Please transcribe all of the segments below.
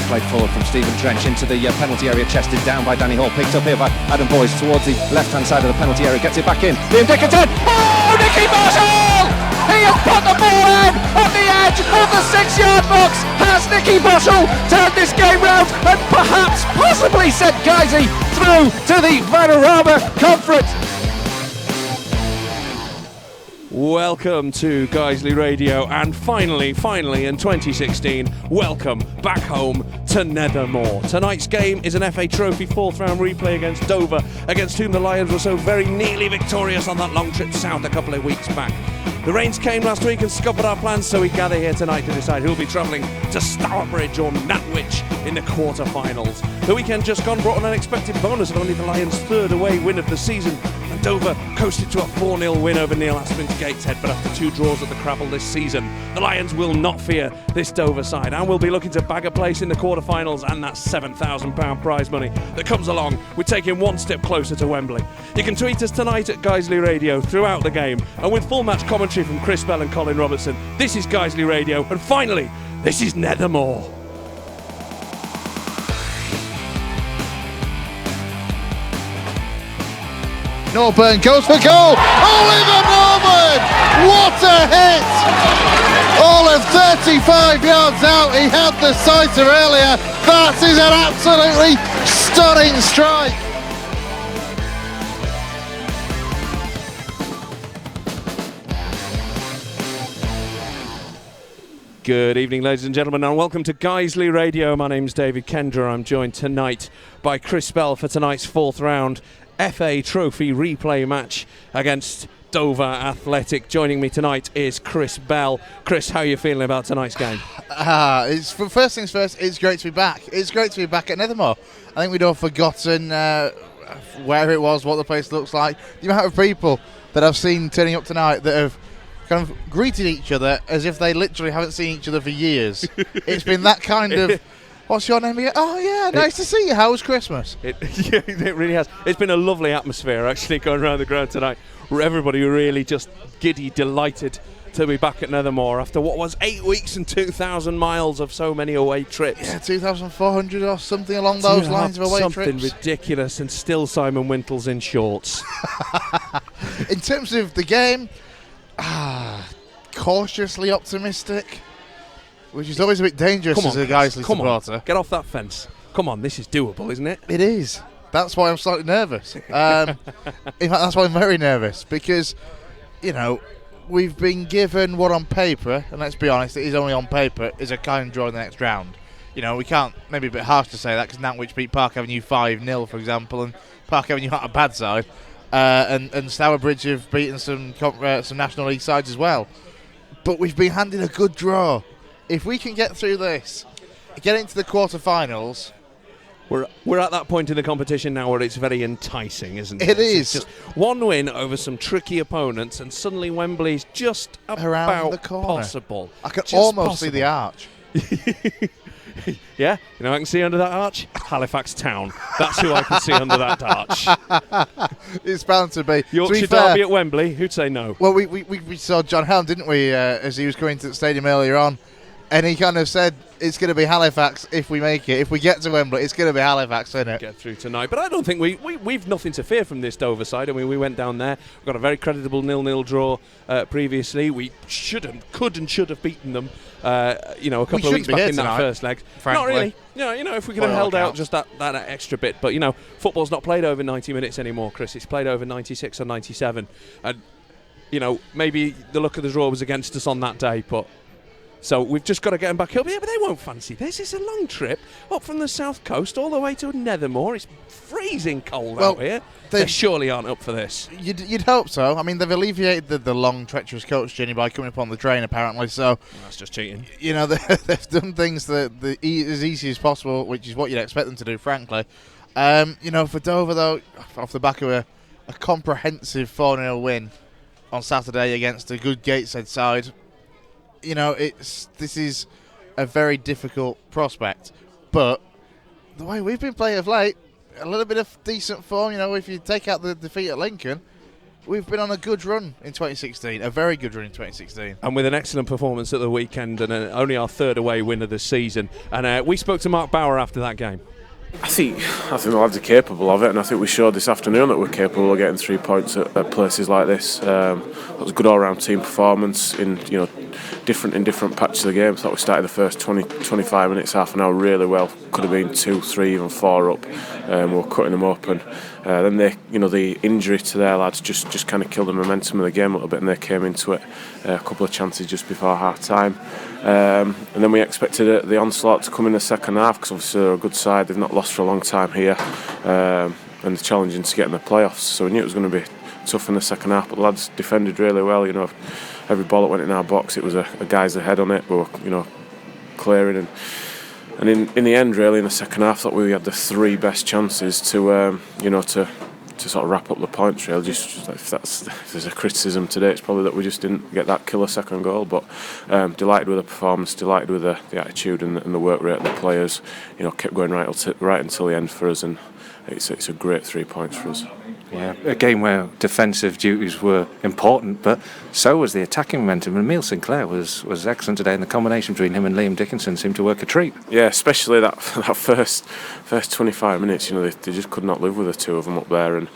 played forward from Stephen Trench into the penalty area, chested down by Danny Hall, picked up here by Adam Boyes towards the left-hand side of the penalty area, gets it back in. Liam Dickinson, oh, Nicky Bottle! He has put the ball in on the edge of the 6-yard box. Has Nicky Bottle turned this game round and perhaps possibly sent Guiseley through to the Vanarama Conference? Welcome to Guiseley Radio, and finally in 2016, welcome back home to Nethermore. Tonight's game is an FA Trophy 4th round replay against Dover, against whom the Lions were so very nearly victorious on that long trip south a couple of weeks back. The rains came last week and scuppered our plans, so we gather here tonight to decide who'll be travelling to Stourbridge or Nantwich in the quarter-finals. The weekend just gone brought an unexpected bonus of only the Lions' third away win of the season, and Dover coasted to a 4-0 win over Neil Aspin's Gateshead, but after 2 draws at the Crabble this season, the Lions will not fear this Dover side, and will be looking to bag a place in the quarter-finals and that £7,000 prize money that comes along with taking one step closer to Wembley. You can tweet us tonight at Guiseley Radio throughout the game, and with full match commentary from Chris Bell and Colin Robertson. This is Guiseley Radio, and finally, this is Nethermore. Norburn goes for goal. Oliver Norburn! What a hit! All of 35 yards out. He had the sighter earlier. That is an absolutely stunning strike. Good evening, ladies and gentlemen, and welcome to Guiseley Radio. My name's David Kendra. I'm joined tonight by Chris Bell for tonight's 4th round FA Trophy replay match against Dover Athletic. Joining me tonight is Chris Bell. Chris, how are you feeling about tonight's game? First things first, it's great to be back. It's great to be back at Nethermore. I think we'd all forgotten where it was, what the place looks like. The amount of people that I've seen turning up tonight that have kind of greeted each other as if they literally haven't seen each other for years. It's been that kind of, what's your name again? Oh yeah, nice to see you. How was Christmas? It really has. It's been a lovely atmosphere actually going around the ground tonight. Everybody really just giddy, delighted to be back at Nethermore after what was 8 weeks and 2,000 miles of so many away trips. Yeah, 2,400 or something along those lines of away trips. Something ridiculous, and still Simon Wintle's in shorts. In terms of the game, cautiously optimistic, which is always a bit dangerous as a Guiseley supporter. Get off that fence. Come on, this is doable, isn't it? It is. That's why I'm slightly nervous. In fact, that's why I'm very nervous, because, you know, we've been given what on paper, and let's be honest, it is only on paper, is a kind draw in the next round. You know, we can't, maybe a bit harsh to say that, because Nantwich beat Park Avenue 5-0, for example, and Park Avenue aren't a bad side. And Stourbridge have beaten some National League sides as well. But we've been handed a good draw. If we can get through this, get into the quarter-finals... We're at that point in the competition now where it's very enticing, isn't it? It is. It's just one win over some tricky opponents, and suddenly Wembley's just around the corner. Possible. I can almost see the arch. Yeah, you know I can see under that arch? Halifax Town. That's who I can see under that arch. It's bound to be. Yorkshire Derby at Wembley, who'd say no? Well, we saw John Helm, didn't we, as he was coming to the stadium earlier on, and he kind of said it's going to be Halifax if we make it. If we get to Wembley, it's going to be Halifax, isn't it? Get through tonight. But I don't think we've nothing to fear from this Dover side. I mean, we went down there. We've got a very creditable 0-0 draw previously. We could and should have beaten them, a couple of weeks back in that first leg. Frankly. Not really. If we could have held out just that extra bit. But, football's not played over 90 minutes anymore, Chris. It's played over 96 or 97. And, maybe the luck of the draw was against us on that day, but... So we've just got to get them back up. Yeah, but they won't fancy this. It's a long trip up from the south coast all the way to Nethermore. It's freezing cold out here. They surely aren't up for this. You'd hope so. I mean, they've alleviated the long, treacherous coach journey by coming up on the train, apparently. So well, that's just cheating. They've done things that as easy as possible, which is what you'd expect them to do, frankly. For Dover, though, off the back of a comprehensive 4-0 win on Saturday against a good Gateshead side, this is a very difficult prospect. But the way we've been playing of late, a little bit of decent form, if you take out the defeat at Lincoln, we've been on a good run in 2016, a very good run in 2016. And with an excellent performance at the weekend and only our third away win of the season. And we spoke to Mark Bauer after that game. I think the lads are capable of it, and I think we showed this afternoon that we're capable of getting 3 points at places like this. It was a good all-round team performance in different patches of the game. I thought we started the first 20-25 minutes, half an hour really well. Could have been 2, 3, even 4 up. We were cutting them up, and then the injury to their lads just kind of killed the momentum of the game a little bit, and they came into it a couple of chances just before half time. And then we expected the onslaught to come in the second half, because obviously they're a good side. They've not lost for a long time here, and they're challenging to get in the playoffs. So we knew it was going to be tough in the second half, but the lads defended really well. Every ball that went in our box, it was a guy's ahead on it. We were clearing, and in the end, really, in the second half, I thought we had the 3 best chances to sort of wrap up the points. Really, just if there's a criticism today, it's probably that we just didn't get that killer second goal. But delighted with the performance, delighted with the attitude and the work rate of the players. Kept going right until the end for us, and it's a great 3 points for us. Yeah, a game where defensive duties were important, but so was the attacking momentum. And Emile Sinclair was excellent today, and the combination between him and Liam Dickinson seemed to work a treat. Yeah, especially that first 25 minutes. They just could not live with the two of them up there, and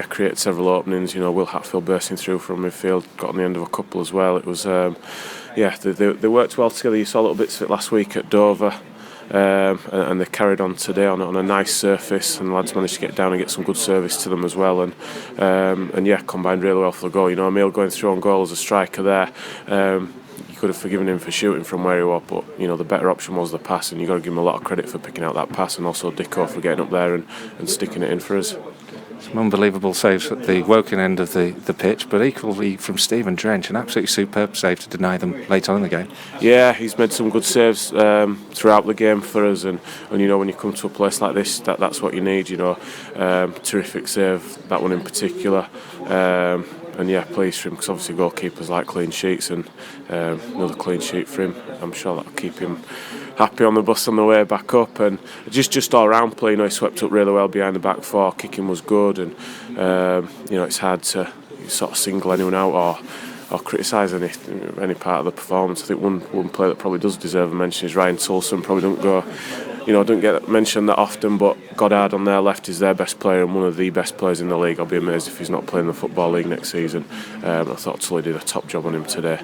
created several openings. Will Hatfield bursting through from midfield, got on the end of a couple as well. It was they worked well together. You saw little bits of it last week at Dover. And they carried on today on a nice surface, and the lads managed to get down and get some good service to them as well, and combined really well for the goal. Emile going through on goal as a striker there, you could have forgiven him for shooting from where he was, but the better option was the pass, and you've got to give him a lot of credit for picking out that pass, and also Dicko for getting up there and sticking it in for us. Some unbelievable saves at the Woking end of the pitch, but equally from Stephen Drench, an absolutely superb save to deny them late on in the game. Yeah, he's made some good saves throughout the game for us, and when you come to a place like this, that's what you need. Terrific save, that one in particular. Pleased for him, because obviously goalkeepers like clean sheets, and another clean sheet for him. I'm sure that'll keep him happy on the bus on the way back up, and just all round play. He swept up really well behind the back four. Kicking was good, and it's hard to sort of single anyone out or criticise any part of the performance. I think one player that probably does deserve a mention is Ryan Tulson. Probably don't get mentioned that often, but Goddard on their left is their best player and one of the best players in the league. I'll be amazed if he's not playing the Football League next season. I thought Tully did a top job on him today.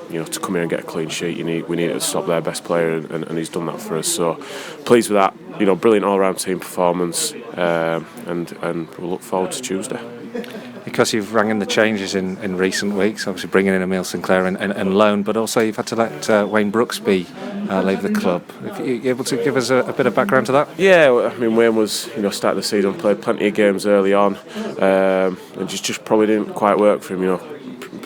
To come here and get a clean sheet, we need to stop their best player, and he's done that for us. So pleased with that. Brilliant all-round team performance, and we'll look forward to Tuesday. Because you've rang in the changes in recent weeks, obviously bringing in Emile Sinclair and loan, but also you've had to let Wayne Brooksby leave the club. Are you able to give us a bit of background to that? Yeah, Wayne was started the season, played plenty of games early on, and just probably didn't quite work for him.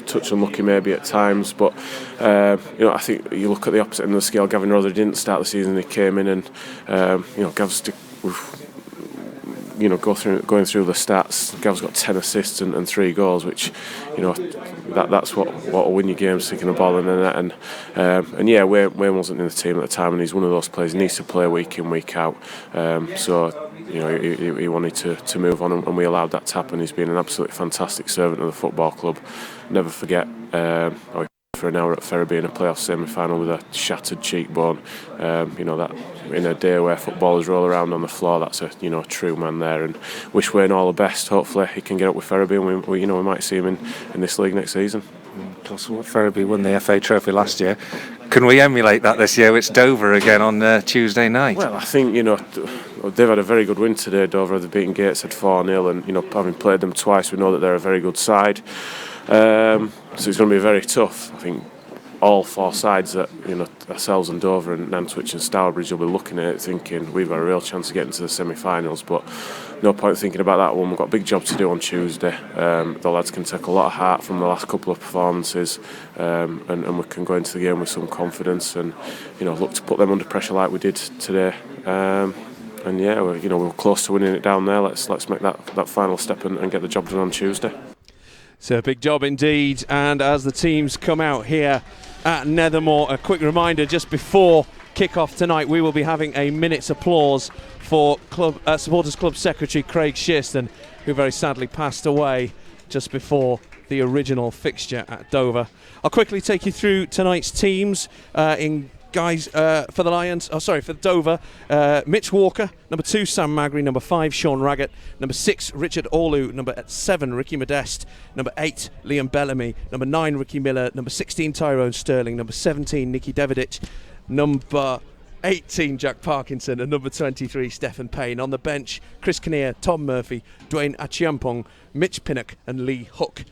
Touch unlucky maybe at times, but I think you look at the opposite end of the scale. Gavin Rother didn't start the season; he came in, and Gav's going through the stats. Gav's got 10 assists and 3 goals, which that's what will win you games, sticking a ball in the net. And Wayne wasn't in the team at the time, and he's one of those players who needs to play week in, week out. He wanted to move on, and we allowed that to happen. He's been an absolutely fantastic servant of the football club. Never forget for an hour at Ferriby in a playoff semi-final with a shattered cheekbone. That in a day where footballers roll around on the floor, that's a true man there. And wish Wayne all the best. Hopefully he can get up with Ferriby, and we might see him in this league next season. Plus, Ferriby won the FA Trophy last year. Can we emulate that this year? It's Dover again on Tuesday night. Well, I think they've had a very good win today. Dover, they've beaten Gateshead 4-0, and having played them twice, we know that they're a very good side. So it's going to be very tough. I think all 4 sides, that ourselves and Dover and Nantwich and Stourbridge, will be looking at it thinking we've got a real chance of getting to the semi-finals, but no point thinking about that one. We've got a big job to do on Tuesday. The lads can take a lot of heart from the last couple of performances, and we can go into the game with some confidence, and look to put them under pressure like we did today. We're close to winning it down there. Let's make that final step and get the job done on Tuesday. So a big job indeed, and as the teams come out here at Nethermore, a quick reminder just before kick-off tonight, we will be having a minute's applause for Supporters Club Secretary Craig Shiston, who very sadly passed away just before the original fixture at Dover. I'll quickly take you through tonight's teams for the Lions. For Dover, Mitch Walker, number 2, Sam Magri, number 5, Sean Raggett, number 6, Richard Orlu, number 7, Ricky Modeste, number 8, Liam Bellamy, number 9, Ricky Miller, number 16, Tyrone Sterling, number 17, Nicky Devidic, number 18, Jack Parkinson, and number 23, Stephen Payne. On the bench, Chris Kinnear, Tom Murphy, Dwayne Achiampong, Mitch Pinnock and Lee Hook.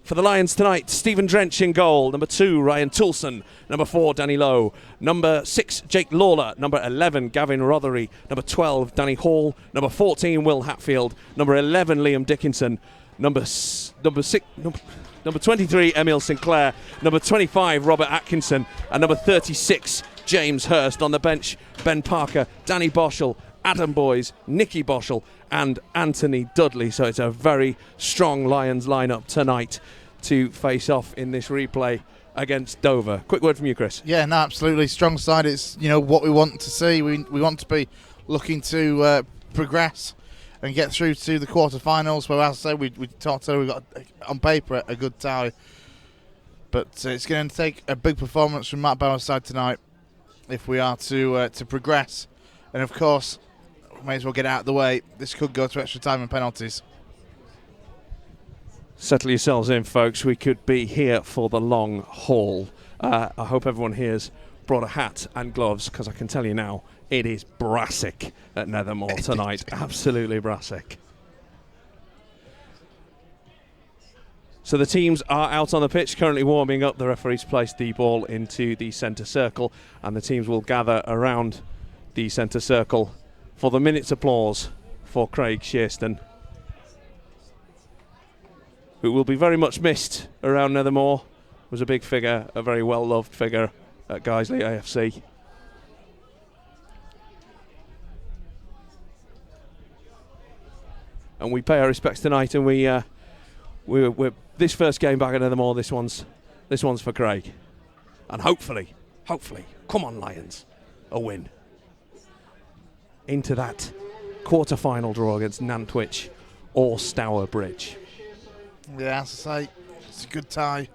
For the Lions tonight, Stephen Drench in goal. Number 2, Ryan Toulson. Number 4, Danny Lowe. Number 6, Jake Lawler. Number 11, Gavin Rothery. Number 12, Danny Hall. Number 14, Will Hatfield. Number 11, Liam Dickinson. Number 23, Emil Sinclair. Number 25, Robert Atkinson. And number 36, James Hurst. On the bench, Ben Parker, Danny Boschel, Adam Boys, Nicky Boschel and Anthony Dudley. So it's a very strong Lions lineup tonight to face off in this replay against Dover. Quick word from you, Chris. Yeah, no, absolutely. Strong side. It's, what we want to see. We want to be looking to progress and get through to the quarterfinals. Where, as I say, we talked earlier, we've got on paper a good tie. But it's going to take a big performance from Matt Bauer's side tonight if we are to progress. And of course, may as well get out of the way. This could go to extra time and penalties. Settle yourselves in, folks. We could be here for the long haul. I hope everyone here's brought a hat and gloves, because I can tell you now, it is brassic at Nethermore tonight. Absolutely brassic. So the teams are out on the pitch, currently warming up. The referee's placed the ball into the centre circle, and the teams will gather around the centre circle for the minute's applause for Craig Shearston, who will be very much missed around Nethermore. Was a big figure, a very well-loved figure at Guiseley AFC. And we pay our respects tonight, and we're this first game back at Nethermore, this one's for Craig. And hopefully, come on Lions, a win into that quarter-final draw against Nantwich or Stour Bridge. Yeah, as I say, it's a good tie.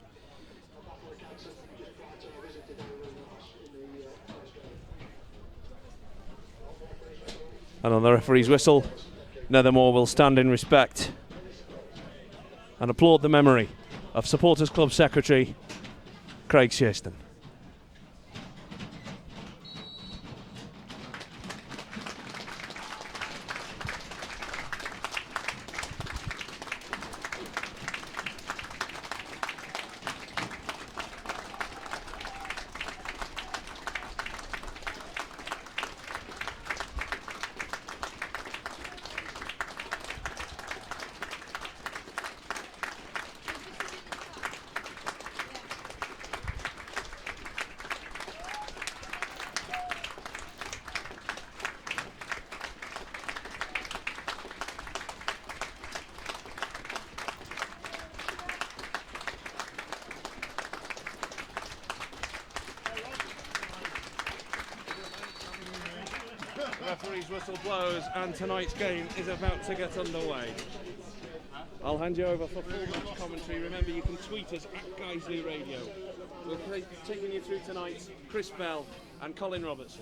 And on the referee's whistle, Nethermore will stand in respect and applaud the memory of Supporters Club Secretary Craig Shearston. Referee's whistle blows and tonight's game is about to get underway. I'll hand you over for full match commentary. Remember, you can tweet us at Guiseley Radio. We'll be taking you through tonight, Chris Bell and Colin Robertson.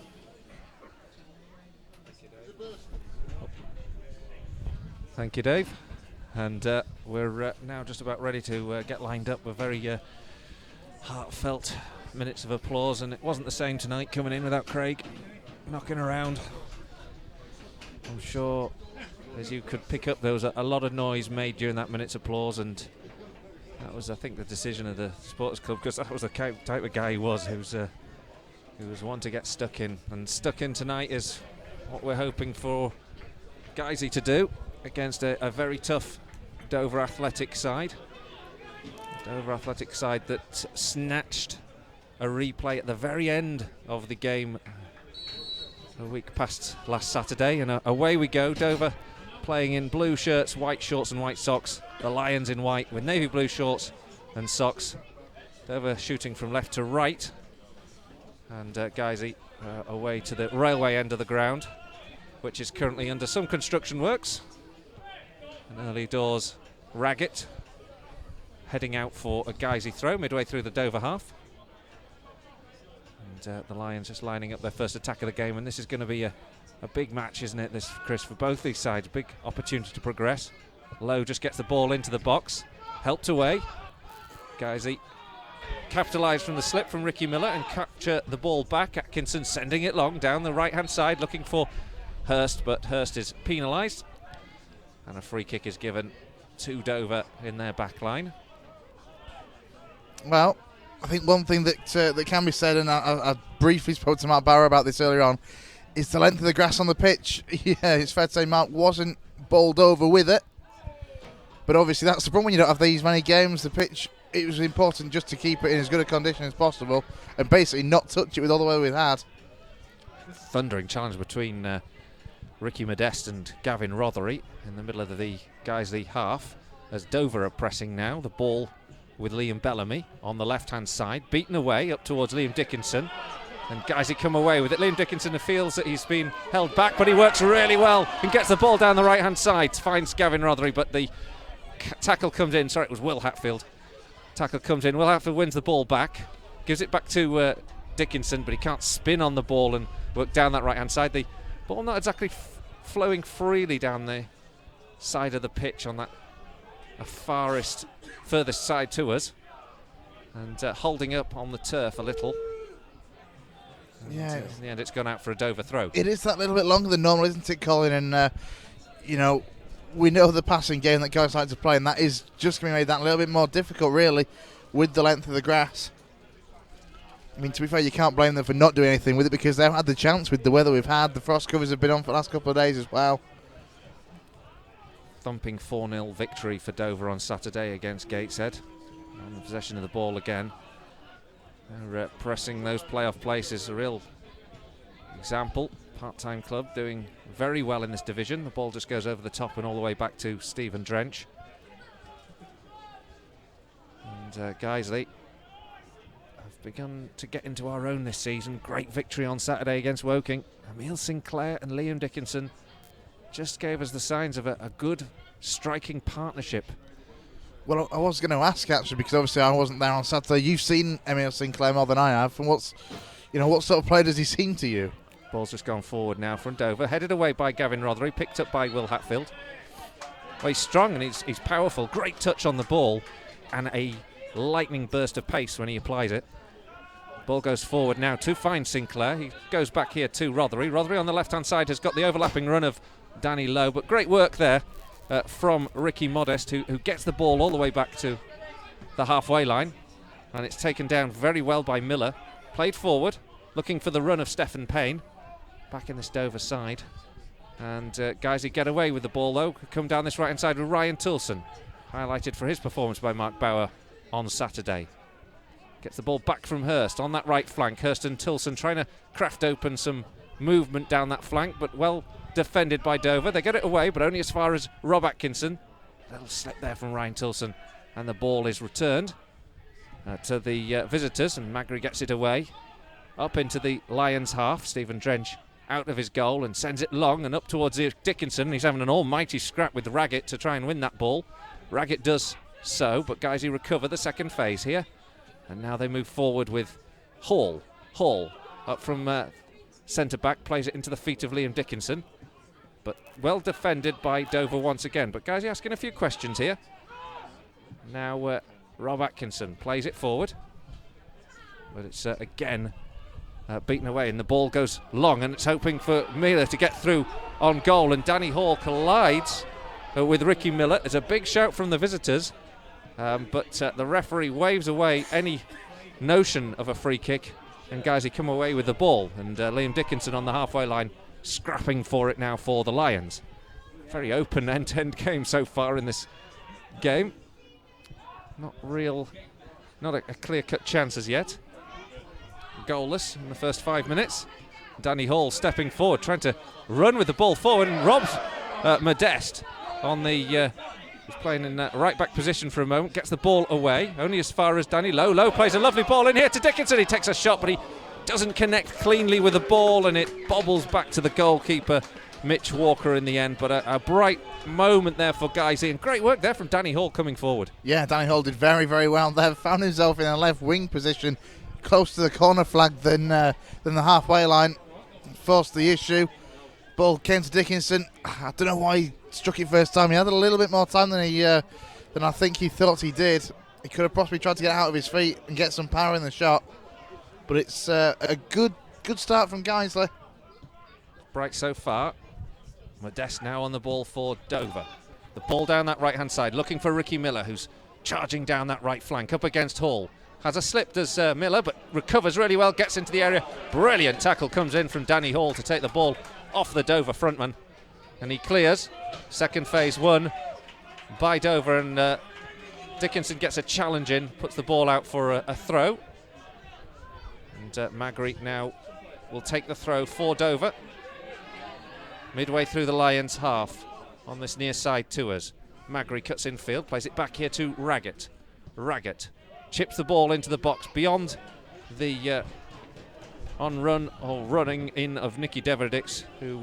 Thank you, Dave. And we're now just about ready to get lined up with very heartfelt minutes of applause, and it wasn't the same tonight coming in without Craig knocking around. I'm sure, as you could pick up, there was a lot of noise made during that minute's applause, and that was, I think, the decision of the Supporters Club, because that was the type of guy he was, who was one to get stuck in. And stuck in tonight is what we're hoping for Guiseley to do against a very tough Dover Athletic side. Dover Athletic side that snatched a replay at the very end of the game a week past last Saturday, and away we go. Dover playing in blue shirts, white shorts and white socks. The Lions in white with navy blue shorts and socks. Dover shooting from left to right, and Guiseley away to the railway end of the ground, which is currently under some construction works. An early doors Raggett heading out for a Guiseley throw midway through the Dover half. And the Lions just lining up their first attack of the game, and this is going to be a big match, isn't it, this, Chris, for both these sides. Big opportunity to progress. Lowe just gets the ball into the box, helped away. Guiseley capitalise from the slip from Ricky Miller and capture the ball back. Atkinson sending it long down the right-hand side, looking for Hurst, but Hurst is penalised. And a free kick is given to Dover in their back line. Well, I think one thing that can be said, and I briefly spoke to Mark Bauer about this earlier on, is the length of the grass on the pitch. Yeah, it's fair to say Mark wasn't bowled over with it. But obviously that's the problem when you don't have these many games. The pitch, it was important just to keep it in as good a condition as possible and basically not touch it with all the weather we've had. Thundering challenge between Ricky Modeste and Gavin Rothery in the middle of the Guiseley half as Dover are pressing now. The ball with Liam Bellamy on the left-hand side, beaten away up towards Liam Dickinson, and Guiseley come away with it. Liam Dickinson feels that he's been held back, but he works really well and gets the ball down the right-hand side, finds Gavin Rothery, but the tackle comes in. Sorry, it was Will Hatfield. Tackle comes in. Will Hatfield wins the ball back, gives it back to Dickinson, but he can't spin on the ball and work down that right-hand side. The ball not exactly flowing freely down the side of the pitch on that furthest side to us, and holding up on the turf a little. And yeah, in the end it's gone out for a Dover throw. It is that little bit longer than normal, isn't it, Colin? And we know the passing game that guys like to play, and that is just going to make that a little bit more difficult, really, with the length of the grass. I mean, to be fair, you can't blame them for not doing anything with it because they've had the chance with the weather we've had. The frost covers have been on for the last couple of days as well. Thumping 4-0 victory for Dover on Saturday against Gateshead. On the possession of the ball again. They're pressing those playoff places. A real example. Part-time club doing very well in this division. The ball just goes over the top and all the way back to Stephen Drench. And Guiseley have begun to get into our own this season. Great victory on Saturday against Woking. Emile Sinclair and Liam Dickinson just gave us the signs of a good striking partnership. Well, I was going to ask actually, because obviously I wasn't there on Saturday. You've seen Emile Sinclair more than I have, and what sort of player does he seem to you? Ball's just gone forward now from Dover, headed away by Gavin Rothery, picked up by Will Hatfield. Well, he's strong and he's powerful, great touch on the ball, and a lightning burst of pace when he applies it. Ball goes forward now to find Sinclair. He goes back here to Rothery. Rothery on the left-hand side has got the overlapping run of Danny Lowe, but great work there from Ricky Modeste, who gets the ball all the way back to the halfway line, and it's taken down very well by Miller. Played forward, looking for the run of Stephen Payne, back in this Dover side, and Guiseley get away with the ball though. Come down this right-hand side with Ryan Toulson, highlighted for his performance by Mark Bauer on Saturday. Gets the ball back from Hurst on that right flank. Hurst and Toulson trying to craft open some movement down that flank, but well defended by Dover. They get it away, but only as far as Rob Atkinson. A little slip there from Ryan Toulson, and the ball is returned to the visitors, and Magri gets it away up into the Lions half. Stephen Drench out of his goal and sends it long and up towards Dickinson. He's having an almighty scrap with Raggett to try and win that ball. Raggett does so, but Guiseley recover the second phase here, and now they move forward with Hall up from centre back, plays it into the feet of Liam Dickinson, but well defended by Dover once again. But Guiseley asking a few questions here. Now Rob Atkinson plays it forward, but it's again beaten away, and the ball goes long, and it's hoping for Miller to get through on goal, and Danny Hall collides with Ricky Miller. It's a big shout from the visitors, but the referee waves away any notion of a free kick, and Guiseley come away with the ball, and Liam Dickinson on the halfway line scrapping for it now for the Lions. Very open end-to-end game so far in this game. Not a clear-cut chance as yet. Goalless in the first 5 minutes. Danny Hall stepping forward, trying to run with the ball forward, and robs Modeste on the... he's playing in right back position for a moment, gets the ball away, only as far as Danny Lowe. Lowe plays a lovely ball in here to Dickinson. He takes a shot, but he doesn't connect cleanly with the ball, and it bobbles back to the goalkeeper, Mitch Walker in the end, but a bright moment there for Guiseley, and great work there from Danny Hall coming forward. Yeah, Danny Hall did very, very well there. Found himself in a left wing position, close to the corner flag than the halfway line. Forced the issue. Ball came to Dickinson. I don't know why he struck it first time. He had a little bit more time than I think he thought he did. He could have possibly tried to get out of his feet and get some power in the shot. But it's a good start from Guiseley. Bright so far. Modeste now on the ball for Dover. The ball down that right-hand side, looking for Ricky Miller, who's charging down that right flank, up against Hall. Has a slip, does Miller, but recovers really well, gets into the area. Brilliant tackle comes in from Danny Hall to take the ball off the Dover frontman. And he clears. Second phase won by Dover, and Dickinson gets a challenge in, puts the ball out for a throw. And Magritte now will take the throw for Dover. Midway through the Lions' half on this near side to us. Magritte cuts infield, plays it back here to Raggett. Raggett chips the ball into the box beyond the on-run or running in of Nicky Deverdix, who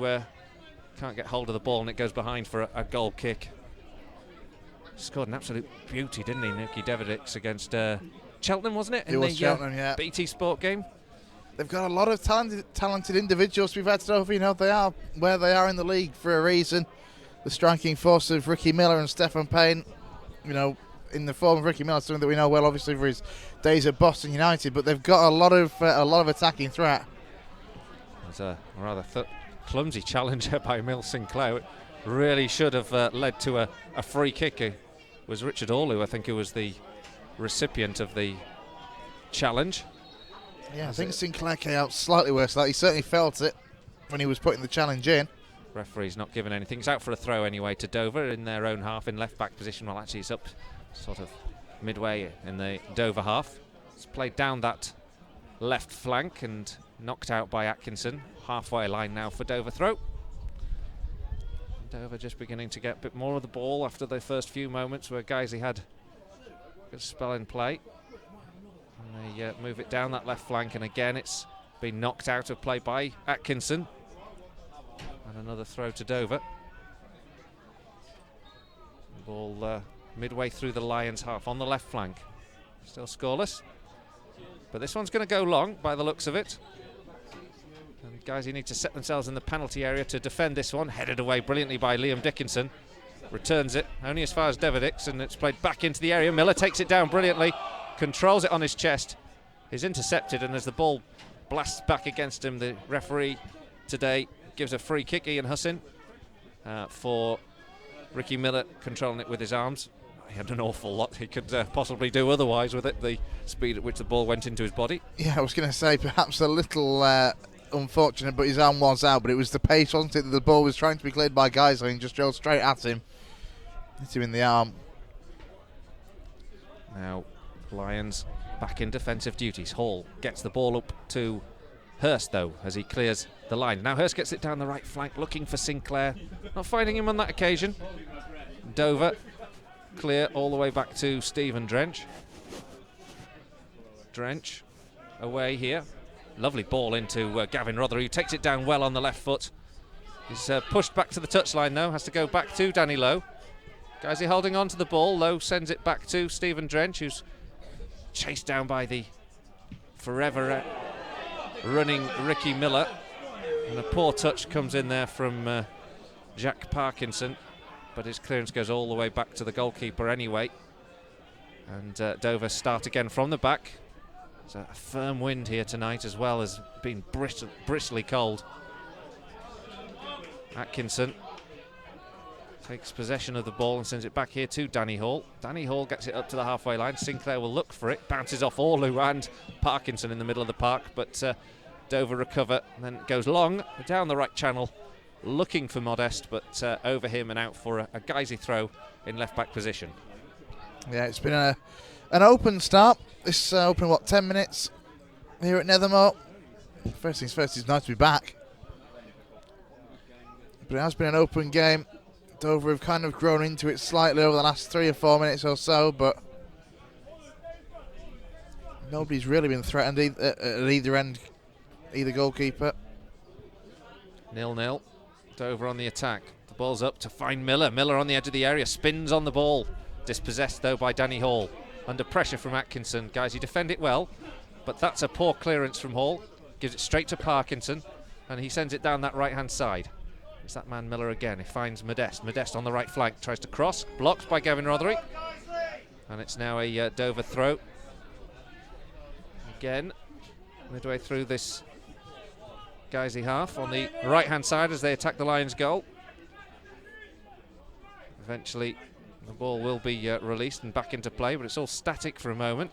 can't get hold of the ball, and it goes behind for a goal kick. Scored an absolute beauty, didn't he, Nicky Deverdix, against Cheltenham, wasn't it? It was Cheltenham, yeah. BT Sport game. They've got a lot of talented individuals. We've had to know, they are where they are in the league for a reason. The striking force of Ricky Miller and Stephen Payne, in the form of Ricky Miller, something that we know well, obviously, for his days at Boston United. But they've got a lot of attacking threat. There's a rather clumsy challenge by Mill Sinclair. It really should have led to a free kick. It was Richard Orlew, I think, who was the recipient of the challenge. Yeah, I think Sinclair came out slightly worse. He certainly felt it when he was putting the challenge in. Referee's not given anything. It's out for a throw anyway to Dover in their own half in left back position. Well, actually, it's up sort of midway in the Dover half. It's played down that left flank and knocked out by Atkinson. Halfway line now for Dover throw. Dover just beginning to get a bit more of the ball after the first few moments where Guiseley had a good spell in play. And they move it down that left flank, and again it's been knocked out of play by Atkinson. And another throw to Dover. The ball midway through the Lions half on the left flank. Still scoreless. But this one's going to go long by the looks of it. And guys, you need to set themselves in the penalty area to defend this one. Headed away brilliantly by Liam Dickinson. Returns it only as far as Deverdix, and it's played back into the area. Miller takes it down brilliantly. Controls it on his chest. Is intercepted, and as the ball blasts back against him, the referee today gives a free kick, Ian Hussin, for Ricky Miller controlling it with his arms. He had an awful lot he could possibly do otherwise with it, the speed at which the ball went into his body. Yeah, I was going to say perhaps a little unfortunate, but his arm was out, but it was the pace, wasn't it, that the ball was trying to be cleared by Guiseley and just drove straight at him. Hit him in the arm. Now, Lions back in defensive duties. Hall gets the ball up to Hurst, though, as he clears the line. Now Hurst gets it down the right flank, looking for Sinclair. Not finding him on that occasion. Dover clear all the way back to Stephen Drench. Drench away here. Lovely ball into Gavin Rothery, who takes it down well on the left foot. He's pushed back to the touchline, though. Has to go back to Danny Lowe. Guiseley holding on to the ball. Lowe sends it back to Stephen Drench, who's chased down by the forever running Ricky Miller. And a poor touch comes in there from Jack Parkinson, but his clearance goes all the way back to the goalkeeper anyway. And Dover start again from the back. It's a firm wind here tonight, as well as being bristly cold. Atkinson takes possession of the ball and sends it back here to Danny Hall. Danny Hall gets it up to the halfway line. Sinclair will look for it, bounces off Orlew and Parkinson in the middle of the park, but Dover recover, and then goes long down the right channel, looking for Modeste, but over him and out for a Guiseley throw in left back position. Yeah, it's been an open start. This open, 10 minutes here at Nethermore. First things first, it's nice to be back. But it has been an open game. Dover have kind of grown into it slightly over the last 3 or 4 minutes or so, but nobody's really been threatened at either end, either goalkeeper. 0-0. Dover on the attack. The ball's up to find Miller. Miller on the edge of the area, spins on the ball. Dispossessed though by Danny Hall. Under pressure from Atkinson. Guys, you defend it well, but that's a poor clearance from Hall. Gives it straight to Parkinson, and he sends it down that right-hand side. It's that man Miller again. He finds Modeste. Modeste on the right flank, tries to cross. Blocked by Gavin Rothery. And it's now a Dover throw. Again, midway through this Guiseley half on the right-hand side as they attack the Lions' goal. Eventually, the ball will be released and back into play, but it's all static for a moment.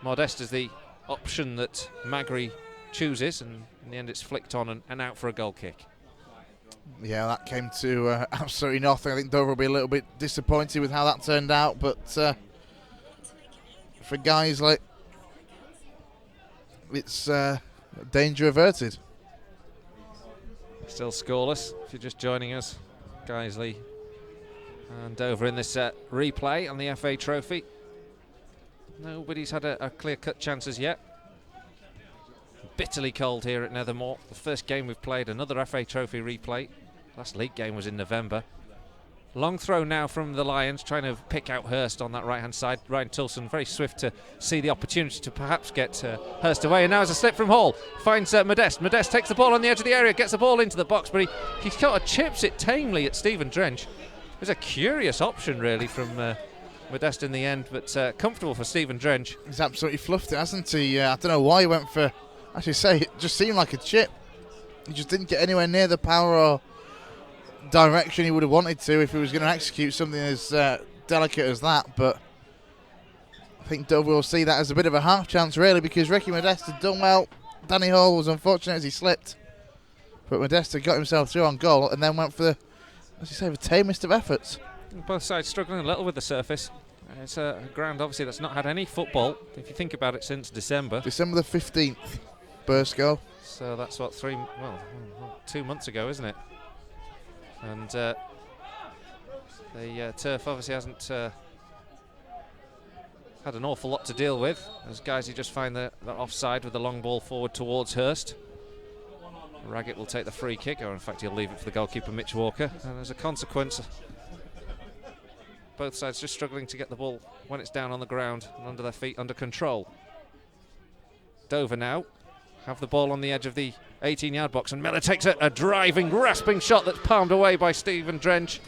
Modeste is the option that Magri chooses, and in the end it's flicked on and out for a goal kick. Yeah, that came to absolutely nothing. I think Dover will be a little bit disappointed with how that turned out, but for Guiseley, it's danger averted. Still scoreless if you're just joining us. Guiseley and Dover in this replay on the FA Trophy. Nobody's had a clear-cut chance as yet. Bitterly cold here at Nethermore. The first game we've played, another FA Trophy replay. Last league game was in November. Long throw now from the Lions, trying to pick out Hurst on that right-hand side. Ryan Tilson very swift to see the opportunity to perhaps get Hurst away. And now it's a slip from Hall. Finds Modeste. Modeste takes the ball on the edge of the area, gets the ball into the box, but he sort of chips it tamely at Stephen Drench. It was a curious option, really, from Modeste in the end, but comfortable for Stephen Drench. He's absolutely fluffed it, hasn't he? I don't know why he went for, as you say, it just seemed like a chip. He just didn't get anywhere near the power or direction he would have wanted to if he was going to execute something as delicate as that. But I think Dover will see that as a bit of a half chance, really, because Ricky Modeste had done well. Danny Hall was unfortunate as he slipped, but Modeste got himself through on goal and then went for the, as you say, the tamest of efforts. Both sides struggling a little with the surface. It's a ground, obviously, that's not had any football, if you think about it, since December. December the 15th, burst goal. So that's what, 2 months ago, isn't it? And the turf obviously hasn't had an awful lot to deal with, as Guiseley just find the offside with the long ball forward towards Hurst. Raggett will take the free kick, or in fact he'll leave it for the goalkeeper Mitch Walker, and as a consequence both sides just struggling to get the ball when it's down on the ground and under their feet under control. Dover now have the ball on the edge of the 18-yard box, and Miller takes a driving, grasping shot that's palmed away by Stephen Drench.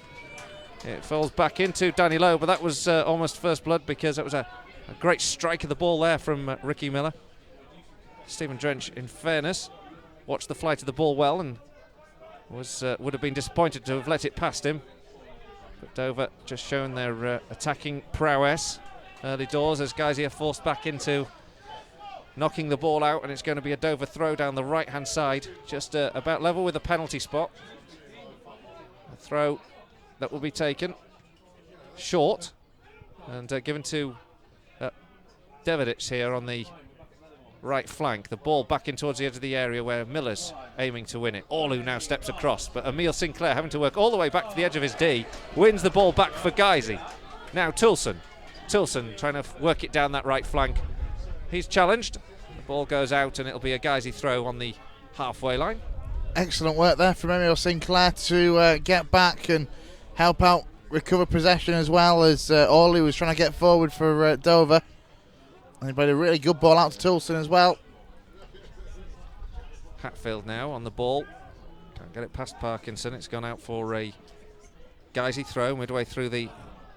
It falls back into Danny Lowe, but that was almost first blood, because it was a great strike of the ball there from Ricky Miller. Stephen Drench, in fairness, watched the flight of the ball well and would have been disappointed to have let it past him. But Dover just showing their attacking prowess early doors as Guiseley are forced back into knocking the ball out, and it's going to be a Dover throw down the right-hand side, just about level with the penalty spot. A throw that will be taken short and given to Devidic here on the right flank. The ball back in towards the edge of the area where Miller's aiming to win it. Orlu now steps across, but Emile Sinclair, having to work all the way back to the edge of his D, wins the ball back for Guiseley. Now Tilson trying to work it down that right flank. He's challenged. The ball goes out, and it'll be a Guiseley throw on the halfway line. Excellent work there from Emile Sinclair to get back and help out recover possession, as well as Orley was trying to get forward for Dover. And he played a really good ball out to Tilson as well. Hatfield now on the ball. Can't get it past Parkinson. It's gone out for a Guiseley throw midway through the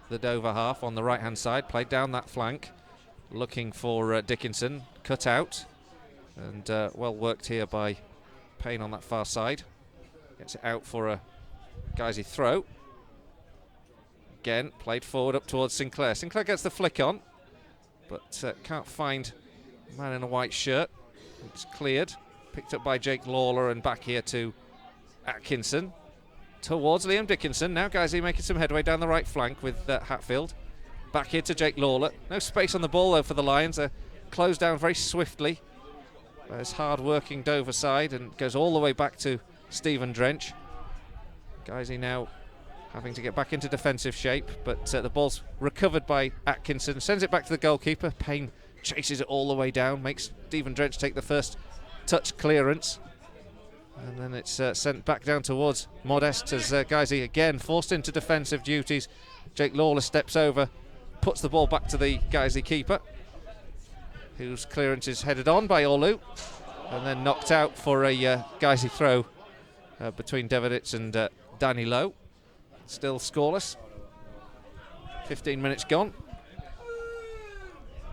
Dover half on the right-hand side. Played down that flank, looking for Dickinson. Cut out. And well worked here by Payne on that far side. Gets it out for a Guiseley throw. Again, played forward up towards Sinclair. Sinclair gets the flick on, but can't find a man in a white shirt. It's cleared. Picked up by Jake Lawler, and back here to Atkinson. Towards Liam Dickinson. Now Guiseley making some headway down the right flank with Hatfield. Back here to Jake Lawler. No space on the ball though for the Lions. They're closed down very swiftly. There's hard-working Dover side, and goes all the way back to Stephen Drench. Guiseley now having to get back into defensive shape, but the ball's recovered by Atkinson. Sends it back to the goalkeeper. Payne chases it all the way down. Makes Stephen Drench take the first touch clearance. And then it's sent back down towards Modest as Guiseley again forced into defensive duties. Jake Lawler steps over, puts the ball back to the Guiseley keeper, whose clearance is headed on by Olu, and then knocked out for a Guiseley throw between Deviditz and Danny Lowe. Still scoreless. 15 minutes gone.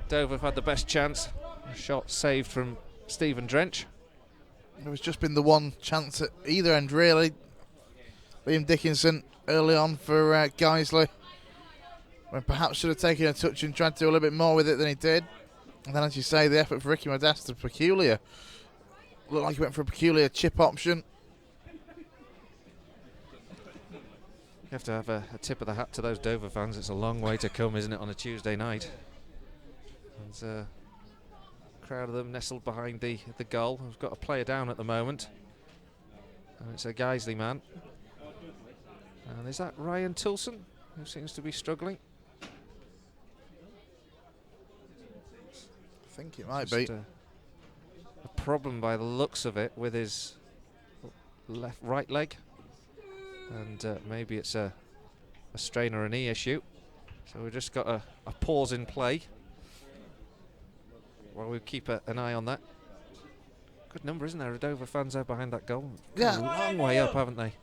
Dover have had the best chance. A shot saved from Stephen Drench. There has just been the one chance at either end, really. Liam Dickinson early on for Guiseley, when perhaps should have taken a touch and tried to do a little bit more with it than he did. And then, as you say, the effort for Ricky Modeste was peculiar. Looked like he went for a peculiar chip option. You have to have a tip of the hat to those Dover fans. It's a long way to come, isn't it, on a Tuesday night? There's a crowd of them nestled behind the goal. We've got a player down at the moment, and it's a Guiseley man. And is that Ryan Tilson, who seems to be struggling? I think it might be. A problem by the looks of it with his right leg, and maybe it's a strain or a knee issue. So we've just got a pause in play while we keep an eye on that. Good number, isn't there, of Dover fans there behind that goal? Yeah, a long way up, haven't they?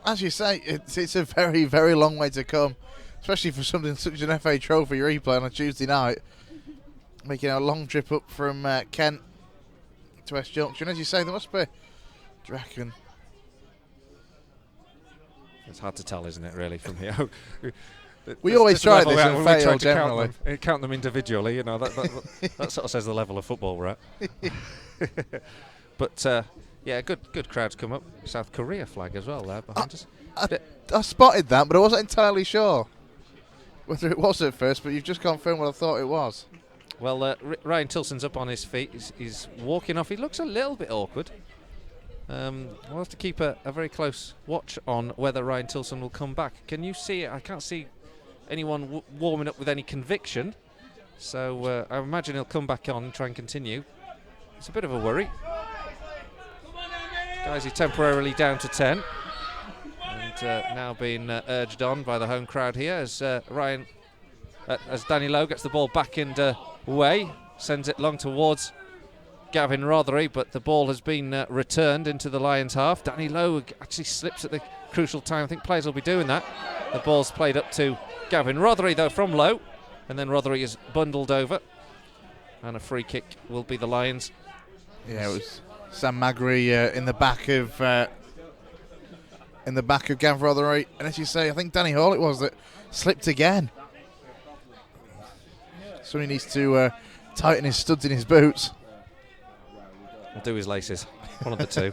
As you say, it's a very, very long way to come, especially for something such an FA Trophy replay on a Tuesday night. Making a long trip up from Kent to West Junction. As you say, there must be, do you reckon? It's hard to tell, isn't it, really, from here? We always try this and fail generally. Count them individually, you know, that sort of says the level of football we're at. But, yeah, good crowds come up. South Korea flag as well there behind us. I spotted that, but I wasn't entirely sure whether it was at first, but you've just confirmed what I thought it was. Well, Ryan Tilson's up on his feet. He's walking off. He looks a little bit awkward. We'll have to keep a very close watch on whether Ryan Tilson will come back. Can you see it? I can't see anyone warming up with any conviction. So I imagine he'll come back on and try and continue. It's a bit of a worry. Guys, he's temporarily down to 10. And now being urged on by the home crowd here as as Danny Lowe gets the ball back and away, sends it long towards Gavin Rothery, but the ball has been returned into the Lions half. Danny Lowe actually slips at the crucial time. I think players will be doing that. The ball's played up to Gavin Rothery though from Lowe, and then Rothery is bundled over, and a free kick will be the Lions. Yeah, it was Sam Magri in the back of Gavin Rothery, and as you say, I think Danny Hall it was that slipped again. So he needs to tighten his studs in his boots. We'll do his laces. One of the two.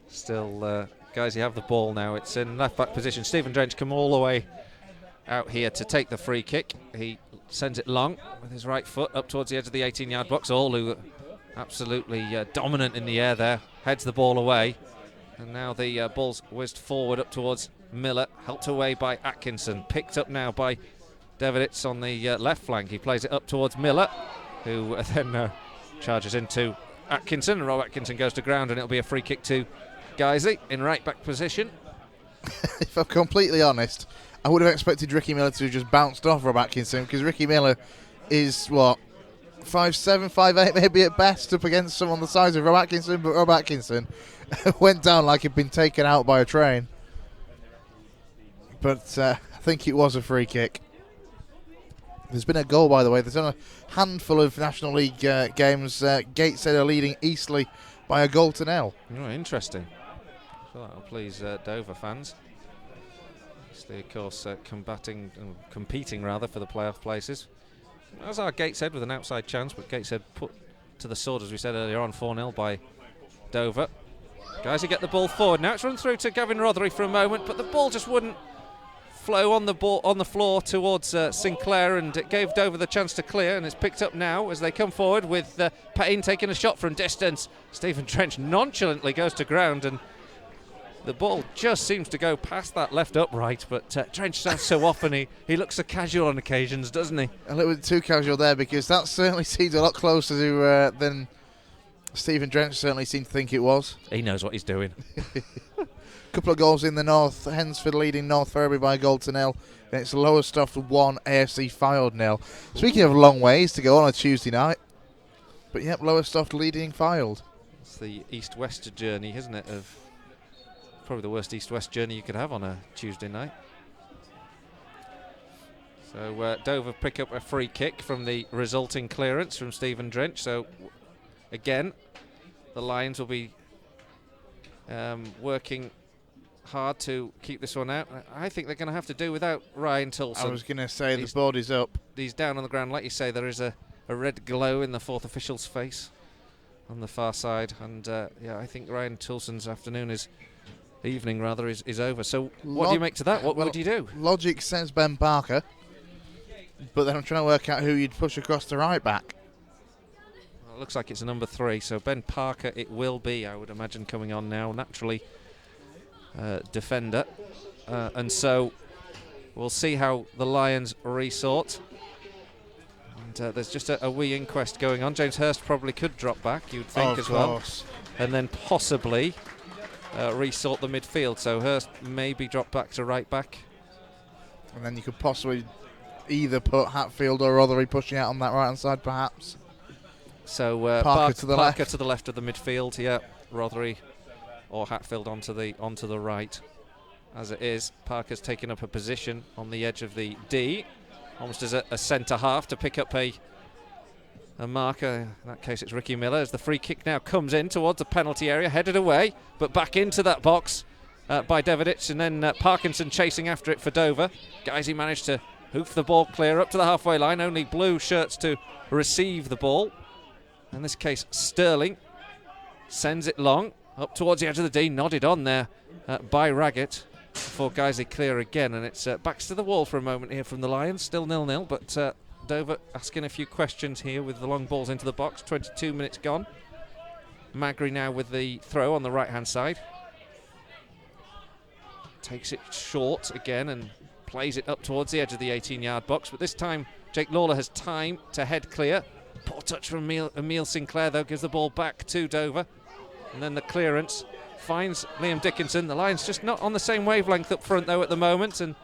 Still, guys, you have the ball now. It's in left-back position. Stephen Drench come all the way out here to take the free kick. He sends it long with his right foot up towards the edge of the 18-yard box. Olu absolutely dominant in the air there. Heads the ball away. And now the ball's whizzed forward up towards Miller. Helped away by Atkinson. Picked up now by Deviditz on the left flank. He plays it up towards Miller, who then charges into Atkinson, and Rob Atkinson goes to ground, and it'll be a free kick to Guiseley in right back position. If I'm completely honest, I would have expected Ricky Miller to have just bounced off Rob Atkinson, because Ricky Miller is, what, 5'7", 5'8", maybe at best, up against someone the size of Rob Atkinson, but Rob Atkinson went down like he'd been taken out by a train. But I think it was a free kick. There's been a goal, by the way. There's been a handful of National League games. Gateshead are leading Eastleigh by a goal to 0. Oh, interesting. So that'll please Dover fans. Eastleigh, of course, competing for the playoff places. As our Gateshead with an outside chance, but Gateshead put to the sword, as we said earlier on, 4-0 by Dover. Guys, who get the ball forward. Now it's run through to Gavin Rothery for a moment, but the ball just wouldn't flow on the floor towards Sinclair, and it gave Dover the chance to clear, and it's picked up now as they come forward with Payne taking a shot from distance. Stephen Drench nonchalantly goes to ground, and the ball just seems to go past that left upright, but Drench sounds so often, he looks so casual on occasions, doesn't he? A little bit too casual there, because that certainly seems a lot closer to than Stephen Drench certainly seemed to think it was. He knows what he's doing. Couple of goals in the north. Hensford leading North Ferriby by a goal to 0. Then it's Lowestoft 1, AFC Fylde 0. Speaking of long ways to go on a Tuesday night. But yep, Lowestoft leading Fylde. It's the east-west journey, isn't it? Of probably the worst east-west journey you could have on a Tuesday night. So Dover pick up a free kick from the resulting clearance from Stephen Drench. So again, the Lions will be working hard to keep this one out. I think they're going to have to do without Ryan Toulson. I was going to say the board is up. He's down on the ground. Like you say, there is a red glow in the fourth official's face on the far side. And yeah, I think Ryan Toulson's evening is over. So what do you make to that? What would you do? Logic says Ben Parker. But then I'm trying to work out who you'd push across the right back. Well, it looks like it's a number 3. So Ben Parker it will be, I would imagine, coming on now. Naturally, defender. And so we'll see how the Lions resort. And there's just a wee inquest going on. James Hurst probably could drop back, you'd think, as well. And then possibly resort the midfield. So Hurst maybe drop back to right back. And then you could possibly either put Hatfield or Rothery pushing out on that right-hand side, perhaps. So Parker to the Parker left. to the left of the midfield, yeah. Rothery or Hatfield onto the right. As it is, Parker's taken up a position on the edge of the D, almost as a centre half to pick up a marker. In that case, it's Ricky Miller. As the free kick now comes in towards the penalty area, headed away, but back into that box by Devidic, and then Parkinson chasing after it for Dover. Guisey managed to hoof the ball clear up to the halfway line. Only blue shirts to receive the ball. In this case, Sterling sends it long up towards the edge of the D, nodded on there by Raggett before Guisey clear again, and it's backs to the wall for a moment here from the Lions. Still 0-0, but Dover asking a few questions here with the long balls into the box. 22 minutes gone. Magri now with the throw on the right-hand side. Takes it short again and plays it up towards the edge of the 18-yard box, but this time Jake Lawler has time to head clear. Poor touch from Emile Sinclair, though, gives the ball back to Dover. And then the clearance finds Liam Dickinson. The Lions just not on the same wavelength up front, though, at the moment. And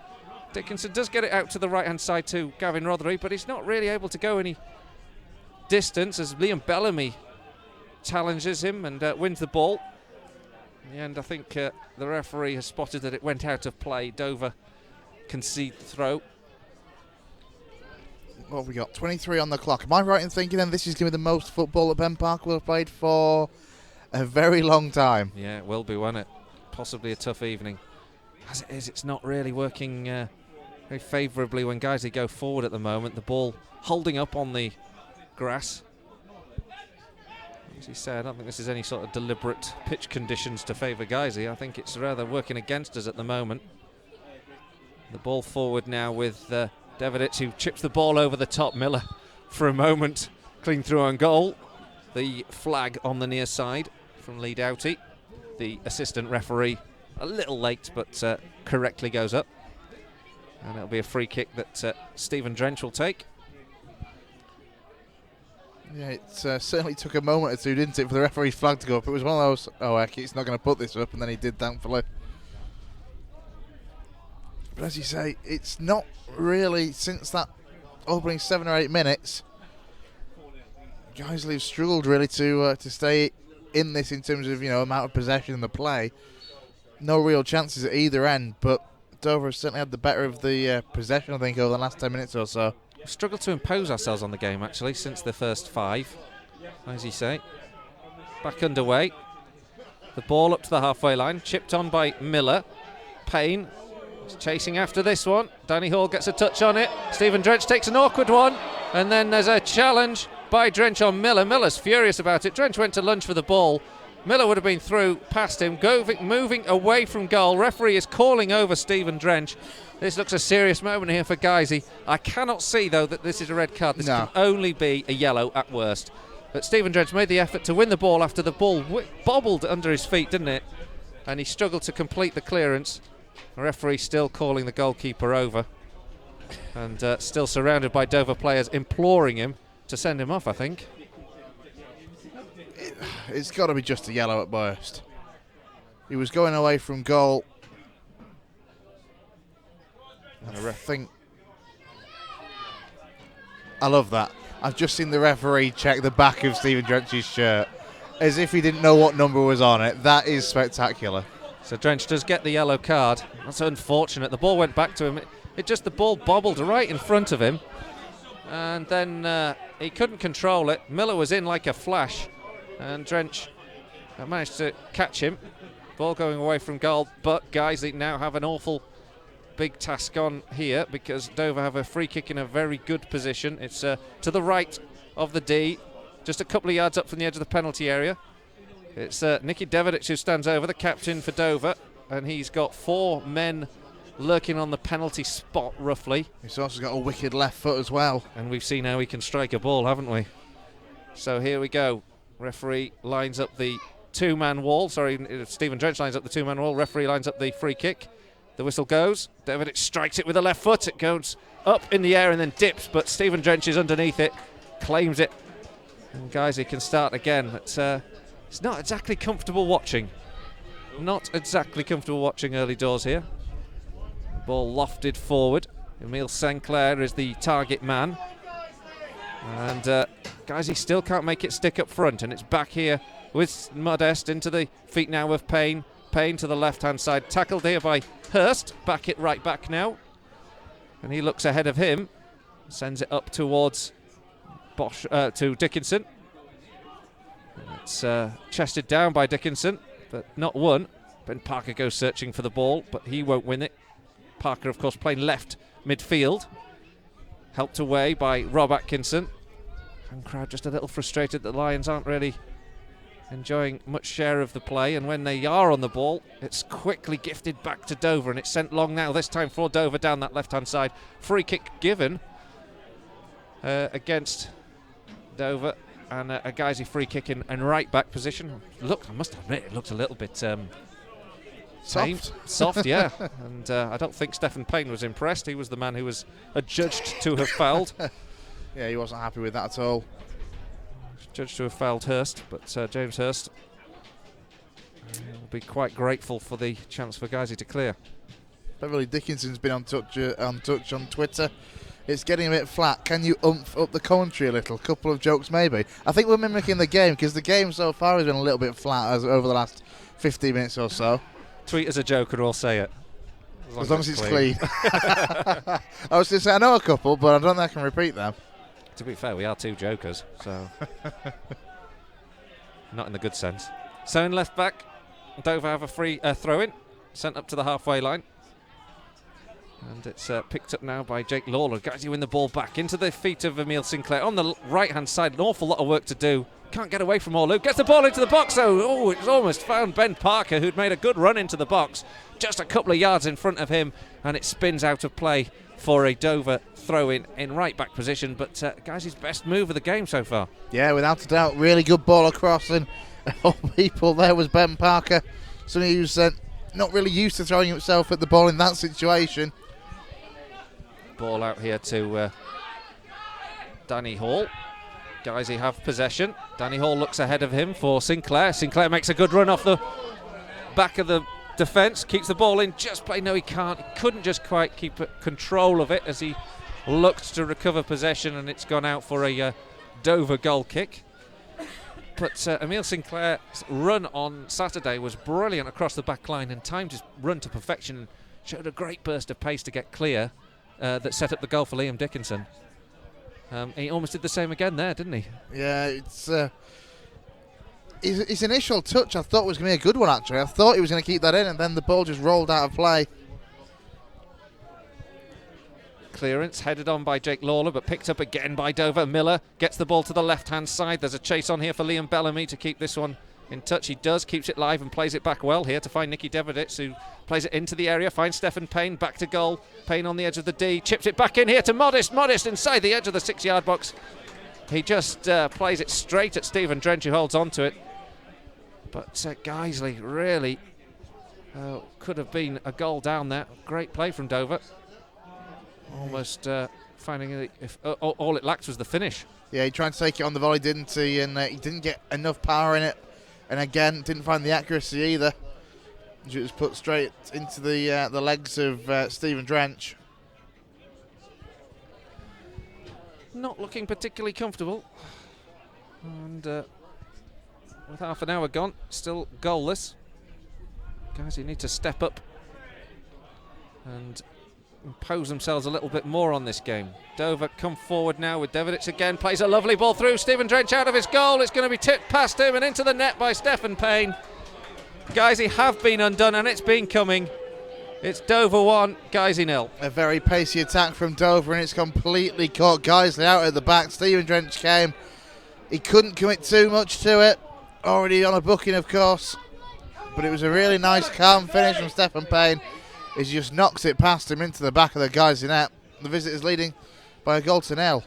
Dickinson does get it out to the right-hand side to Gavin Rothery, but he's not really able to go any distance as Liam Bellamy challenges him and wins the ball. In the end, I think the referee has spotted that it went out of play. Dover concede the throw. What have we got? 23 on the clock. Am I right in thinking then this is going to be the most football that Ben Parker will have played for a very long time? Yeah, it will be, won't it? Possibly a tough evening. As it is, it's not really working very favourably when Guisey go forward at the moment. The ball holding up on the grass. As he said, I don't think this is any sort of deliberate pitch conditions to favour Guisey. I think it's rather working against us at the moment. The ball forward now with Devidic, who chips the ball over the top. Miller for a moment, clean through on goal. The flag on the near side from Lee Doughty. The assistant referee a little late, but correctly goes up. And it'll be a free kick that Stephen Drench will take. Yeah, it certainly took a moment or two, didn't it, for the referee's flag to go up. It was one of those, oh, heck, he's not going to put this up, and then he did, thankfully. But as you say, it's not really, since that opening 7 or 8 minutes, Guiseley have struggled really to stay in this in terms of, amount of possession in the play. No real chances at either end, but Dover has certainly had the better of the possession, I think, over the last 10 minutes or so. We've struggled to impose ourselves on the game, actually, since the first 5, as you say. Back underway. The ball up to the halfway line, chipped on by Miller. Payne is chasing after this one. Danny Hall gets a touch on it. Stephen Drench takes an awkward one, and then there's a challenge by Drench on Miller. Miller's furious about it. Drench went to lunge for the ball. Miller would have been through past him, moving away from goal. Referee is calling over Stephen Drench. This looks a serious moment here for Guisey. I cannot see, though, that this is a red card. This can only be a yellow at worst. But Stephen Drench made the effort to win the ball after the ball bobbled under his feet, didn't it? And he struggled to complete the clearance. The referee still calling the goalkeeper over. And still surrounded by Dover players imploring him to send him off, I think. It's got to be just a yellow at worst. He was going away from goal. I think. I love that. I've just seen the referee check the back of Stephen Drench's shirt as if he didn't know what number was on it. That is spectacular. So Drench does get the yellow card. That's unfortunate. The ball went back to him. The ball bobbled right in front of him. And then he couldn't control it. Miller was in like a flash. And Drench managed to catch him. Ball going away from goal. But Guiseley now have an awful big task on here because Dover have a free kick in a very good position. It's to the right of the D, just a couple of yards up from the edge of the penalty area. It's Nicky Devidic who stands over, the captain for Dover, and he's got 4 men lurking on the penalty spot roughly. He's also got a wicked left foot as well. And we've seen how he can strike a ball, haven't we? So here we go. Referee lines up the 2-man wall. Sorry, Stephen Drench lines up the 2-man wall. Referee lines up the free kick. The whistle goes. Devidic strikes it with the left foot. It goes up in the air and then dips, but Stephen Drench is underneath it, claims it. And Guiseley can start again. But it's not exactly comfortable watching. Not exactly comfortable watching early doors here. Ball lofted forward. Emile Sinclair is the target man. And Guiseley still can't make it stick up front. And it's back here with Modest into the feet now of Payne. Payne to the left-hand side, tackled here by Hurst. Back it right back now. And he looks ahead of him. Sends it up towards Bosch, to Dickinson. And it's chested down by Dickinson, but not won. Ben Parker goes searching for the ball, but he won't win it. Parker, of course, playing left midfield. Helped away by Rob Atkinson. And crowd just a little frustrated that the Lions aren't really enjoying much share of the play, and when they are on the ball, it's quickly gifted back to Dover, and it's sent long now, this time for Dover down that left-hand side. Free kick given against Dover, and a Guiseley free kick in right-back position. Look, I must admit, it looked a little bit soft, yeah. And I don't think Stephen Payne was impressed. He was the man who was adjudged to have fouled. Yeah, he wasn't happy with that at all. Judged to have fouled Hurst, but James Hurst will be quite grateful for the chance for Guiseley to clear. Beverly Dickinson's been on touch on Twitter. It's getting a bit flat. Can you oomph up the commentary a little? Couple of jokes maybe. I think we're mimicking the game because the game so far has been a little bit flat over the last 15 minutes or so. Tweet as a joke and we'll say it. As long as it's clean. I was going to say I know a couple, but I don't think I can repeat them. To be fair, we are 2 jokers, so not in the good sense. So in left back, Dover have a free throw-in, sent up to the halfway line. And it's picked up now by Jake Lawler. Guys, you win the ball back into the feet of Emile Sinclair. On the right-hand side, an awful lot of work to do. Can't get away from Orlu. Gets the ball into the box, though. Oh, it's almost found Ben Parker, who'd made a good run into the box. Just a couple of yards in front of him, and it spins out of play for a Dover throw-in in right-back position. But, guys, his best move of the game so far. Yeah, without a doubt. Really good ball across, and all people there was Ben Parker. Somebody who's not really used to throwing himself at the ball in that situation. Ball out here to Danny Hall. Guiseley have possession. Danny Hall looks ahead of him for Sinclair. Sinclair makes a good run off the back of the defence, keeps the ball in, just play. No, he can't. He couldn't just quite keep control of it as he looked to recover possession, and it's gone out for a Dover goal kick. But Emile Sinclair's run on Saturday was brilliant across the back line and timed his run to perfection and showed a great burst of pace to get clear that set up the goal for Liam Dickinson. He almost did the same again there, didn't he? Yeah, it's his initial touch I thought was going to be a good one, actually. I thought he was going to keep that in, and then the ball just rolled out of play. Clearance headed on by Jake Lawler, but picked up again by Dover. Miller gets the ball to the left-hand side. There's a chase on here for Liam Bellamy to keep this one in touch. He does, keeps it live and plays it back well here to find Nicky Devidic, who plays it into the area, finds Stephen Payne, back to goal. Payne on the edge of the D, chips it back in here to Modest. Modest inside the edge of the 6-yard box. He just plays it straight at Stephen Drench, who holds on to it. But Guiseley really could have been a goal down there. Great play from Dover. Almost finding if all it lacked was the finish. Yeah, he tried to take it on the volley, didn't he? And he didn't get enough power in it And again, didn't find the accuracy either. It was put straight into the legs of Stephen Drench. Not looking particularly comfortable. And with half an hour gone, still goalless. Guys, you need to step up and impose themselves a little bit more on this game. Dover come forward now with Devidic again, plays a lovely ball through. Stephen Drench out of his goal. It's going to be tipped past him and into the net by Stephen Payne. Guiseley have been undone and it's been coming. It's Dover 1, Guiseley 0. A very pacey attack from Dover, and it's completely caught Guiseley out at the back. Stephen Drench came. He couldn't commit too much to it. Already on a booking, of course. But it was a really nice, calm finish from Stephen Payne. He just knocks it past him into the back of the Guiseley net. The visitors leading by a goal to 0.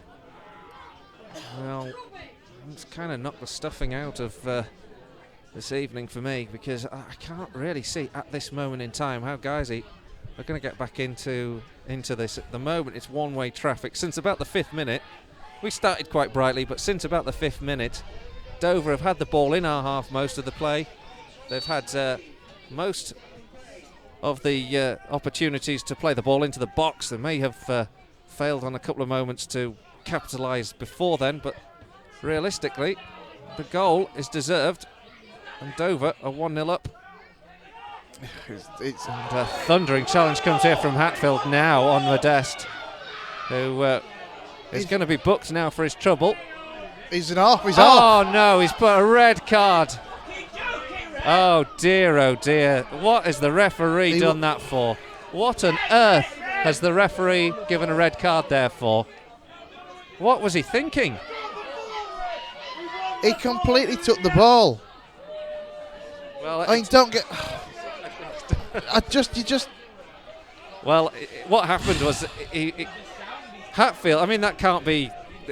Well, it's kind of knocked the stuffing out of this evening for me, because I can't really see at this moment in time how Guiseley are going to get back into this. At the moment, it's one-way traffic. Since about the 5th minute, we started quite brightly, but since about the 5th minute, Dover have had the ball in our half most of the play. They've had most of the opportunities to play the ball into the box. They may have failed on a couple of moments to capitalise before then, but realistically, the goal is deserved, and Dover are 1-0 up. It's And a thundering challenge comes here from Hatfield now on Modeste, who is going to be booked now for his trouble. He's off. He's off. Oh no, he's put a red card. Oh dear, what has the referee done that for? What on earth has the referee given a red card there for? What was he thinking? He completely took the ball. Well, I mean, don't get. Well, what happened was Hatfield. I mean, that can't be.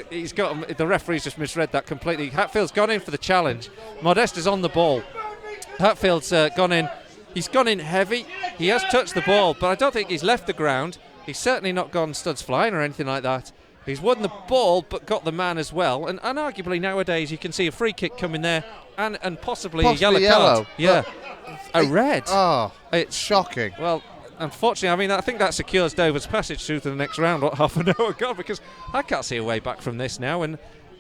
He's got the referee's just misread that completely. Hatfield's gone in for the challenge. Modeste is on the ball. Hatfield's gone in. He's gone in heavy. He has touched the ball, but I don't think he's left the ground. He's certainly not gone studs flying or anything like that. He's won the ball, but got the man as well. And arguably nowadays you can see a free kick coming there, and possibly a yellow card. Yeah, a red. Oh, it's shocking. Well, unfortunately, I mean, I think that secures Dover's passage through to the next round. What, half an hour ago? Because I can't see a way back from this now. And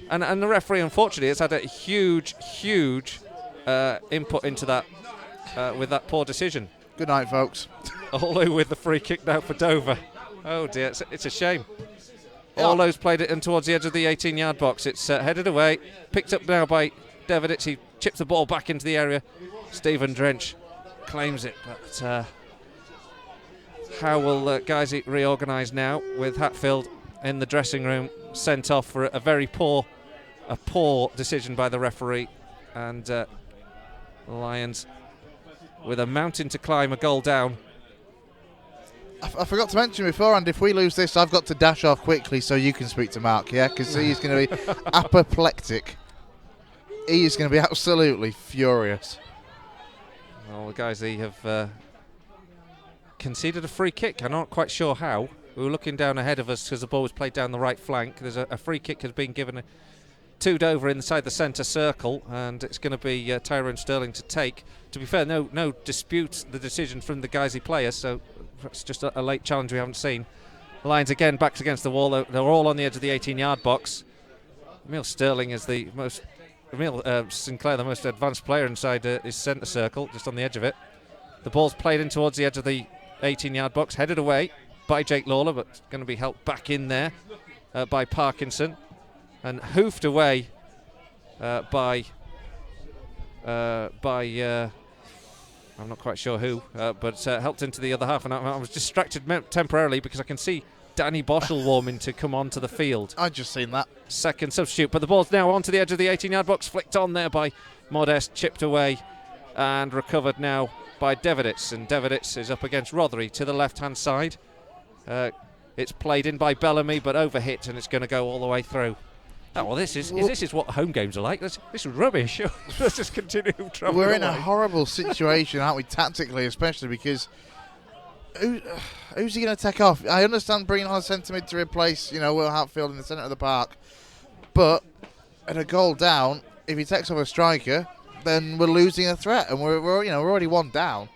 the referee, unfortunately, has had a huge input into that with that poor decision. Good night, folks. Olu with the free kick now for Dover. Oh dear, it's a shame. Olu's played it in towards the edge of the 18-yard box. It's headed away, picked up now by Devidic. He chips the ball back into the area. Stephen Drench claims it, but how will Guiseley reorganise now with Hatfield in the dressing room, sent off for a very poor decision by the referee, and the Lions with a mountain to climb, a goal down. I forgot to mention beforehand, if we lose this, I've got to dash off quickly so you can speak to Mark, yeah? Because he's going to be apoplectic. He is going to be absolutely furious. Well, the guys, they have conceded a free kick. I'm not quite sure how. We were looking down ahead of us because the ball was played down the right flank. There's a free kick has been given to Dover inside the centre circle, and it's going to be Tyrone Sterling to take. To be fair, no dispute the decision from the Guiseley players, so it's just a late challenge we haven't seen. The Lions again backs against the wall. They're all on the edge of the 18-yard box. Emil Sterling is Sinclair, the most advanced player inside his centre circle, just on the edge of it. The ball's played in towards the edge of the 18-yard box, headed away by Jake Lawler, but going to be helped back in there by Parkinson, and hoofed away by I'm not quite sure who, but helped into the other half. And I was distracted temporarily because I can see Danny Boschel warming to come onto the field. I've just seen that. Second substitute, but the ball's now onto the edge of the 18-yard box, flicked on there by Modeste, chipped away and recovered now by Devidic. And Devidic is up against Rothery to the left-hand side. It's played in by Bellamy, but overhit, and it's going to go all the way through. Oh, well, this is what home games are like. This is rubbish. Let's just continue travelling. We're in a horrible situation, aren't we, tactically, especially because who's he going to take off? I understand bringing on a centre mid to replace, Will Hatfield in the centre of the park, but at a goal down, if he takes off a striker, then we're losing a threat, and we're already one down.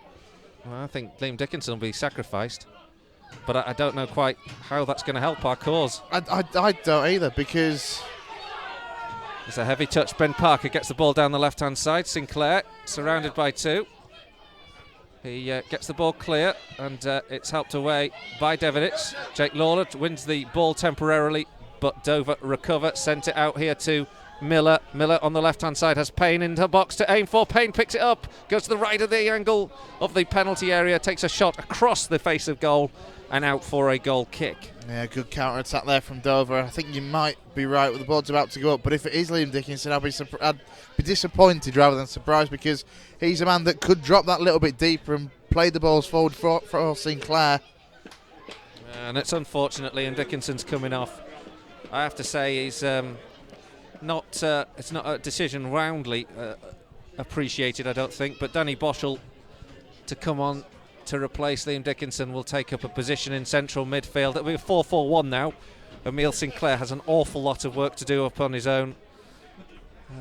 Well, I think Liam Dickinson will be sacrificed, but I don't know quite how that's going to help our cause. I don't either, because It's a heavy touch. Ben Parker gets the ball down the left-hand side. Sinclair surrounded by two. He gets the ball clear, and it's helped away by Devenic. Jake Lawler wins the ball temporarily, but Dover recover, sent it out here to Miller. Miller on the left-hand side has Payne in the box to aim for. Payne picks it up, goes to the right of the angle of the penalty area, takes a shot across the face of goal and out for a goal kick. Yeah, good counter-attack there from Dover. I think you might be right with the ball's about to go up, but if it is Liam Dickinson, I'd be disappointed rather than surprised, because he's a man that could drop that little bit deeper and play the balls forward for Sinclair. And it's unfortunate Liam Dickinson's coming off. I have to say he's it's not a decision roundly appreciated, I don't think, but Danny Boschel to come on to replace Liam Dickinson will take up a position in central midfield. It'll be a 4-4-1 now. Emile Sinclair has an awful lot of work to do up on his own.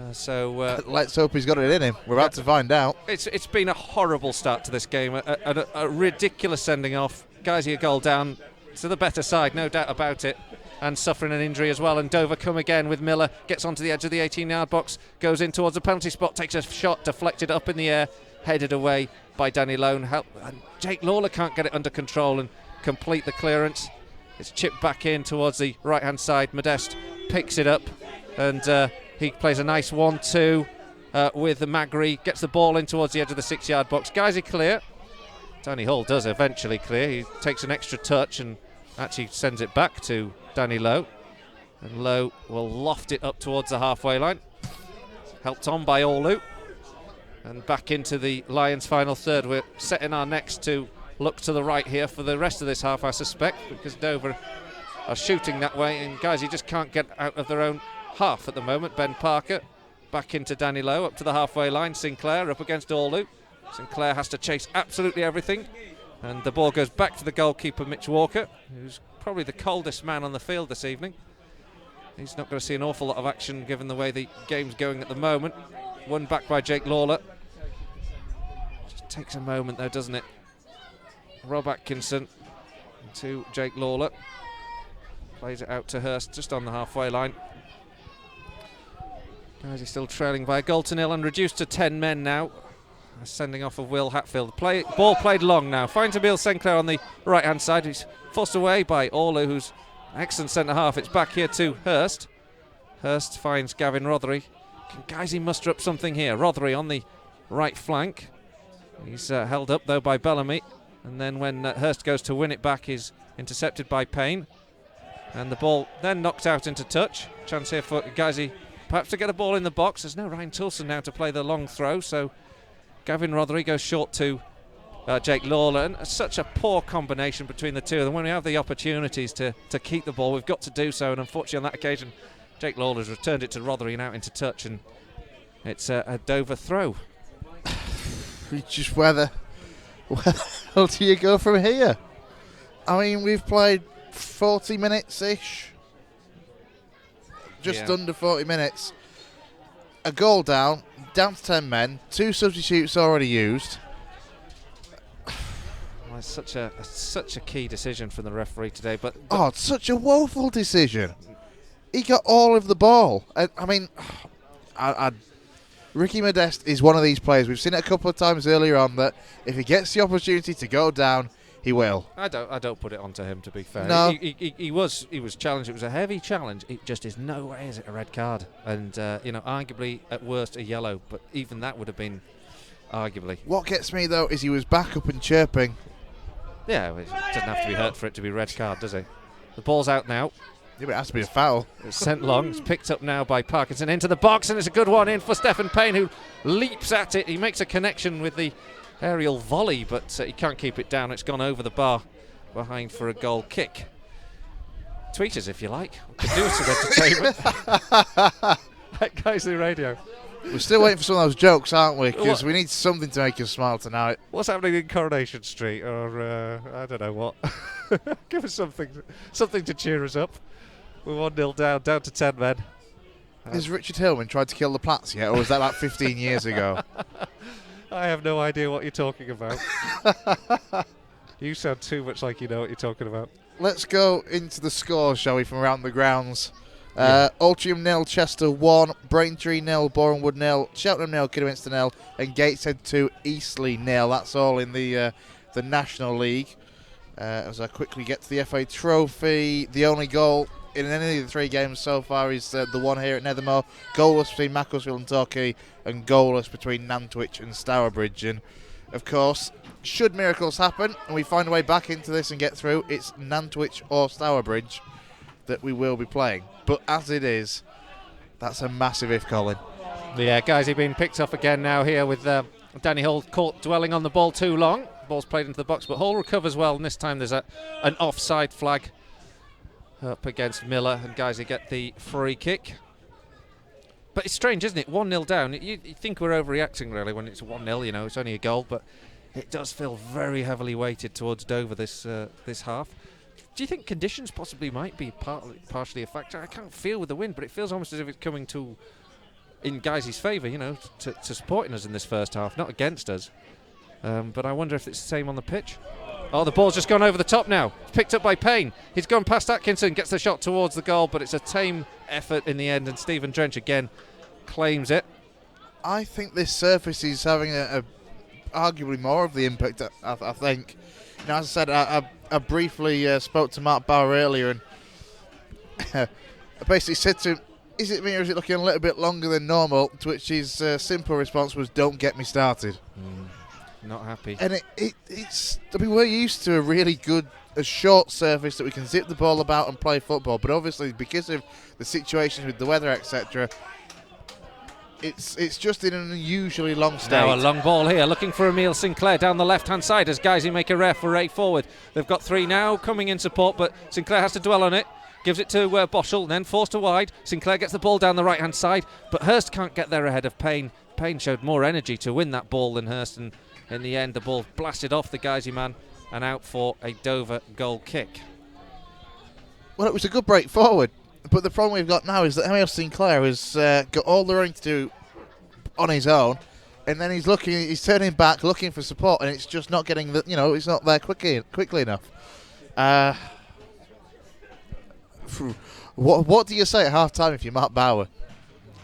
Let's hope he's got it in him. We're about to find out. It's been a horrible start to this game, a ridiculous sending off. Guiseley a goal down to the better side, no doubt about it, and suffering an injury as well. And Dover come again with Miller, gets onto the edge of the 18-yard box, goes in towards the penalty spot, takes a shot, deflected up in the air, headed away by Danny Lone. And Jake Lawler can't get it under control and complete the clearance. It's chipped back in towards the right-hand side. Modeste picks it up, and he plays a nice 1-2 with Magri, gets the ball in towards the edge of the 6-yard box. Guiseley clear. Danny Hall does eventually clear. He takes an extra touch and actually sends it back to Danny Lowe. And Lowe will loft it up towards the halfway line. Helped on by Orlu. And back into the Lions' final third. We're setting our necks to look to the right here for the rest of this half, I suspect, because Dover are shooting that way, and Guiseley just can't get out of their own half at the moment. Ben Parker back into Danny Lowe, up to the halfway line. Sinclair up against Orlu. Sinclair has to chase absolutely everything, and the ball goes back to the goalkeeper, Mitch Walker, who's probably the coldest man on the field this evening. He's not going to see an awful lot of action given the way the game's going at the moment. Won back by Jake Lawler. Just takes a moment though, doesn't it? Rob Atkinson to Jake Lawler. Plays it out to Hurst just on the halfway line. Guys, he's still trailing by a goal to nil and reduced to 10 men now. Sending off of Will Hatfield. Ball played long now. Finds Emile Sinclair on the right-hand side. He's forced away by Orlu, who's an excellent centre-half. It's back here to Hurst. Hurst finds Gavin Rothery. Can Guiseley muster up something here? Rothery on the right flank. He's held up, though, by Bellamy. And then when Hurst goes to win it back, he's intercepted by Payne. And the ball then knocked out into touch. Chance here for Guiseley perhaps to get a ball in the box. There's no Ryan Toulson now to play the long throw, so Gavin Rothery goes short to Jake Lawler, and such a poor combination between the two of them. When we have the opportunities to keep the ball, we've got to do so, and unfortunately on that occasion Jake Lawler's returned it to Rothery and out into touch, and it's a Dover throw. It's just where the hell do you go from here? I mean, we've played 40 minutes-ish, just under 40 minutes. A goal down to 10 men, 2 substitutes already used. Well, it's such a key decision from the referee today, but it's such a woeful decision. He got all of the ball. I mean, Ricky Modeste is one of these players. We've seen it a couple of times earlier on that if he gets the opportunity to go down, he will. I don't put it onto him, to be fair. No. He was challenged. It was a heavy challenge. It just is no way is it a red card, and arguably at worst a yellow, but even that would have been arguably. What gets me though is he was back up and chirping. Yeah, it doesn't have to be hurt for it to be red card, does it? The ball's out now. Yeah, but it has to be a foul. It's sent long. It's picked up now by Parkinson into the box, and it's a good one in for Stephen Payne, who leaps at it. He makes a connection with the aerial volley, but he can't keep it down. It's gone over the bar behind for a goal kick. Tweet us if you like. We could do some entertainment at Guiseley Radio. We're still waiting for some of those jokes, aren't we? Because we need something to make us smile tonight. What's happening in Coronation Street, or I don't know what? Give us something to cheer us up. We're 1-0 down to 10 men. Has Richard Hillman tried to kill the Platts yet, or was that about 15 years ago? I have no idea what you're talking about. You sound too much like you know what you're talking about. Let's go into the scores, shall we, from around the grounds. Altrincham 0, Chester 1, Braintree 0, Borehamwood 0, Cheltenham 0, Kidderminster 0, and Gateshead 2, Eastleigh 0. That's all in the National League. As I quickly get to the FA Trophy, the only goal in any of the 3 games so far is the one here at Nethermore. Goalless between Macclesfield and Torquay, and goalless between Nantwich and Stourbridge. And of course, should miracles happen and we find a way back into this and get through, it's Nantwich or Stourbridge that we will be playing. But as it is, that's a massive if, Colin. Yeah, guys, he's been picked up again now here with Danny Hall caught dwelling on the ball too long. Ball's played into the box, but Hall recovers well, and this time there's an offside flag up against Miller, and guys, they get the free kick. But it's strange, isn't it? 1-0 down. You think we're overreacting, really, when it's 1-0, you know, it's only a goal, but it does feel very heavily weighted towards Dover this half. Do you think conditions possibly might be partially a factor? I can't feel with the wind, but it feels almost as if it's coming in Guiseley's favour, you know, to supporting us in this first half, not against us. But I wonder if it's the same on the pitch. Oh, the ball's just gone over the top now. It's picked up by Payne. He's gone past Atkinson, gets the shot towards the goal, but it's a tame effort in the end, and Stephen Drench again claims it. I think this surface is having a arguably more of the impact, I think. You know, as I said, I briefly spoke to Mark Bauer earlier, and I basically said to him, is it me or is it looking a little bit longer than normal? To which his simple response was, don't get me started. Not happy. And it's, I mean, we're used to a short surface that we can zip the ball about and play football, but obviously because of the situations with the weather, etc., it's just in an unusually long state. Now a long ball here, looking for Emile Sinclair down the left-hand side as Guiseley make a referee forward. They've got 3 now coming in support, but Sinclair has to dwell on it. Gives it to Boschel, then forced to wide. Sinclair gets the ball down the right-hand side, but Hurst can't get there ahead of Payne. Payne showed more energy to win that ball than Hurst, and in the end the ball blasted off the Guiseley man and out for a Dover goal kick. Well, it was a good break forward, but the problem we've got now is that Emile Sinclair has got all the running to do on his own, and then he's turning back, looking for support, and it's just not getting it's not there quickly enough. What do you say at half time if you're Mark Bauer?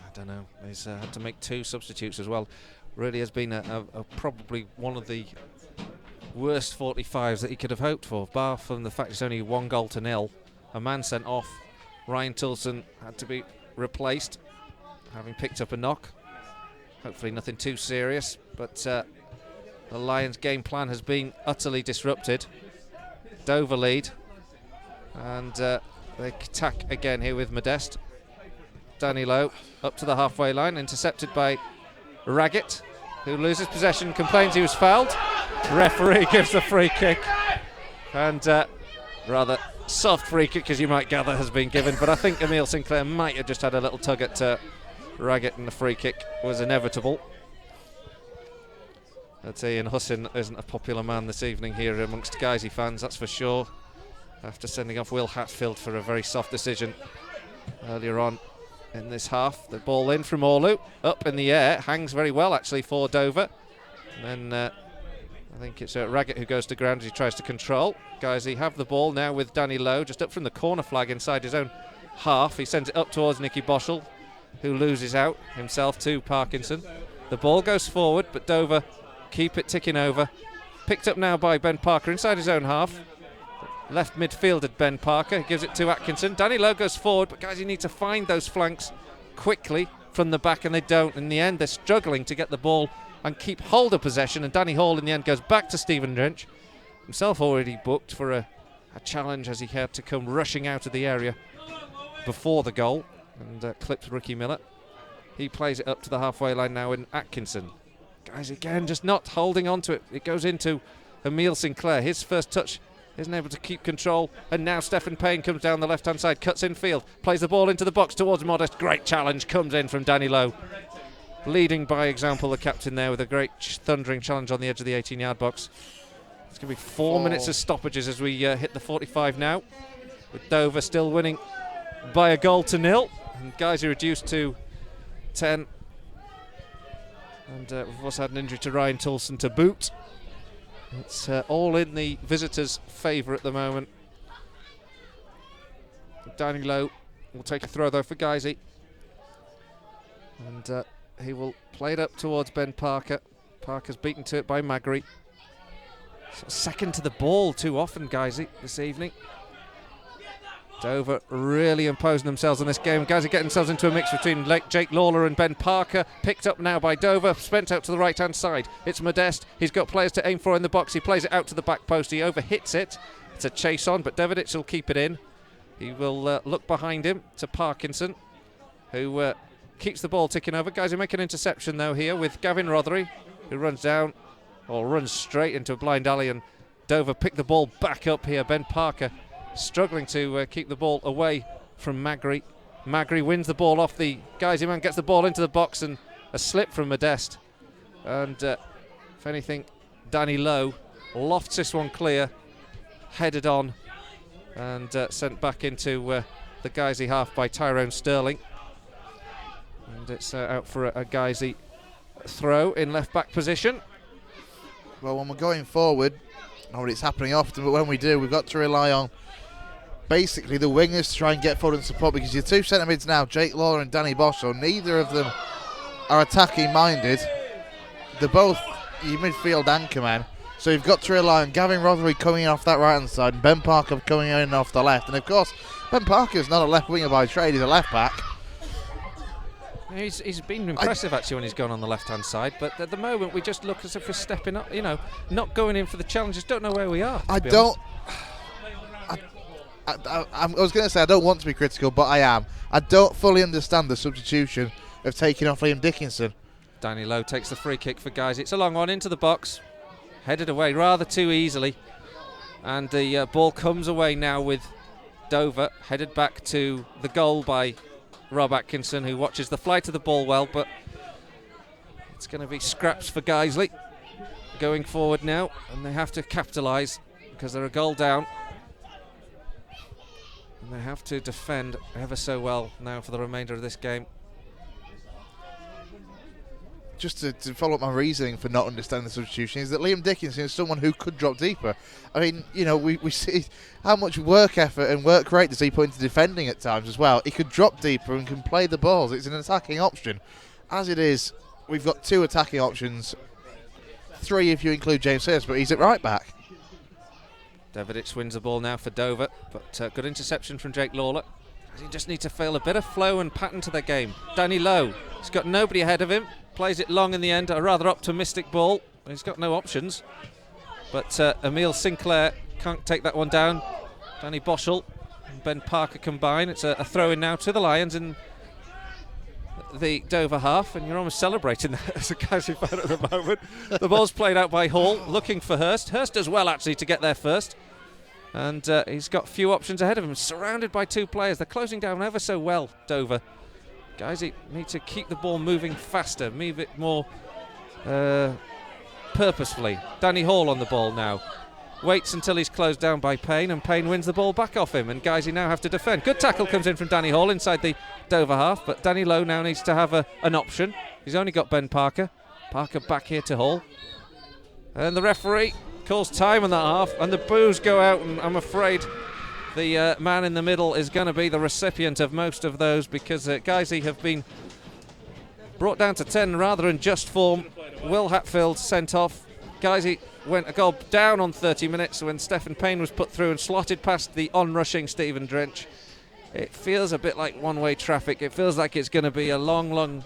I don't know. He's had to make 2 substitutes as well. Really has been a probably one of the worst 45s that he could have hoped for, bar from the fact it's only 1-0. A man sent off. Ryan Tilson had to be replaced, having picked up a knock. Hopefully nothing too serious, but the Lions' game plan has been utterly disrupted. Dover lead, and they attack again here with Modeste. Danny Lowe up to the halfway line, intercepted by Raggett, who loses possession, complains he was fouled. Referee gives the free kick, and rather soft free kick, as you might gather, has been given, but I think Emile Sinclair might have just had a little tug at Raggett, and the free kick was inevitable. I'd say Ian Hussin isn't a popular man this evening here amongst Guiseley fans, that's for sure, after sending off Will Hatfield for a very soft decision earlier on in this half. The ball in from Orlu, up in the air, hangs very well actually for Dover, and then I think it's Raggett who goes to ground as he tries to control. Guiseley have the ball now with Danny Lowe, just up from the corner flag inside his own half. He sends it up towards Nicky Boschel, who loses out himself to Parkinson. The ball goes forward, but Dover keep it ticking over. Picked up now by Ben Parker inside his own half. Left midfielder Ben Parker gives it to Atkinson. Danny Lowe goes forward, but guys, you need to find those flanks quickly from the back, and they don't. In the end, they're struggling to get the ball and keep hold of possession, and Danny Hall in the end goes back to Stephen Drench, himself already booked for a challenge as he had to come rushing out of the area before the goal, and clips Ricky Miller. He plays it up to the halfway line now in Atkinson. Guys, again, just not holding on to it. It goes into Emile Sinclair. His first touch isn't able to keep control, and now Stephen Payne comes down the left-hand side, cuts in field, plays the ball into the box towards Modest. Great challenge comes in from Danny Lowe, leading by example the captain there with a great thundering challenge on the edge of the 18-yard box. It's going to be 4 minutes of stoppages as we hit the 45 now, with Dover still winning by a 1-0. And Guiseley reduced to 10. And we've also had an injury to Ryan Toulson to boot. It's all in the visitors' favour at the moment. Danny Lowe will take a throw though for Guiseley. And he will play it up towards Ben Parker. Parker's beaten to it by Magri. So second to the ball too often, Guiseley, this evening. Dover really imposing themselves on this game. Guiseley getting themselves into a mix between Jake Lawler and Ben Parker. Picked up now by Dover. Spent out to the right-hand side. It's Modeste. He's got players to aim for in the box. He plays it out to the back post. He overhits it. It's a chase on, but Davidic will keep it in. He will look behind him to Parkinson, who keeps the ball ticking over. Guiseley make an interception though here with Gavin Rothery, who runs down, or runs straight into a blind alley, and Dover pick the ball back up here. Ben Parker struggling to keep the ball away from Magri. Magri wins the ball off the Guiseley man, gets the ball into the box, and a slip from Modeste. And if anything, Danny Lowe lofts this one clear, headed on, and sent back into the Guiseley half by Tyrone Sterling. And it's out for a Guiseley throw in left back position. Well, when we're going forward, not that it's happening often, but when we do, we've got to rely on basically the wingers to try and get forward and support, because your two centre mids now, Jake Lawler and Danny Bosho, neither of them are attacking minded. They're both your midfield anchor man. So you've got to rely on Gavin Rothery coming in off that right hand side and Ben Parker coming in off the left. And of course, Ben Parker is not a left winger by trade, he's a left back. He's been impressive actually when he's gone on the left hand side, but at the moment we just look as if we're stepping up, not going in for the challenges. Don't know where we are. I was going to say I don't want to be critical, but I am. I don't fully understand the substitution of taking off Liam Dickinson. Danny Lowe takes the free kick for Guiseley. It's a long one into the box, headed away rather too easily, and the ball comes away now with Dover, headed back to the goal by Rob Atkinson, who watches the flight of the ball well, but it's going to be scraps for Guiseley going forward now, and they have to capitalise because they're a goal down, and they have to defend ever so well now for the remainder of this game. Just to follow up my reasoning for not understanding the substitution is that Liam Dickinson is someone who could drop deeper. I mean, we see how much work effort and work rate does he put into defending at times as well. He could drop deeper and can play the balls. It's an attacking option. As it is, we've got two attacking options, three if you include James Hirst, but he's at right back. Davidic wins the ball now for Dover, but good interception from Jake Lawler. He just needs to feel a bit of flow and pattern to their game. Danny Lowe, he's got nobody ahead of him, plays it long in the end, a rather optimistic ball. He's got no options, but Emile Sinclair can't take that one down. Danny Boschel and Ben Parker combine. It's a throw in now to the Lions in the Dover half, and you're almost celebrating that as a Guiseley fan at the moment. The ball's played out by Hall, looking for Hirst. Hirst does well actually to get there first. And he's got few options ahead of him, surrounded by two players. They're closing down ever so well, Dover. Guys, need to keep the ball moving faster, move it more purposefully. Danny Hall on the ball now. Waits until he's closed down by Payne, and Payne wins the ball back off him, and Guiseley now have to defend. Good tackle comes in from Danny Hall inside the Dover half, but Danny Lowe now needs to have an option. He's only got Ben Parker. Parker back here to Hall. And the referee calls time on that half, and the boos go out, and I'm afraid the man in the middle is going to be the recipient of most of those, because Guiseley have been brought down to 10 rather in just form. Will Hatfield sent off. Guiseley went a goal down on 30 minutes when Stephen Payne was put through and slotted past the on-rushing Stephen Drench. It feels a bit like one-way traffic. It feels like it's going to be a long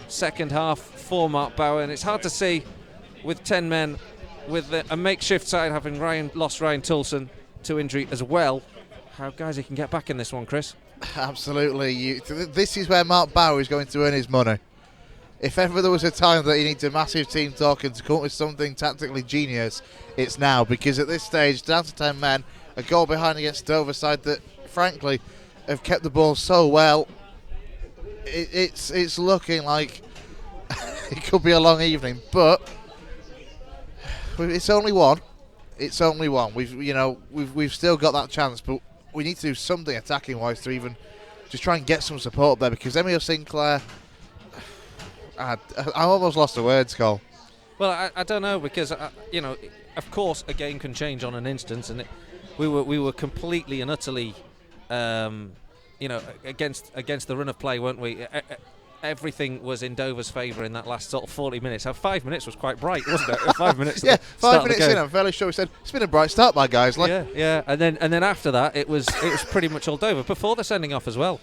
second half for Mark Bauer, and it's hard to see with 10 men, with a makeshift side having lost Ryan Toulson to injury as well, how Guiseley can get back in this one, Chris. Absolutely. This is where Mark Bauer is going to earn his money. If ever there was a time that he needs a massive team talk and to come up with something tactically genius, it's now, because at this stage, down to 10 men, a goal behind against Dover side that, frankly, have kept the ball so well, it's looking like it could be a long evening, but it's only one. It's only one. We've still got that chance, but we need to do something attacking wise to even just try and get some support there, because Emil Sinclair, I almost lost the words, Cole. Well, I don't know, because of course a game can change on an instant, and we were completely and utterly against the run of play, weren't we? Everything was in Dover's favour in that last sort of 40 minutes. 5 minutes was quite bright, wasn't it? 5 minutes. Yeah, 5 minutes in, I'm fairly sure we said it's been a bright start by Guiseley. Yeah, and then after that, it was pretty much all Dover before the sending off as well.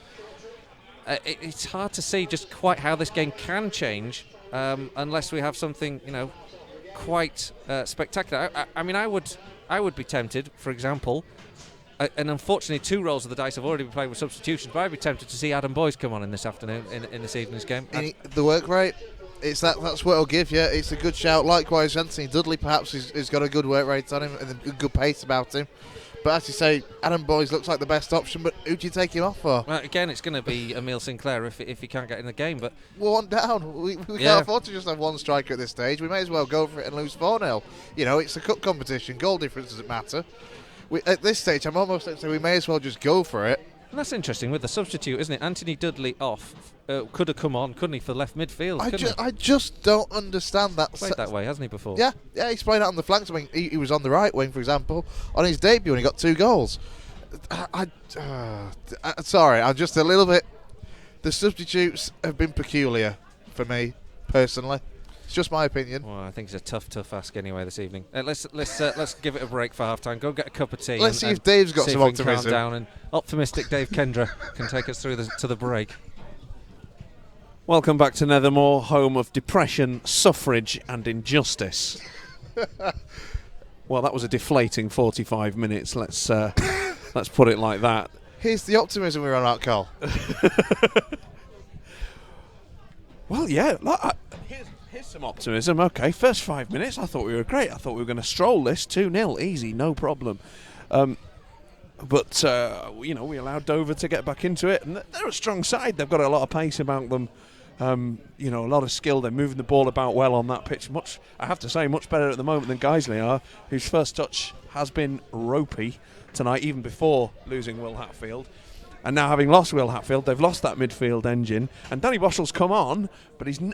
It's hard to see just quite how this game can change unless we have something quite spectacular. I mean, I would be tempted, for example. And unfortunately, 2 rolls of the dice have already been played with substitutions, but I'd be tempted to see Adam Boyce come on in this afternoon, in this evening's game. The work rate, that's what it'll give you. It's a good shout. Likewise, Anthony Dudley perhaps has got a good work rate on him and a good pace about him. But as you say, Adam Boyce looks like the best option, but who do you take him off for? Well, again, it's going to be Emil Sinclair if he can't get in the game. But we're 1 down. We can't afford to just have 1 striker at this stage. We may as well go for it and lose 4-0. It's a cup competition. Goal difference doesn't matter. At this stage, I'm almost saying we may as well just go for it. And that's interesting with the substitute, isn't it? Anthony Dudley off could have come on, couldn't he, for left midfield? I just don't understand that. Played that way, hasn't he, before? Yeah, he's playing out on the flanks. I mean, he was on the right wing, for example, on his debut, and he got 2 goals. Sorry, I'm just a little bit. The substitutes have been peculiar for me personally. It's just my opinion. Well, I think it's a tough ask anyway this evening. Let's give it a break for half time. Go get a cup of tea. Let's see if Dave's got some optimism. Calm down, and optimistic Dave Kendra can take us through to the break. Welcome back to Nethermore, home of depression, suffrage and injustice. Well, that was a deflating 45 minutes. Let's put it like that. Here's the optimism we were on about, Cole. Well, yeah. Here's some optimism. Okay, first 5 minutes, I thought we were great. I thought we were going to stroll this 2-0, easy, no problem. But we allowed Dover to get back into it, and they're a strong side. They've got a lot of pace about them. A lot of skill. They're moving the ball about well on that pitch. I have to say, much better at the moment than Guiseley are, whose first touch has been ropey tonight, even before losing Will Hatfield. And now, having lost Will Hatfield, they've lost that midfield engine. And Danny Boschell's come on, but he's a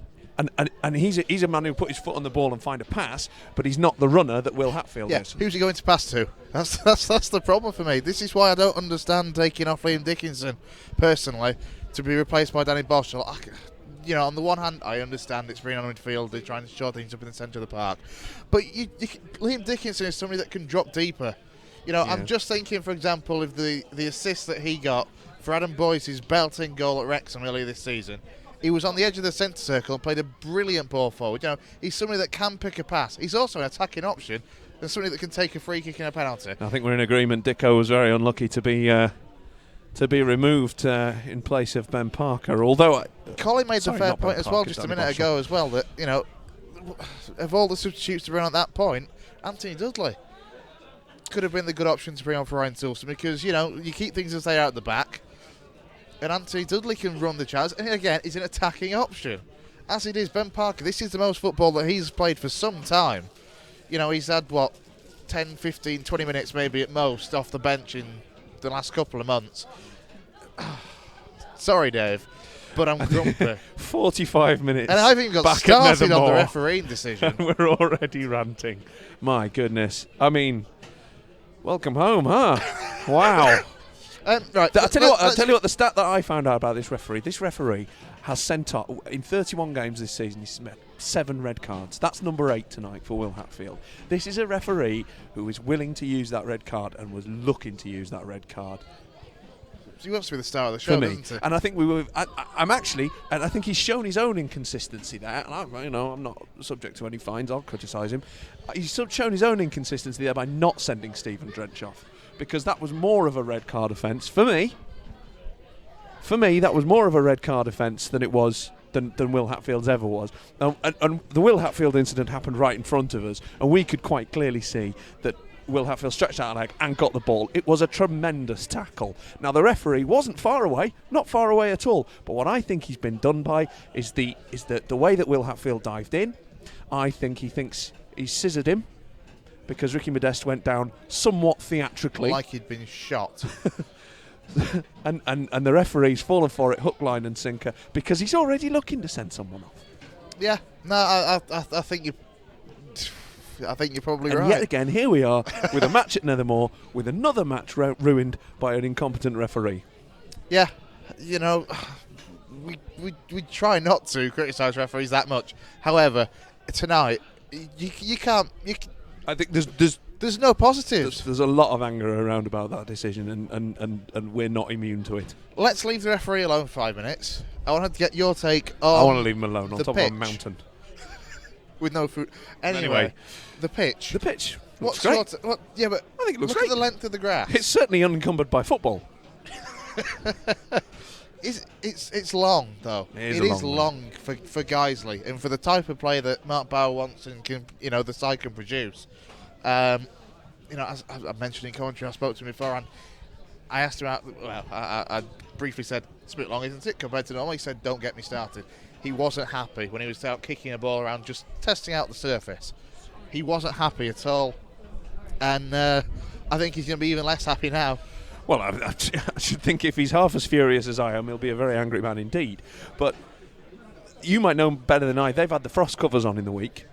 man who put his foot on the ball and find a pass, but he's not the runner that Will Hatfield is. Who's he going to pass to? That's the problem for me. This is why I don't understand taking off Liam Dickinson personally to be replaced by Danny Boschell. On the one hand, I understand it's bringing on a midfield, they're trying to shore things up in the centre of the park, but Liam Dickinson is somebody that can drop deeper. I'm just thinking, for example, of the assist that he got for Adam Boyce's belting goal at Wrexham earlier this season. He was on the edge of the centre circle and played a brilliant ball forward. He's somebody that can pick a pass. He's also an attacking option and somebody that can take a free kick and a penalty. I think we're in agreement. Dicko was very unlucky to be removed in place of Ben Parker. Although Colin made the fair point as well just a minute ago as well that of all the substitutes to bring on at that point, Anthony Dudley could have been the good option to bring on for Ryan Tilson, because you keep things as they are at the back. And Anthony Dudley can run the chance. And again, he's an attacking option. As it is Ben Parker, this is the most football that he's played for some time. He's had, 10, 15, 20 minutes maybe at most off the bench in the last couple of months. Sorry, Dave, but I'm grumpy. 45 minutes. And I haven't even got started on the refereeing decision. We're already ranting. My goodness. I mean, welcome home, huh? Wow. Right. I'll tell you what. The stat that I found out about this referee. This referee has sent off in 31 games this season. He's met 7 red cards. That's number 8 tonight for Will Hatfield. This is a referee who is willing to use that red card and was looking to use that red card. He wants to be the star of the show, doesn't he? And I think I think he's shown his own inconsistency there. And I'm not subject to any fines. I'll criticise him. He's shown his own inconsistency there by not sending Stephen Drench off, because that was more of a red card offence for me. For me, that was more of a red card offence than it was than Will Hatfield's ever was. And the Will Hatfield incident happened right in front of us, and we could quite clearly see that Will Hatfield stretched out a leg and got the ball. It was a tremendous tackle. Now, the referee wasn't far away, not far away at all. But what I think he's been done by is the way that Will Hatfield dived in. I think he thinks he scissored him, because Ricky Modeste went down somewhat theatrically. Like he'd been shot. and the referee's fallen for it hook, line and sinker because he's already looking to send someone off. Yeah, no, I think you. I think you're probably And right. yet again, here we are with a match at Nethermore with another match ruined by an incompetent referee. Yeah, you know, we try not to criticise referees that much. However, tonight you can't. I think there's no positives. There's a lot of anger around about that decision, and we're not immune to it. Let's leave the referee alone 5 minutes. I want to get your take on. I want to leave him alone on the top pitch. of a mountain With no food. Anyway, the pitch. The pitch. What's Looks great. Yeah, but I think it looks look great. at the length of the grass. It's certainly unencumbered by football. It's long though. It It is long long for Guiseley and for the type of player that Mark Bauer wants and can, the side can produce. As I mentioned in commentary, I spoke to him before and I asked him out. Well, I briefly said it's a bit long, isn't it, compared to normal? He said, "Don't get me started." He wasn't happy when he was out kicking a ball around, just testing out the surface. He wasn't happy at all, and I think he's going to be even less happy now. Well, I should think if he's half as furious as I am, he'll be a very angry man indeed. But you might know better than I. They've had the frost covers on in the week.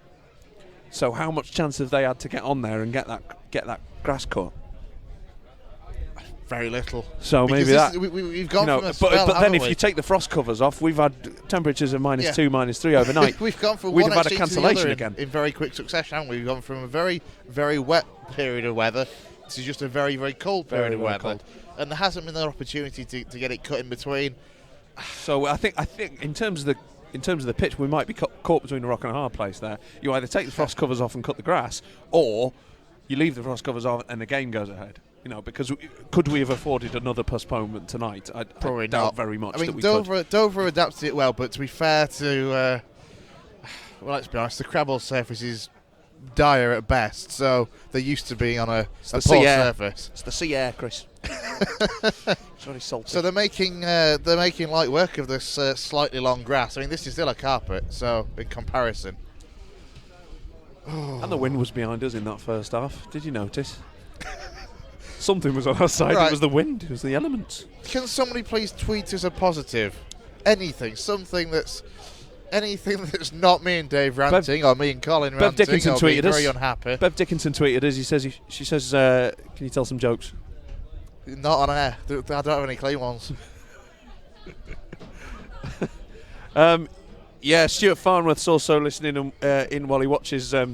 So how much chance have they had to get on there and get that grass cut? Very little. So because maybe we've gone from a spell, but then if we? you take the frost covers off, we've had temperatures of -2, Yeah. -3 overnight. We've gone from We'd one have had a extreme to the cancellation other again. in very quick succession, haven't we? We've gone from a very, very wet period of weather to just a very, very cold period of very weather. cold. And there hasn't been an opportunity to get it cut in between. So I think in terms of the pitch, we might be caught between a rock and a hard place there. You either take the frost covers off and cut the grass, or you leave the frost covers off and the game goes ahead. Because could we have afforded another postponement tonight? I Probably doubt not. very much I mean, that we could. Dover adapted it well, but to be fair to, well, let's be honest, the Crabble surface is dire at best, so they're used to being on a poor surface. It's the sea air, Chris. It's very salty. So they're making light work of this slightly long grass. I mean, this is still a carpet, so in comparison. And the wind was behind us in that first half. Did you notice? Something was on our side. Right. It was the wind. It was the elements. Can somebody please tweet us a positive? Anything that's not me and Dave ranting or me and Colin ranting. Bev Dickinson or being tweeted us. very unhappy. Bev Dickinson tweeted us. She says, "Can you tell some jokes?" Not on air. I don't have any clean ones. Yeah, Stuart Farnworth's also listening in while he watches. I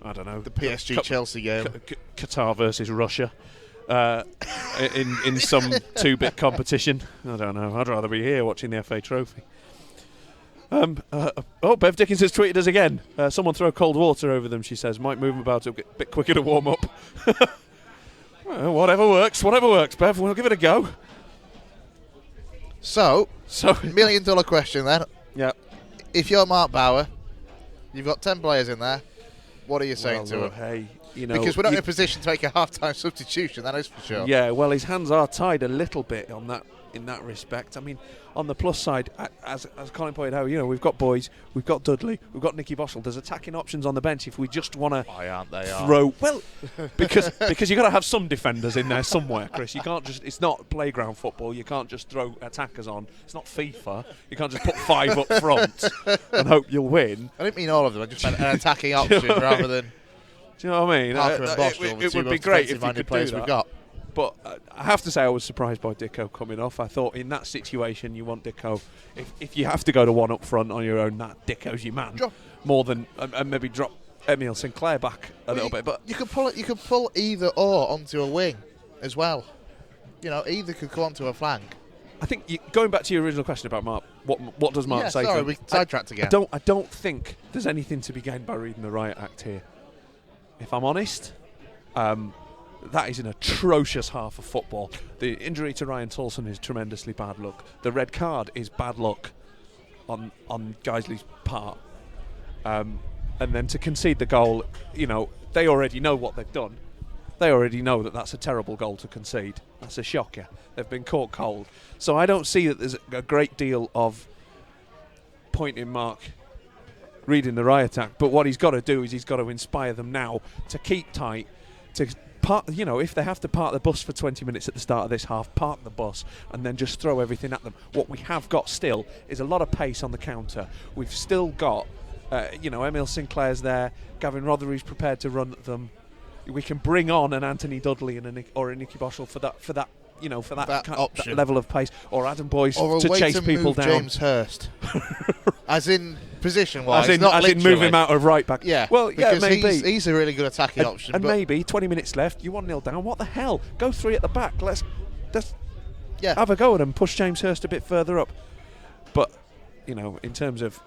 don't know, The PSG Chelsea game. Qatar versus Russia. In some 2-bit competition. I don't know. I'd rather be here watching the FA Trophy. Bev Dickinson's tweeted us again. Someone throw cold water over them, she says. Might move them about a bit quicker to warm up. Well, whatever works, Bev. We'll give it a go. So $1 million question then. Yeah. If you're Mark Bauer, you've got 10 players in there. What are you saying to them? Hey, because we're not in a position to make a half-time substitution, that is for sure. Yeah, well, his hands are tied a little bit on that in that respect. I mean, on the plus side, as Colin pointed out, we've got Boys, we've got Dudley, we've got Nicky Boschel. There's attacking options on the bench if we just want to Why aren't they? throw. Well, because you've got to have some defenders in there somewhere, Chris. You can't just. It's not playground football. You can't just throw attackers on. It's not FIFA. You can't just put 5 up front and hope you'll win. I didn't mean all of them. I just meant an attacking option rather than. Do you know what I mean? Parker and Boschel, It would be great if you could do players that. we've got. But I have to say I was surprised by Dicko coming off. I thought in that situation you want Dicko. If you have to go to one up front on your own, that Dicko's your man. More than and maybe drop Emile Sinclair back a little bit. But you could pull either or onto a wing as well. Either could go onto a flank. I think going back to your original question about Mark, what does Mark say? Sorry, we sidetracked again. I don't think there's anything to be gained by reading the riot act here. If I'm honest, that is an atrocious half of football. The injury to Ryan Tolson is tremendously bad luck. The red card is bad luck on Guiseley's part. And then to concede the goal, they already know what they've done. They already know that that's a terrible goal to concede. That's a shocker. They've been caught cold. So I don't see that there's a great deal of point in Mark reading the riot act. But what he's got to do is he's got to inspire them now to keep tight, to if they have to park the bus for 20 minutes at the start of this half, park the bus and then just throw everything at them. What we have got still is a lot of pace on the counter. We've still got, Emil Sinclair's there, Gavin Rothery's prepared to run at them. We can bring on an Anthony Dudley or a Nicky Boschel for that that level of pace, or Adam Boyce or to chase people down. James Hurst, as in position-wise, as in move him out of right back. Yeah, well, yeah, maybe he's a really good attacking option. And maybe 20 minutes left, you 1-0 down. What the hell? Go 3 at the back. Let's have a go at him. Push James Hurst a bit further up. But in terms of,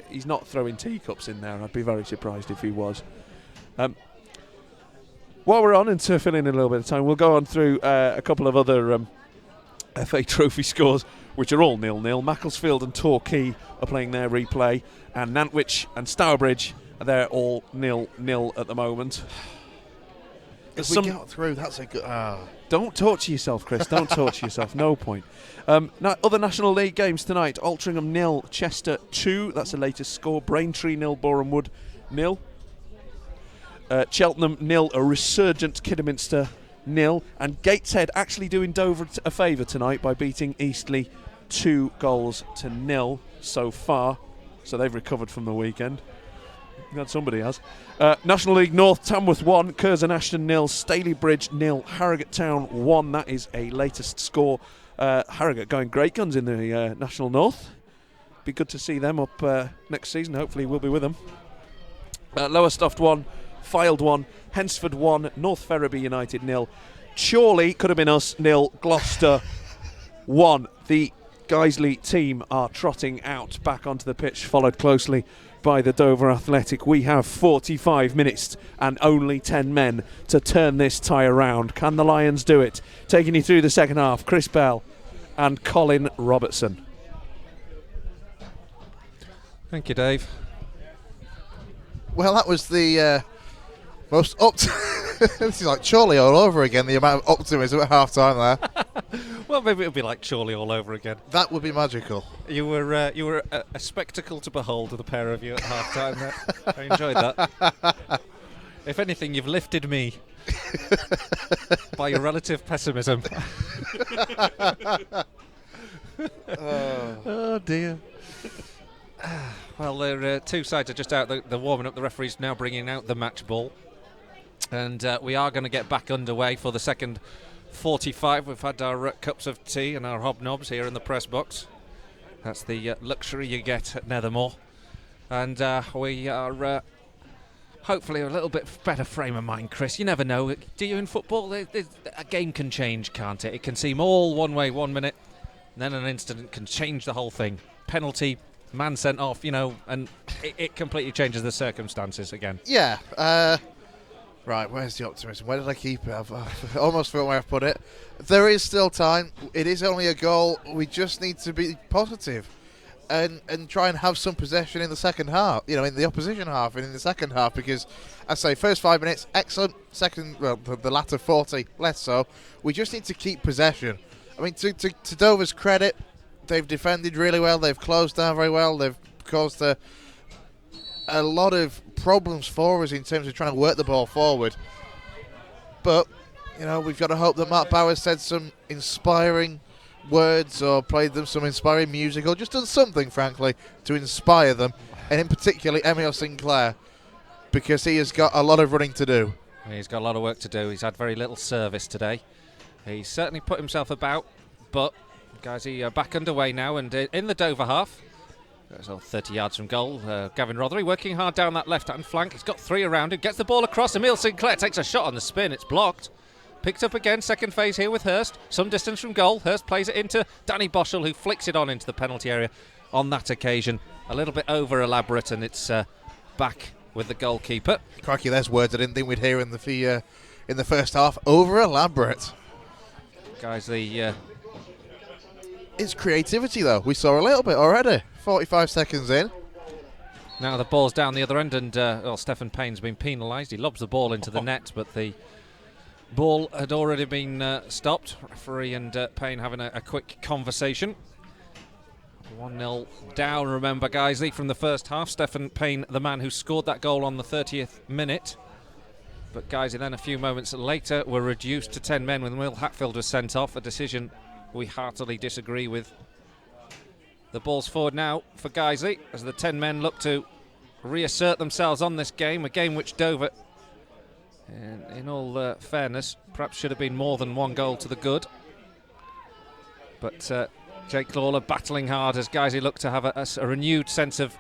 he's not throwing teacups in there. I'd be very surprised if he was. While we're on, and to fill in a little bit of time, we'll go on through a couple of other FA Trophy scores, which are all 0-0. Macclesfield and Torquay are playing their replay, and Nantwich and Stourbridge, they're all 0-0 at the moment. If we got through, that's a good... Don't torture yourself, Chris. Don't torture yourself. No point. Other National League games tonight. Altrincham 0, Chester 2. That's the latest score. Braintree 0, Boreham Wood 0. Cheltenham 0, a resurgent Kidderminster 0, and Gateshead actually doing Dover a favour tonight by beating Eastleigh 2-0 so far. So they've recovered from the weekend. Glad somebody has. National League North, Tamworth 1, Curzon Ashton 0, Stalybridge 0, Harrogate Town 1. That is a latest score. Harrogate going great guns in the National North. Be good to see them up next season. Hopefully we'll be with them. Lowestoft 1, Fylde 1, Hensford 1, North Ferriby United 0, Chorley, could have been us, 0, Gloucester 1. The Guiseley team are trotting out back onto the pitch, followed closely by the Dover Athletic. We have 45 minutes and only 10 men to turn this tie around. Can the Lions do it? Taking you through the second half, Chris Bell and Colin Robertson. Thank you, Dave. Well, that was the most this is like Chorley all over again, the amount of optimism at half-time there. Well, maybe it'll be like Chorley all over again. That would be magical. You were a spectacle to behold, the pair of you at half-time there. I enjoyed that. If anything, you've lifted me by your relative pessimism. Oh dear. Well, the two sides are just out. They're warming up. The referee's now bringing out the match ball. And we are going to get back underway for the second 45. We've had our cups of tea and our hobnobs here in the press box. That's the luxury you get at Nethermore. And we are hopefully a little bit better frame of mind, Chris. You never know. Do you in football? A game can change, can't it? It can seem all one way 1 minute, and then an incident can change the whole thing. Penalty, man sent off, and it completely changes the circumstances again. Yeah. Right, where's the optimism? Where did I keep it? I've almost forgot where I've put it. There is still time. It is only a goal. We just need to be positive and try and have some possession in the second half, in the opposition half and in the second half, because, I say, first 5 minutes, excellent. Second, well, the latter 40, less so. We just need to keep possession. I mean, to Dover's credit, they've defended really well. They've closed down very well. They've caused a lot of problems for us in terms of trying to work the ball forward. But, we've got to hope that Mark Bowers said some inspiring words or played them some inspiring music or just done something, frankly, to inspire them. And in particular, Emil Sinclair, because he has got a lot of running to do. He's got a lot of work to do. He's had very little service today. He's certainly put himself about, but guys, he back underway now and in the Dover half. So 30 yards from goal. Gavin Rothery working hard down that left-hand flank. He's got 3 around him. Gets the ball across. Emil Sinclair takes a shot on the spin. It's blocked. Picked up again. Second phase here with Hurst. Some distance from goal. Hurst plays it into Danny Boschel, who flicks it on into the penalty area on that occasion. A little bit over-elaborate, and it's back with the goalkeeper. Crikey, there's words I didn't think we'd hear in the first half. Over-elaborate. Guys, it's creativity, though. We saw a little bit already. 45 seconds in. Now the ball's down the other end, and Stephen Payne's been penalised. He lobs the ball into the net, but the ball had already been stopped. Referee and Payne having a quick conversation. 1-0 down, remember, Guiseley, from the first half. Stephen Payne, the man who scored that goal on the 30th minute. But Guiseley then a few moments later were reduced to 10 men when Will Hatfield was sent off, a decision we heartily disagree with. The ball's forward now for Guiseley as the 10 men look to reassert themselves on this game, a game which Dover, in all fairness, perhaps should have been more than one goal to the good. But Jake Lawler battling hard as Guiseley look to have a renewed sense of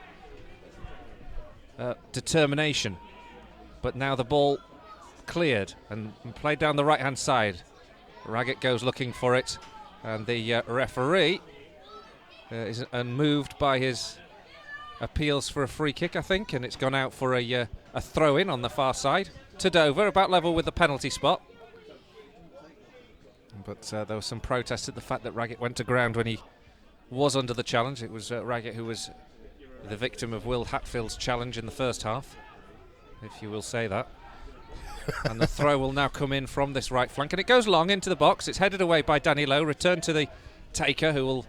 determination. But now the ball cleared and played down the right-hand side. Raggett goes looking for it, and the referee is unmoved by his appeals for a free kick, I think, and it's gone out for a throw-in on the far side to Dover, about level with the penalty spot. But there was some protest at the fact that Raggett went to ground when he was under the challenge. It was Raggett who was the victim of Will Hatfield's challenge in the first half, if you will say that. And the throw will now come in from this right flank, and it goes long into the box. It's headed away by Danny Lowe, returned to the taker, who will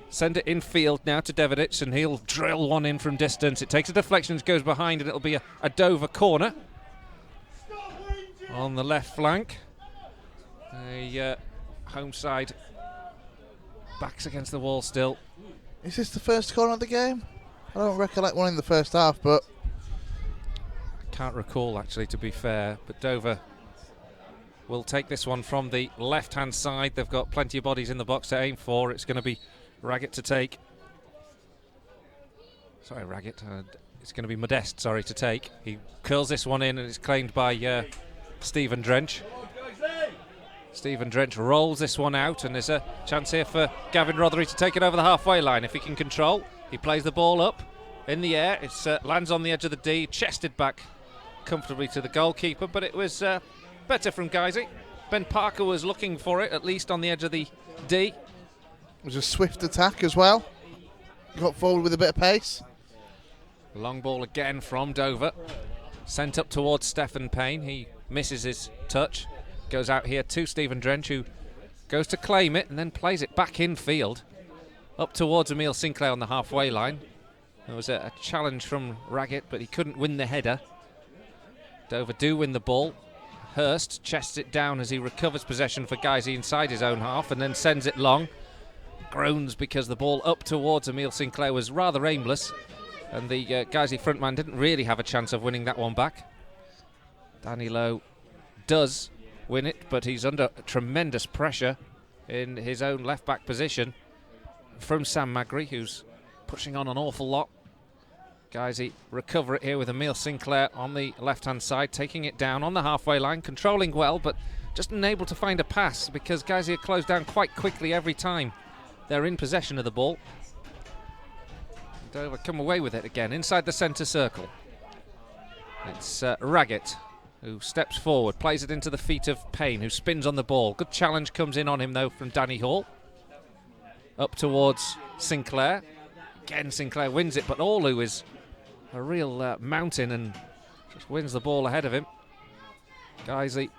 send it in field now to Devonic, and he'll drill one in from distance. It takes a deflection, goes behind, and it'll be a Dover corner on the left flank. The home side backs against the wall still. Is this the first corner of the game? I don't recollect one in the first half, but Can't recall, actually, to be fair, but Dover will take this one from the left-hand side. They've got plenty of bodies in the box to aim for. It's going to be Raggett to take. Sorry, Raggett. It's going to be Modeste, sorry, to take. He curls this one in, and it's claimed by Stephen Drench. Stephen Drench rolls this one out, and there's a chance here for Gavin Rothery to take it over the halfway line if he can control. He plays the ball up in the air. It lands on the edge of the D, chested back comfortably to the goalkeeper, but it was better from Guiseley. Ben Parker was looking for it, at least on the edge of the D. it was a swift attack as well. Got forward with a bit of pace. Long ball again from Dover. Sent up towards Stephen Payne. He misses his touch. Goes out here to Stephen Drench, who goes to claim it and then plays it back in field. Up towards Emile Sinclair on the halfway line. There was a challenge from Raggett, but he couldn't win the header. Dover do win the ball. Hurst chests it down as he recovers possession for Guiseley inside his own half and then sends it long. Groans because the ball up towards Emile Sinclair was rather aimless, and the Guiseley frontman didn't really have a chance of winning that one back. Danny Lowe does win it, but he's under tremendous pressure in his own left-back position from Sam Magri, who's pushing on an awful lot. Guiseley recover it here with Emile Sinclair on the left-hand side, taking it down on the halfway line, controlling well, but just unable to find a pass because Guiseley are closed down quite quickly every time they're in possession of the ball. Dover come away with it again inside the centre circle. It's Raggett who steps forward, plays it into the feet of Payne, who spins on the ball. Good challenge comes in on him though from Danny Hall. Up towards Sinclair. Again Sinclair wins it, but Orlu is a real mountain and just wins the ball ahead of him. Guiseley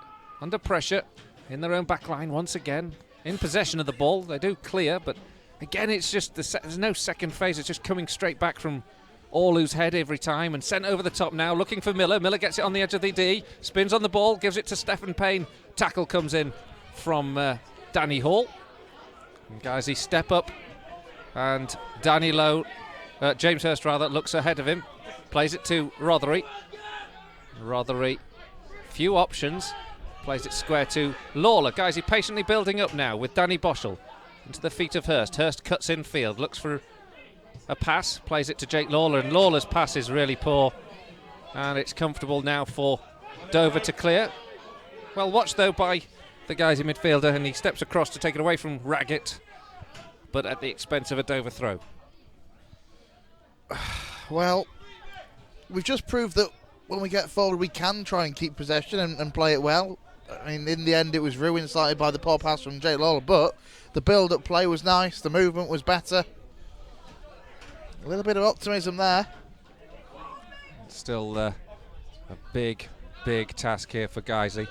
under pressure in their own back line once again. In possession of the ball, they do clear, but again it's just there's no second phase. It's just coming straight back from Orlu's head every time and sent over the top now, looking for Miller. Miller gets it on the edge of the D, spins on the ball, gives it to Stephen Payne. Tackle comes in from Danny Hall. And Guiseley step up, and Danny Lowe, James Hurst rather, looks ahead of him, plays it to Rothery. Rothery, few options, plays it square to Lawler. Guiseley patiently building up now with Danny Boschel into the feet of Hurst. Hurst cuts in field, looks for a pass, plays it to Jake Lawler, and Lawler's pass is really poor, and it's comfortable now for Dover to clear. Well watched though by the Guiseley midfielder, and he steps across to take it away from Raggett, but at the expense of a Dover throw. Well, we've just proved that when we get forward we can try and keep possession and play it well. I mean, in the end it was ruined slightly by the poor pass from Jake Lawler, but the build-up play was nice, the movement was better. A little bit of optimism there. Still a big task here for Guiseley.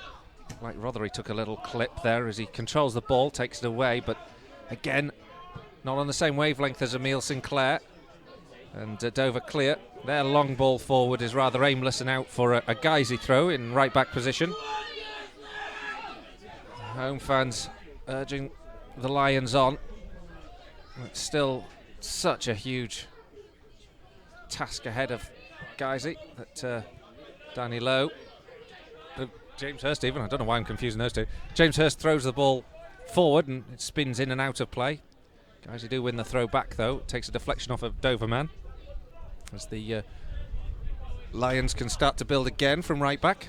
Like Rothery took a little clip there as he controls the ball, takes it away, but again, not on the same wavelength as Emile Sinclair. And Dover clear. Their long ball forward is rather aimless and out for a Guiseley throw in right back position. Home fans urging the Lions on. It's still such a huge task ahead of Guiseley that Danny Lowe, James Hurst even, I don't know why I'm confusing those two. James Hurst throws the ball forward and it spins in and out of play. Guiseley do win the throw back though. It takes a deflection off of Doverman as the Lions can start to build again from right back.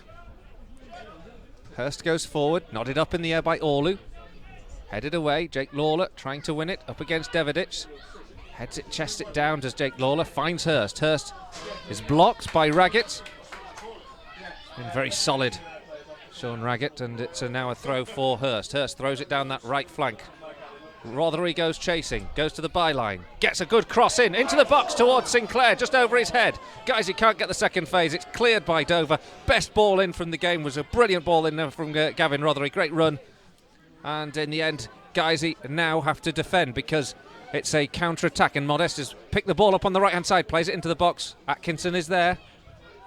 Hurst goes forward, nodded up in the air by Orlu. Headed away, Jake Lawler trying to win it up against Devidic. Heads it, chests it down, does Jake Lawler, finds Hurst. Hurst is blocked by Raggett. Been very solid, Sean Raggett, and it's now a throw for Hurst. Hurst throws it down that right flank. Rothery goes chasing, goes to the byline, gets a good cross into the box towards Sinclair, just over his head. Guys, he can't get the second phase, it's cleared by Dover. Best ball in from the game was a brilliant ball in there from Gavin Rothery, great run. And in the end, Guiseley now have to defend because it's a counter-attack, and Modest has picked the ball up on the right-hand side, plays it into the box. Atkinson is there.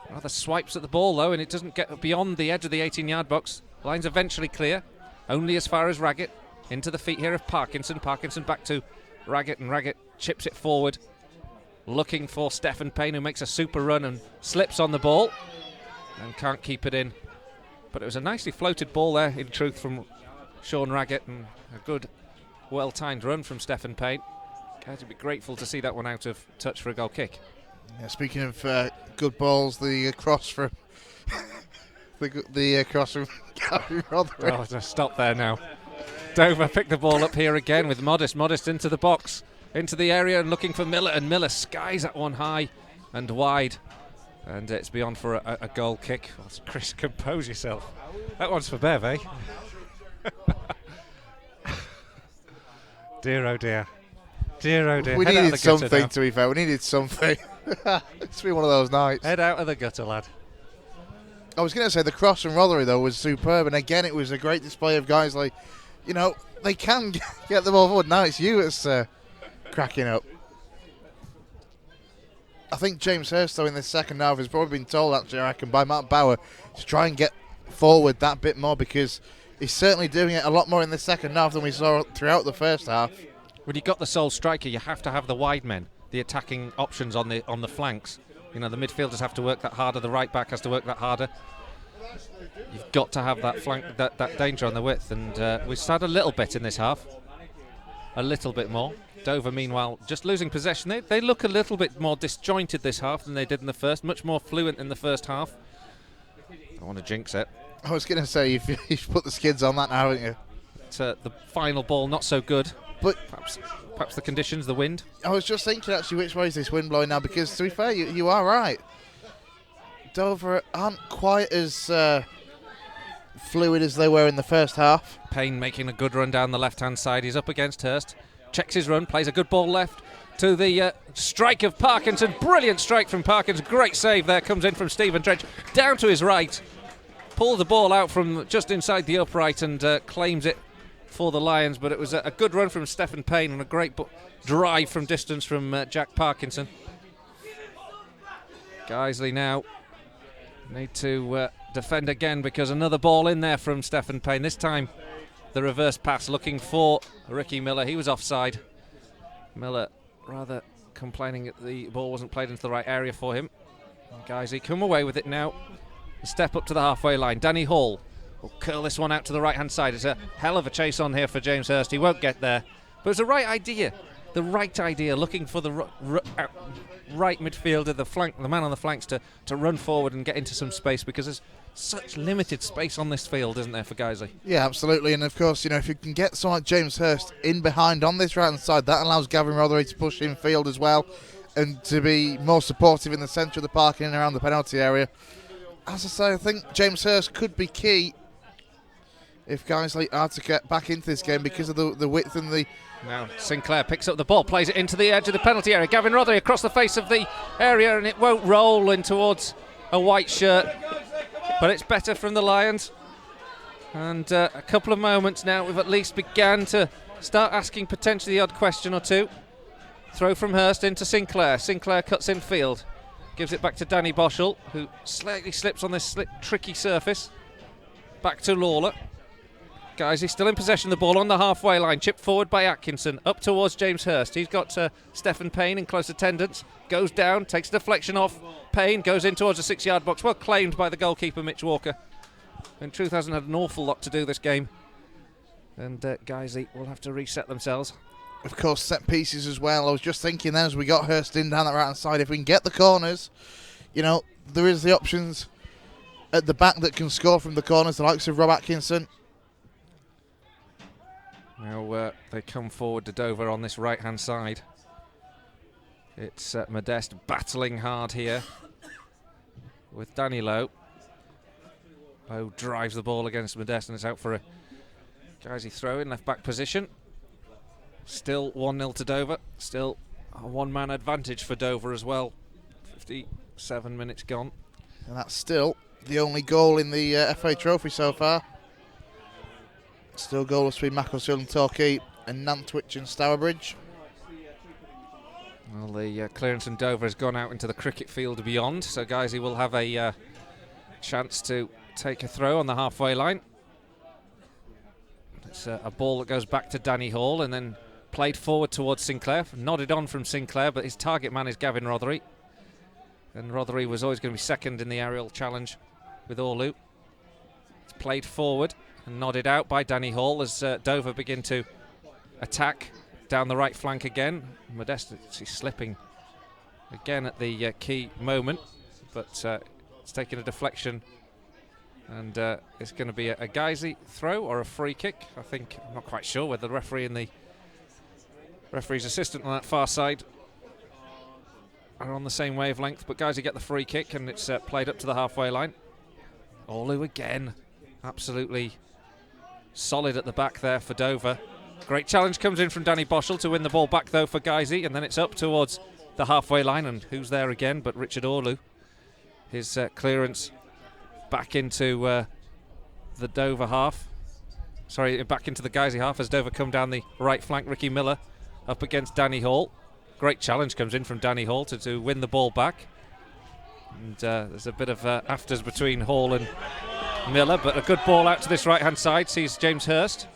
Rather swipes at the ball, though, and it doesn't get beyond the edge of the 18-yard box. Line's eventually clear, only as far as Raggett. Into the feet here of Parkinson. Parkinson back to Raggett, and Raggett chips it forward, looking for Stephen Payne, who makes a super run and slips on the ball and can't keep it in. But it was a nicely floated ball there, in truth, from Sean Raggett, and a good, well-timed run from Stephen Payne. Guys would be grateful to see that one out of touch for a goal kick. Yeah, speaking of good balls, the cross from the cross from Gary Rothery. Oh, just stop there now. Dover picked the ball up here again with Modest. Modest into the box, into the area, and looking for Miller, and Miller skies that one high and wide, and it's beyond for a goal kick. Oh, Chris, compose yourself. That one's for Bev, eh? Dear oh dear. Dear oh dear. We Head needed out of the gutter something, now. to be fair. We needed something. It's been one of those nights. Head out of the gutter, lad. I was going to say the cross from Rothery, though, was superb. And again, it was a great display of guys like, you know, they can get the ball forward. Now it's you that's cracking up. I think James Hurst, though, in the second half has probably been told, actually, I reckon, by Matt Bauer to try and get forward that bit more, because he's certainly doing it a lot more in the second half than we saw throughout the first half. When you've got the sole striker, you have to have the wide men, the attacking options on the flanks. You know, the midfielders have to work that harder, the right back has to work that harder. You've got to have that flank, that danger on the width, and we've started a little bit in this half. A little bit more. Dover, meanwhile, just losing possession. They look a little bit more disjointed this half than they did in the first, much more fluent in the first half. I want to jinx it. I was going to say, you've put the skids on that now, haven't you? The final ball, not so good. But perhaps the conditions, the wind. I was just thinking, actually, which way is this wind blowing now? Because, to be fair, you are right. Dover aren't quite as fluid as they were in the first half. Payne making a good run down the left-hand side. He's up against Hurst. Checks his run, plays a good ball left to the strike of Parkinson. Brilliant strike from Parkinson. Great save there. Comes in from Stephen Dredge. Down to his right. Pulls the ball out from just inside the upright and claims it for the Lions. But it was a good run from Stephen Payne and a great drive from distance from Jack Parkinson. Guiseley now need to defend again, because another ball in there from Stephen Payne. This time the reverse pass looking for Ricky Miller. He was offside. Miller rather complaining that the ball wasn't played into the right area for him. Guiseley come away with it now. A step up to the halfway line. Danny Hall will curl this one out to the right hand side. It's a hell of a chase on here for James Hurst. He won't get there, but it's the right idea. The right idea, looking for the right midfielder, the man on the flanks to run forward and get into some space, because there's such limited space on this field, isn't there, for Guiseley? Yeah, absolutely. And of course, you know, if you can get someone like James Hurst in behind on this right hand side, that allows Gavin Rothery to push in field as well and to be more supportive in the centre of the park and around the penalty area. As I say, I think James Hurst could be key if Guiseley are to get back into this game because of the width and the... Now Sinclair picks up the ball, plays it into the edge of the penalty area. Gavin Rothery across the face of the area, and it won't roll in towards a white shirt, but it's better from the Lions. And a couple of moments now, we've at least began to start asking potentially the odd question or two. Throw from Hurst into Sinclair. Sinclair cuts in field, gives it back to Danny Boschel, who slightly slips on this tricky surface. Back to Lawler. Guys, he's still in possession of the ball on the halfway line. Chipped forward by Atkinson, up towards James Hurst. He's got Stephen Payne in close attendance. Goes down, takes a deflection off. Payne goes in towards the 6-yard box. Well claimed by the goalkeeper, Mitch Walker. In truth, hasn't had an awful lot to do this game. And Guiseley will have to reset themselves. Of course, set pieces as well. I was just thinking then as we got Hurst in down that right-hand side, if we can get the corners, you know, there is the options at the back that can score from the corners, the likes of Rob Atkinson. Now they come forward to Dover on this right-hand side. It's Modeste battling hard here with Danny Lowe. Lowe drives the ball against Modeste and it's out for a Guiseley throw in left back position. Still 1-0 to Dover. Still a one-man advantage for Dover as well. 57 minutes gone. And that's still the only goal in the FA Trophy so far. Still goalless between Macclesfield and Torquay and Nantwich and Stourbridge. Well, the clearance from Dover has gone out into the cricket field beyond, so Guiseley will have a chance to take a throw on the halfway line. It's a ball that goes back to Danny Hall and then played forward towards Sinclair. Nodded on from Sinclair, but his target man is Gavin Rothery. And Rothery was always going to be second in the aerial challenge with Orlu. It's played forward and nodded out by Danny Hall as Dover begin to attack down the right flank again. Modeste is slipping again at the key moment, but it's taking a deflection. And it's going to be a Guiseley throw or a free kick. I think, I'm not quite sure whether the referee and the referee's assistant on that far side are on the same wavelength, but Guiseley get the free kick and it's played up to the halfway line. Orlu again, absolutely solid at the back there for Dover. Great challenge comes in from Danny Boschel to win the ball back though for Guiseley, and then it's up towards the halfway line, and who's there again but Richard Orlu. His clearance back into the Dover half. Sorry, back into the Guiseley half as Dover come down the right flank. Ricky Miller up against Danny Hall. Great challenge comes in from Danny Hall to win the ball back. And there's a bit of afters between Hall and Miller, but a good ball out to this right-hand side. Sees James Hurst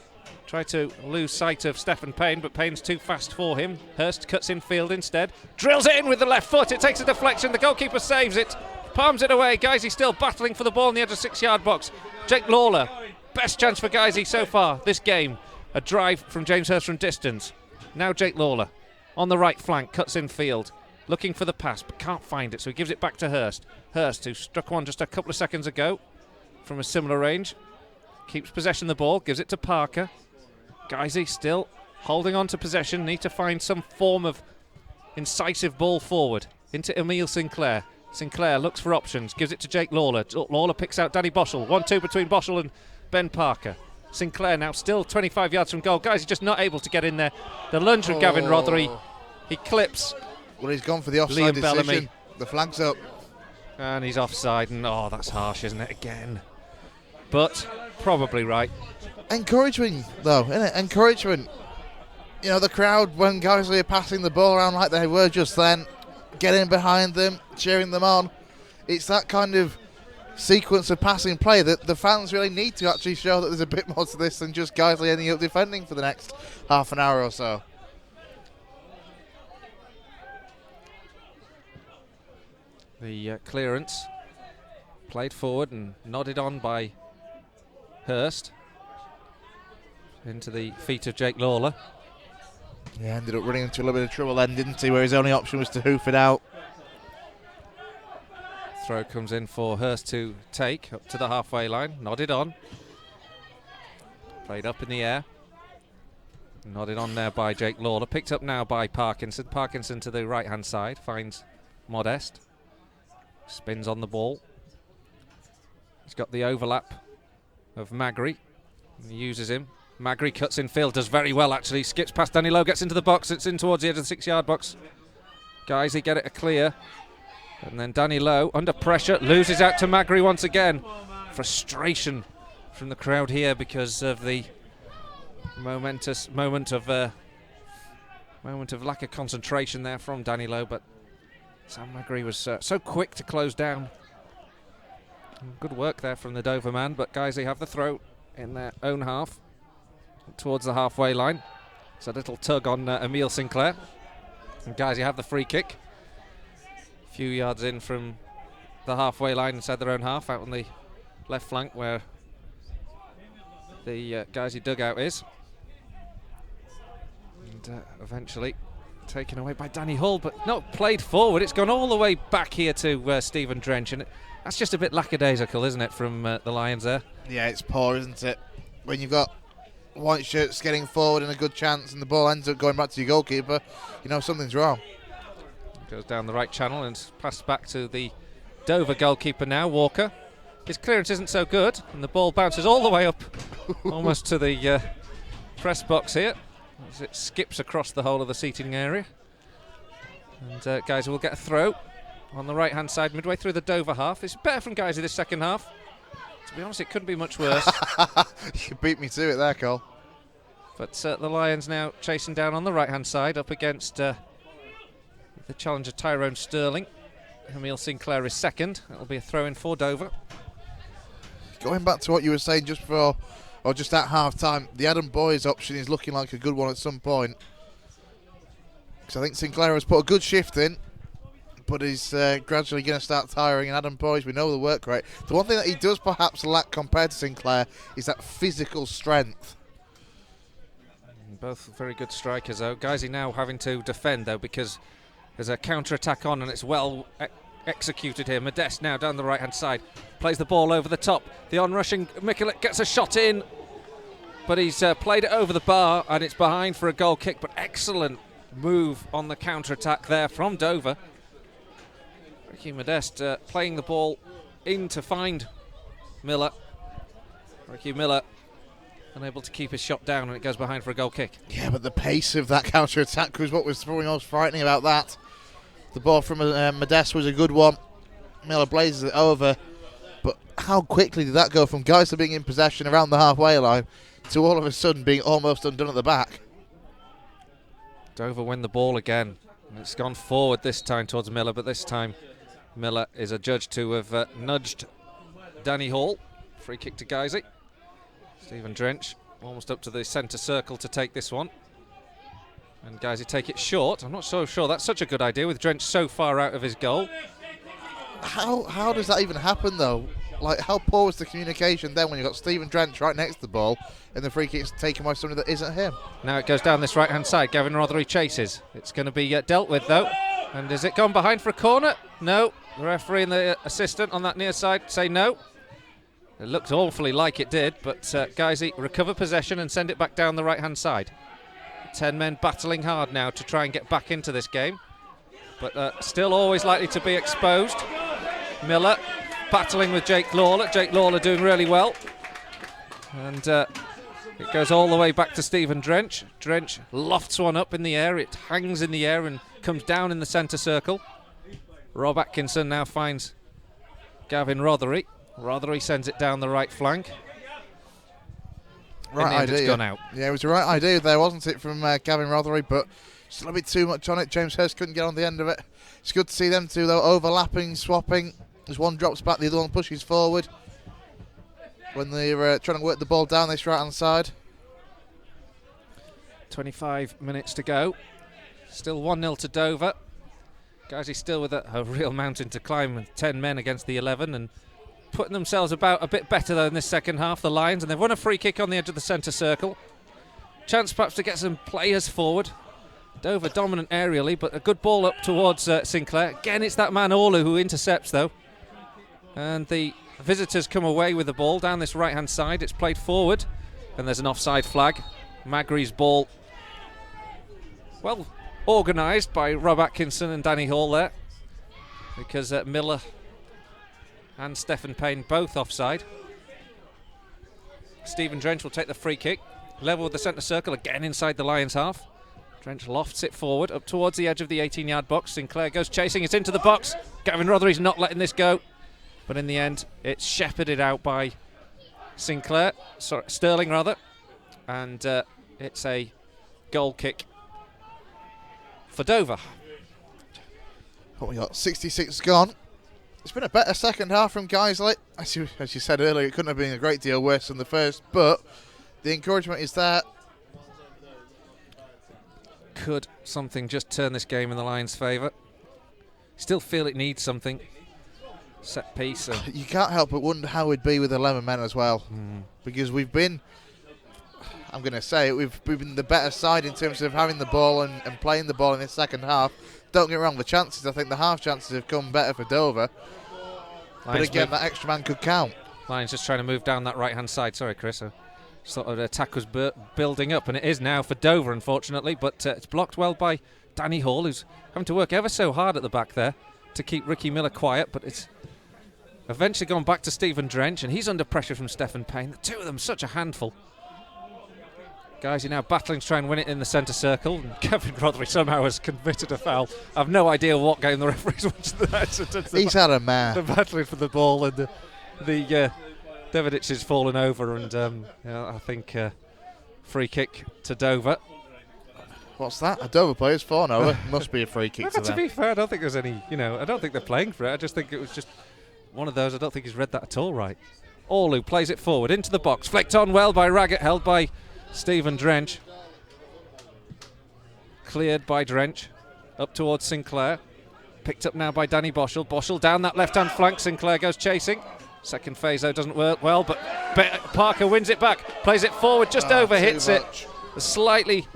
try to lose sight of Stephen Payne, but Payne's too fast for him. Hurst cuts in field instead. Drills it in with the left foot. It takes a deflection. The goalkeeper saves it. Palms it away. Guiseley still battling for the ball in the edge of 6-yard box. Jake Lawler, best chance for Guiseley so far this game. A drive from James Hurst from distance. Now Jake Lawler on the right flank, cuts in field, looking for the pass but can't find it, so he gives it back to Hurst. Hurst, who struck one just a couple of seconds ago from a similar range, keeps possession of the ball, gives it to Parker. Guiseley still holding on to possession, need to find some form of incisive ball forward into Emile Sinclair. Sinclair looks for options, gives it to Jake Lawler. Lawler picks out Danny Boschel. 1-2 between Boschel and Ben Parker. Sinclair now still 25 yards from goal. Guys, he's just not able to get in there. The lunge from Gavin Rothery. He clips. Well, he's gone for the offside Liam decision. Bellamy. The flag's up. And he's offside. And oh, that's harsh, isn't it? Again. But probably right. Encouragement, though, isn't it? Encouragement. You know, the crowd, when Guiseley are passing the ball around like they were just then, getting behind them, cheering them on. It's that kind of sequence of passing play that the fans really need to actually show that there's a bit more to this than just Guiseley ending up defending for the next half an hour or so. The clearance played forward and nodded on by Hurst into the feet of Jake Lawler. Yeah, ended up running into a little bit of trouble then, didn't he, where his only option was to hoof it out. Throw comes in for Hurst to take up to the halfway line. Nodded on. Played up in the air. Nodded on there by Jake Lawler. Picked up now by Parkinson. Parkinson to the right-hand side. Finds Modeste. Spins on the ball. He's got the overlap of Magri. He uses him. Magri cuts in field. Does very well, actually. Skips past Danny Lowe. Gets into the box. It's in towards the edge of the 6-yard box. Guys, he get it a clear. And then Danny Lowe, under pressure, loses out to Magri once again. Frustration from the crowd here because of the momentous moment of lack of concentration there from Danny Lowe. But Sam Magri was so quick to close down. Good work there from the Dover man, but Guiseley have the throw in their own half towards the halfway line. It's a little tug on Emile Sinclair. And Guiseley have the free kick. A few yards in from the halfway line inside their own half, out on the left flank where the Guiseley dugout is. And eventually taken away by Danny Hull, but not played forward. It's gone all the way back here to Stephen Drench, and that's just a bit lackadaisical, isn't it, from the Lions there? Yeah, it's poor, isn't it? When you've got white shirts getting forward and a good chance and the ball ends up going back to your goalkeeper, you know something's wrong. Goes down the right channel and passed back to the Dover goalkeeper now, Walker. His clearance isn't so good, and the ball bounces all the way up almost to the press box here as it skips across the whole of the seating area. And Guiseley will get a throw on the right hand side midway through the Dover half. It's better from Guiseley this second half. To be honest, it couldn't be much worse. You beat me to it there, Cole. But the Lions now chasing down on the right hand side up against the challenger Tyrone Sterling. Emile Sinclair is second. It'll be a throw in for Dover. Going back to what you were saying just before, or just at half time, the Adam Boys option is looking like a good one at some point. Because I think Sinclair has put a good shift in, but he's gradually going to start tiring. And Adam Boys, we know the work rate. The one thing that he does perhaps lack compared to Sinclair is that physical strength. Both very good strikers, though. Guiseley now having to defend, though, because there's a counter-attack on, and it's well executed here. Modeste now down the right-hand side. Plays the ball over the top. The on-rushing Mikulik gets a shot in, but he's played it over the bar, and it's behind for a goal kick. But excellent move on the counter-attack there from Dover. Ricky Modeste playing the ball in to find Miller. Ricky Miller unable to keep his shot down, and it goes behind for a goal kick. Yeah, but the pace of that counter-attack was what was probably most frightening about that. The ball from Modeste was a good one. Miller blazes it over. But how quickly did that go from Guiseley being in possession around the halfway line to all of a sudden being almost undone at the back? Dover win the ball again. It's gone forward this time towards Miller, but this time Miller is adjudged to have nudged Danny Hall. Free kick to Guiseley. Stephen Drench almost up to the centre circle to take this one. And Guiseley take it short. I'm not so sure that's such a good idea with Drench so far out of his goal. How does that even happen, though? Like, how poor was the communication then when you've got Stephen Drench right next to the ball and the free kick's taken by somebody that isn't him? Now it goes down this right-hand side. Gavin Rothery chases. It's going to be dealt with, though. And has it gone behind for a corner? No. The referee and the assistant on that near side say no. It looked awfully like it did, but Guiseley recover possession and send it back down the right-hand side. 10 men battling hard now to try and get back into this game, but still always likely to be exposed. Miller battling with Jake Lawler. Jake Lawler doing really well. And it goes all the way back to Stephen Drench. Drench lofts one up in the air. It hangs in the air and comes down in the centre circle. Rob Atkinson now finds Gavin Rothery. Rothery sends it down the right flank. Right idea. It's gone out. Yeah, it was the right idea there, wasn't it, from Gavin Rothery, but just a little bit too much on it. James Hurst couldn't get on the end of it. It's good to see them two, though, overlapping, swapping. As one drops back, the other one pushes forward. When they're trying to work the ball down this right-hand side. 25 minutes to go. Still 1-0 to Dover. Guiseley still with a real mountain to climb with 10 men against the 11 and putting themselves about a bit better though in this second half, the Lions, and they've won a free kick on the edge of the centre circle. Chance perhaps to get some players forward. Dover dominant aerially, but a good ball up towards Sinclair. Again, it's that man Orlu who intercepts though. And the visitors come away with the ball down this right-hand side. It's played forward, and there's an offside flag. Magri's ball, well organised by Rob Atkinson and Danny Hall there, because Miller and Stephen Payne both offside. Stephen Drench will take the free kick. Level with the centre circle, again inside the Lions half. Drench lofts it forward, up towards the edge of the 18-yard box. Sinclair goes chasing, it's into the box. Gavin Rothery's not letting this go. But in the end, it's shepherded out by Sterling rather. And it's a goal kick for Dover. What we got? 66 gone. It's been a better second half from Guiseley. As you said earlier, it couldn't have been a great deal worse than the first, but the encouragement is there. Could something just turn this game in the Lions' favour? Still feel it needs something. Set piece. You can't help but wonder how we'd be with 11 men as well. Because we've been, I'm going to say it, we've been the better side in terms of having the ball and playing the ball in this second half. Don't get me wrong, the chances, I think the half chances have come better for Dover. But again, that extra man could count. Lions just trying to move down that right-hand side. Sorry, Chris. Sort of attack was building up, and it is now for Dover, unfortunately. But it's blocked well by Danny Hall, who's having to work ever so hard at the back there to keep Ricky Miller quiet. But it's eventually gone back to Stephen Drench, and he's under pressure from Stephen Payne. The two of them, such a handful. Guys, you're now battling to try and win it in the centre circle. And Kevin Rothery somehow has committed a foul. I've no idea what game the referee's watching that. He's had a man. The battling for the ball, and the Devidic has fallen over, and I think free kick to Dover. What's that? A Dover player's fallen over. Must be a free kick to them. To be fair, I don't think there's any, I don't think they're playing for it. I just think it was just one of those. I don't think he's read that at all right. Orlu plays it forward into the box. Flicked on well by Raggett, held by Stephen Drench. Cleared by Drench. Up towards Sinclair. Picked up now by Danny Boschel. Boschel down that left-hand flank. Sinclair goes chasing. Second phase, though, doesn't work well, but Parker wins it back. Plays it forward, just over, hits it. A slightly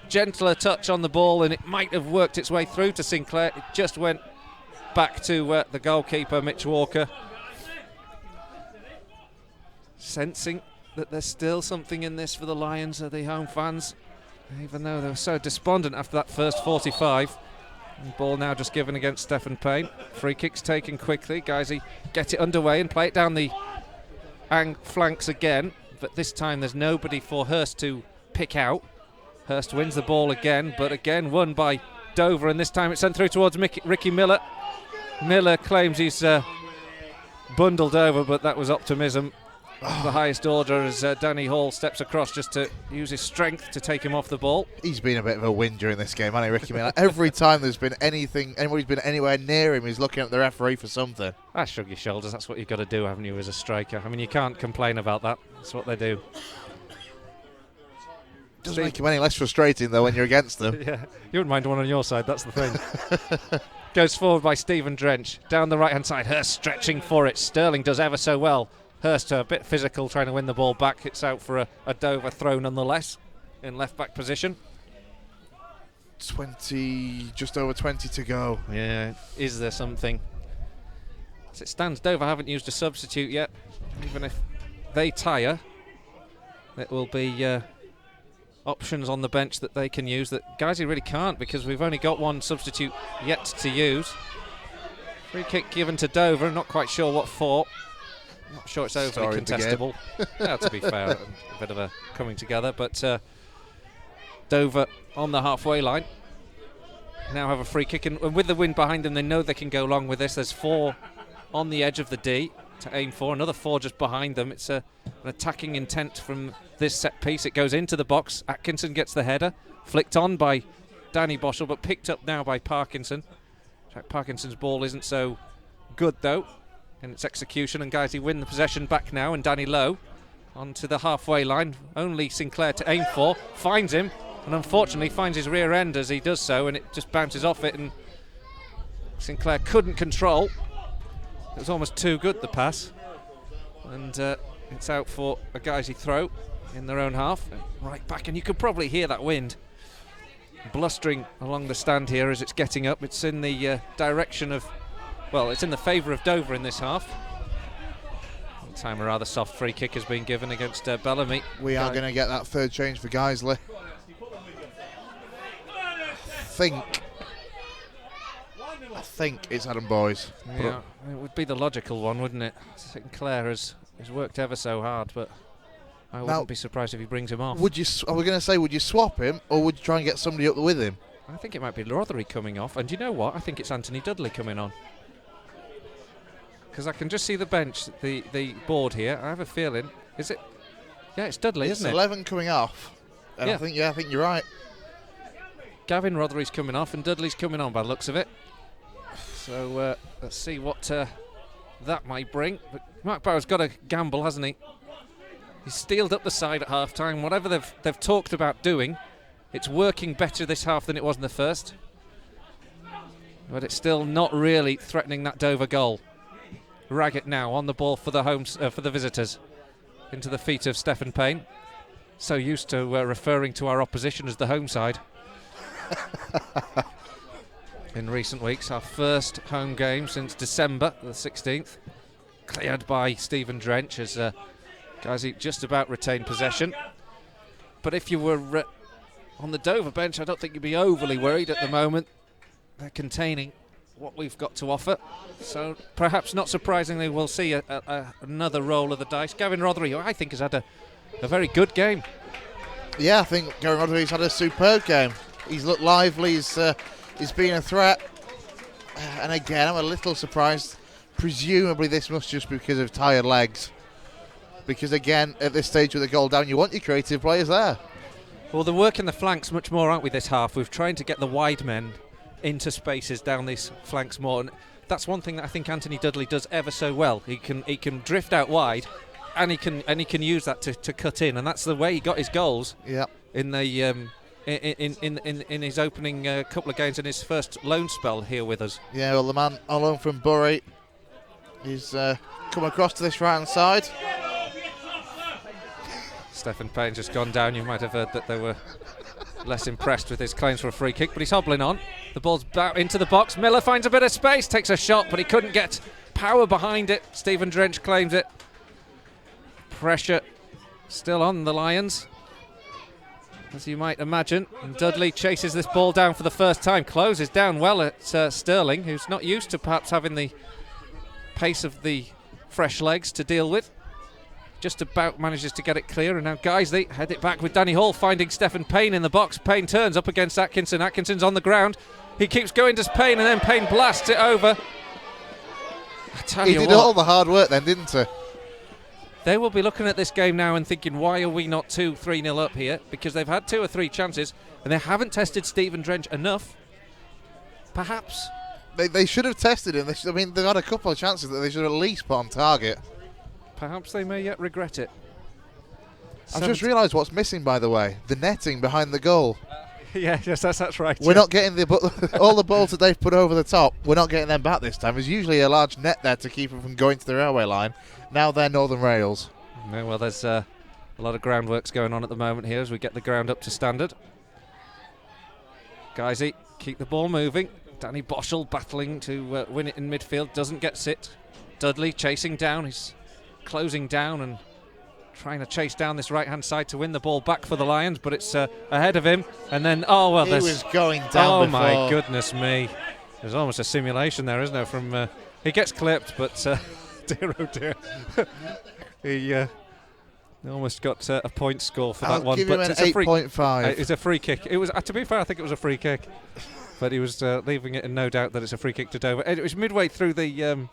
gentler touch on the ball, and it might have worked its way through to Sinclair. It just went back to the goalkeeper, Mitch Walker. Sensing that there's still something in this for the Lions, the home fans, even though they were so despondent after that first 45. And ball now just given against Stephen Payne. Free kicks taken quickly. Guysey get it underway and play it down the flanks again. But this time there's nobody for Hurst to pick out. Hurst wins the ball again, but again won by Dover. And this time it's sent through towards Ricky Miller. Miller claims he's bundled over, but that was optimism. The highest order as Danny Hall steps across just to use his strength to take him off the ball. He's been a bit of a win during this game, hasn't he, Ricky Miller? Every time there's been anybody's been anywhere near him, he's looking at the referee for something. I shrug your shoulders. That's what you've got to do, haven't you, as a striker? I mean, you can't complain about that. That's what they do. Doesn't make him any less frustrating, though, when you're against them. Yeah, you wouldn't mind one on your side, that's the thing. Goes forward by Stephen Drench. Down the right-hand side, Hurst stretching for it. Sterling does ever so well. Hurst a bit physical, trying to win the ball back. It's out for a Dover throw nonetheless, in left-back position. 20, just over 20 to go. Yeah, is there something? As it stands, Dover haven't used a substitute yet. Even if they tire, it will be options on the bench that they can use that Guysey really can't, because we've only got one substitute yet to use. Free kick given to Dover, not quite sure what for. Not sure it's overly contestable. To be fair, a bit of a coming together, but Dover on the halfway line now have a free kick, and with the wind behind them, they know they can go long with this. There's 4 on the edge of the D to aim for, another 4 just behind them. It's an attacking intent from this set piece. It goes into the box. Atkinson gets the header, flicked on by Danny Boschel, but picked up now by Parkinson. Parkinson's ball isn't so good though in its execution, and Guysey win the possession back now, and Danny Lowe onto the halfway line. Only Sinclair to aim for, finds him, and unfortunately finds his rear end as he does so, and it just bounces off it, and Sinclair couldn't control. It was almost too good, the pass, and it's out for a Guysey throw in their own half, right back, and you could probably hear that wind blustering along the stand here as it's getting up. It's in the direction of, well, it's in the favour of Dover in this half. This time a rather soft free kick has been given against Bellamy. We are going to get that third change for Guiseley. I think it's Adam Boys. Yeah, it would be the logical one, wouldn't it? Sinclair has worked ever so hard, but I wouldn't be surprised if he brings him off. Are we going to say, would you swap him, or would you try and get somebody up with him? I think it might be Rothery coming off, and you know what? I think it's Anthony Dudley coming on. Because I can just see the bench, the board here. I have a feeling. Is it? Yeah, it's Dudley, isn't it? 11 coming off. And yeah. I think you're right. Gavin Rothery's coming off, and Dudley's coming on by the looks of it. So let's see what that might bring. But Mark Bauer's got a gamble, hasn't he? He's steeled up the side at half-time. Whatever they've talked about doing, it's working better this half than it was in the first. But it's still not really threatening that Dover goal. Raggett now on the ball for the visitors. Into the feet of Stephen Payne. So used to referring to our opposition as the home side. In recent weeks, our first home game since December the 16th. Cleared by Stephen Drench as Guiseley just about retained possession. But if you were on the Dover bench, I don't think you'd be overly worried at the moment. They're containing what we've got to offer. So perhaps not surprisingly, we'll see another roll of the dice. Gavin Rothery, who I think has had a very good game. Yeah, I think Gavin Rothery's had a superb game. He's looked lively, he's been a threat. And again, I'm a little surprised. Presumably this must just be because of tired legs. Because again, at this stage with the goal down, you want your creative players there. Well, they're working the flanks much more, aren't we, this half? We've tried to get the wide men into spaces down these flanks more, and that's one thing that I think Anthony Dudley does ever so well. He can drift out wide, and he can use that to cut in, and that's the way he got his goals. Yeah. In the in his opening couple of games in his first loan spell here with us. Yeah, well, the man on loan from Bury, he's come across to this right hand side. Stephen Payne just gone down. You might have heard that they were less impressed with his claims for a free kick, but he's hobbling on. The ball's out into the box. Miller finds a bit of space, takes a shot, but he couldn't get power behind it. Stephen Drench claims it. Pressure still on the Lions, as you might imagine. And Dudley chases this ball down for the first time, closes down well at Sterling, who's not used to perhaps having the pace of the fresh legs to deal with. Just about manages to get it clear, and now Guiseley head it back with Danny Hall finding Stephen Payne in the box. Payne turns up against Atkinson. Atkinson's on the ground. He keeps going to Payne, and then Payne blasts it over. I tell He you did what, all the hard work then, didn't he? they will be looking at this game now and thinking, why are we not 2-3-0 up here? Because they've had 2 or 3 chances, and they haven't tested Stephen Drench enough. Perhaps. They should have tested him. I mean, they've had a couple of chances that they should have at least put on target. Perhaps they may yet regret it. I've just realised what's missing, by the way. The netting behind the goal. Yes, that's right. We're not getting all the balls that they've put over the top. We're not getting them back this time. There's usually a large net there to keep them from going to the railway line. Now they're Northern Rails. Yeah, well, there's a lot of groundworks going on at the moment here as we get the ground up to standard. Guiseley keep the ball moving. Danny Boschel battling to win it in midfield. Doesn't get it. Dudley chasing down. He's closing down and trying to chase down this right-hand side to win the ball back for the Lions, but it's ahead of him. And then, he was going down before. My goodness me. There's almost a simulation there, isn't there? From he gets clipped, but dear oh dear. He almost got a point score for that one. Give but him an it's 8.5. It's a free kick. It was, to be fair, I think it was a free kick. But he was leaving it in no doubt that it's a free kick to Dover. It was midway through the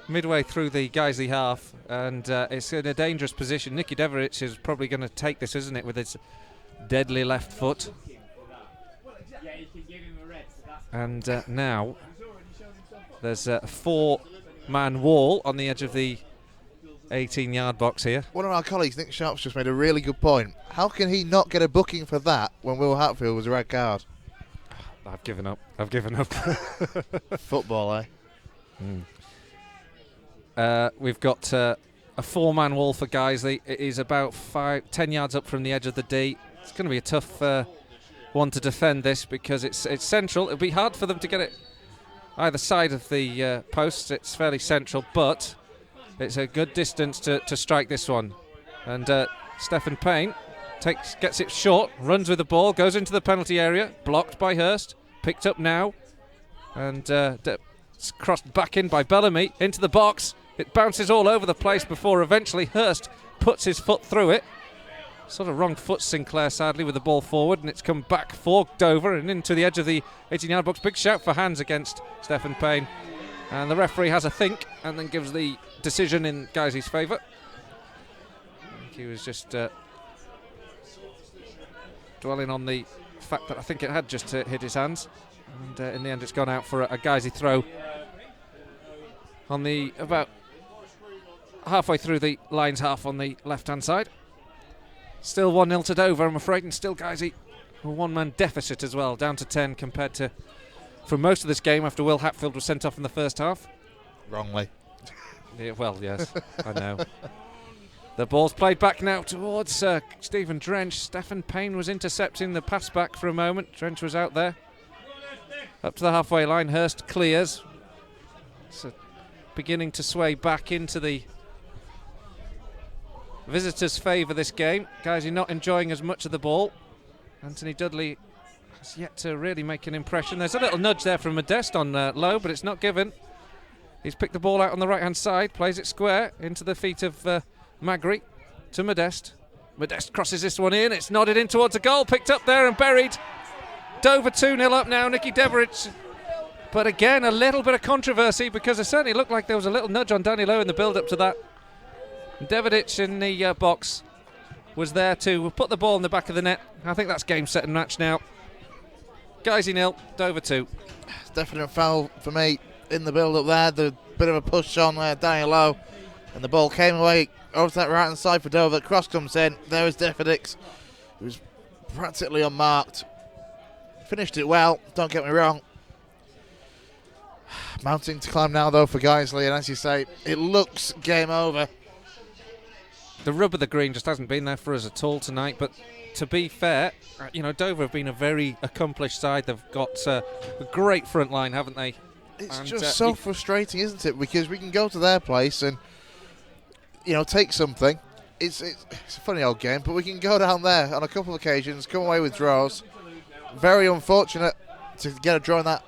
Guiseley half, and it's in a dangerous position. Nicky Deverich is probably going to take this, isn't it, with his deadly left foot. And now there's a 4-man wall on the edge of the 18-yard box here. One of our colleagues, Nick Sharp's, just made a really good point. How can he not get a booking for that when Will Hatfield was a red card? I've given up. Football, eh? We've got a 4-man wall for Guiseley. It is about 10 yards up from the edge of the D. It's going to be a tough one to defend this because it's central. It'll be hard for them to get it either side of the posts. It's fairly central, but it's a good distance to strike this one. And Stephen Payne gets it short, runs with the ball, goes into the penalty area, blocked by Hurst, picked up now, and it's crossed back in by Bellamy into the box. It bounces all over the place before eventually Hurst puts his foot through it. Sort of wrong foot Sinclair, sadly, with the ball forward, and it's come back for Dover and into the edge of the 18-yard box. Big shout for hands against Stephen Payne. And the referee has a think and then gives the decision in Guiseley's favour. He was just dwelling on the fact that I think it had just hit his hands. And in the end, it's gone out for a Guiseley throw on the about halfway through the Lions half on the left-hand side. Still 1-0 to Dover, I'm afraid, and still Guiseley a one-man deficit as well, down to 10 compared to from most of this game after Will Hatfield was sent off in the first half. Wrongly. Yeah, well, yes, I know. The ball's played back now towards Stephen Drench. Stephen Payne was intercepting the pass back for a moment. Drench was out there. Up to the halfway line, Hurst clears. So beginning to sway back into the visitors' favour this game. Guys, you're not enjoying as much of the ball. Anthony Dudley has yet to really make an impression. There's a little nudge there from Modeste on low, but it's not given. He's picked the ball out on the right-hand side, plays it square into the feet of Magri to Modeste. Modeste crosses this one in. It's nodded in towards a goal, picked up there and buried. Dover 2-0 up now, Nicky Deverich. But again, a little bit of controversy because it certainly looked like there was a little nudge on Danny Lowe in the build-up to that. Deverich in the box was there to put the ball in the back of the net. I think that's game, set and match now. Guiseley 0, Dover 2. It's definitely a foul for me in the build-up there. The bit of a push on Danny Lowe, and the ball came away over to that right-hand side for Dover. The cross comes in. There is Defendix. It was practically unmarked. Finished it well, don't get me wrong. Mounting to climb now, though, for Guiseley, and as you say, it looks game over. The rub of the green just hasn't been there for us at all tonight, but to be fair, Dover have been a very accomplished side. They've got a great front line, haven't they? It's and just so frustrating, isn't it? Because we can go to their place and, take something. It's a funny old game, but we can go down there on a couple of occasions, come away with draws. Very unfortunate to get a draw in that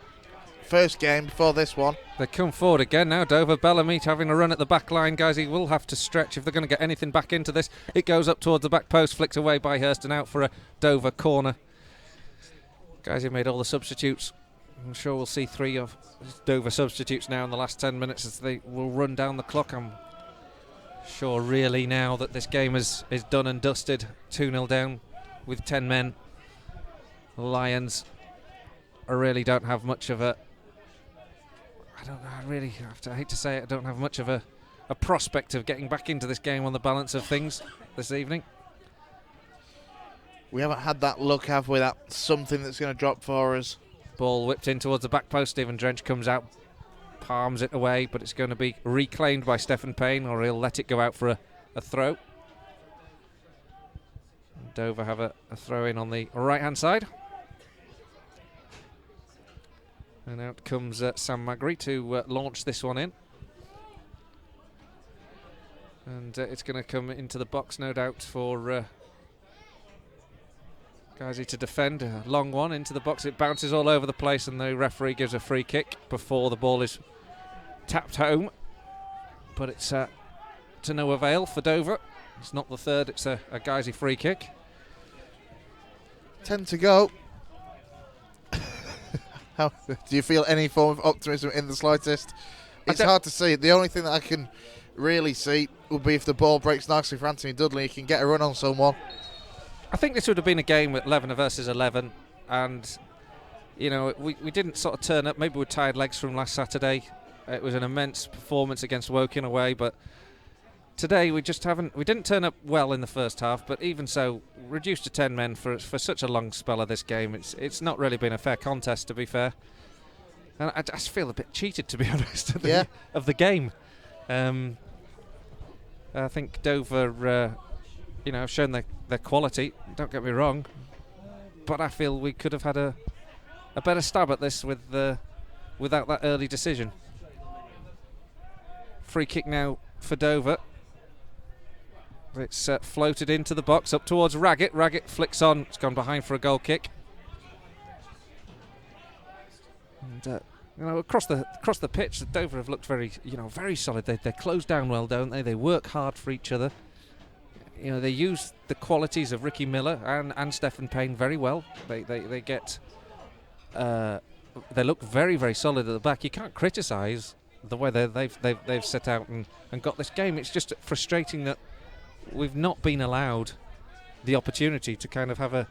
first game before this one. They come forward again now. Dover, Bellamy having a run at the back line. Guys, he will have to stretch if they're going to get anything back into this. It goes up towards the back post, flicked away by Hurst and out for a Dover corner. Guys, he made all the substitutes. I'm sure we'll see 3 of Dover substitutes now in the last 10 minutes as they will run down the clock. I'm sure really now that this game is done and dusted. 2-0 down with 10 men. The Lions really don't have much of a... I hate to say it, I don't have much of a prospect of getting back into this game on the balance of things this evening. We haven't had that look, have we? That's something that's going to drop for us. Ball whipped in towards the back post. Stephen Drench comes out, palms it away, but it's going to be reclaimed by Stephen Payne, or he'll let it go out for a throw. Dover have a throw in on the right-hand side. And out comes Sam Magri to launch this one in. And it's going to come into the box, no doubt, for Guiseley to defend. A long one into the box. It bounces all over the place, and the referee gives a free kick before the ball is tapped home. But it's to no avail for Dover. It's not the third, it's a Guiseley free kick. 10 to go. How do you feel any form of optimism in the slightest? It's hard to see. The only thing that I can really see would be if the ball breaks nicely for Anthony Dudley, he can get a run on someone. I think this would have been a game with 11 versus 11, and we didn't sort of turn up. Maybe we're tired legs from last Saturday. It was an immense performance against Woking away, but today we didn't turn up well in the first half, but even so, reduced to 10 men for such a long spell of this game, it's not really been a fair contest, to be fair. And I just feel a bit cheated, to be honest, of the game. I think Dover, have shown their quality, don't get me wrong, but I feel we could have had a better stab at this without that early decision. Free kick now for Dover. It's floated into the box, up towards Raggett. Raggett flicks on. It's gone behind for a goal kick. And across the pitch, Dover have looked very solid. They close down well, don't they? They work hard for each other. They use the qualities of Ricky Miller and Stephen Payne very well. They get they look very, very solid at the back. You can't criticise the way they've set out and got this game. It's just frustrating that we've not been allowed the opportunity to kind of have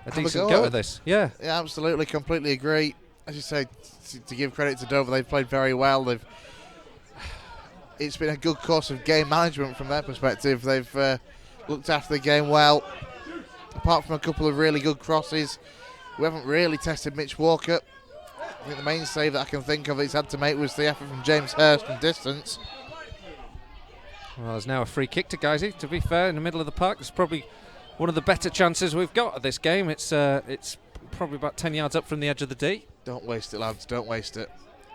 a decent go at this. Yeah. Yeah, absolutely, completely agree. As you say, to give credit to Dover, they've played very well. It's been a good course of game management from their perspective. They've looked after the game well. Apart from a couple of really good crosses, we haven't really tested Mitch Walker. I think the main save that I can think of he's had to make was the effort from James Hurst from distance. Well, there's now a free kick to Guiseley. To be fair, in the middle of the park, it's probably one of the better chances we've got at this game. It's probably about 10 yards up from the edge of the D. Don't waste it, lads. Don't waste it.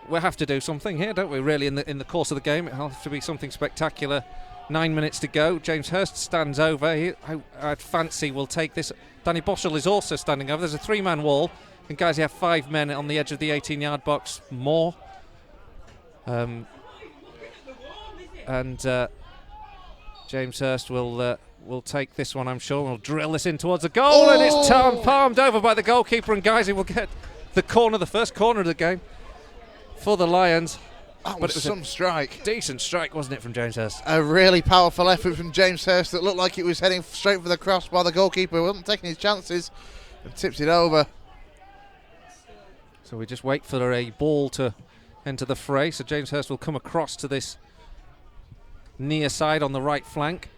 We'll have to do something here, don't we? Really, in the course of the game, it'll have to be something spectacular. 9 minutes to go. James Hurst stands over. I'd fancy we'll take this. Danny Boschel is also standing over. There's a 3-man wall, and guys, you have 5 men on the edge of the 18-yard box more. James Hurst will take this one, I'm sure. We'll drill this in towards the goal, and it's palmed over by the goalkeeper, and Guiseley will get the first corner of the game for the Lions. That was some strike. Decent strike, wasn't it, from James Hurst? A really powerful effort from James Hurst that looked like it was heading straight for the cross while the goalkeeper wasn't taking his chances and tipped it over. So we just wait for a ball to enter the fray. So James Hurst will come across to this near side on the right flank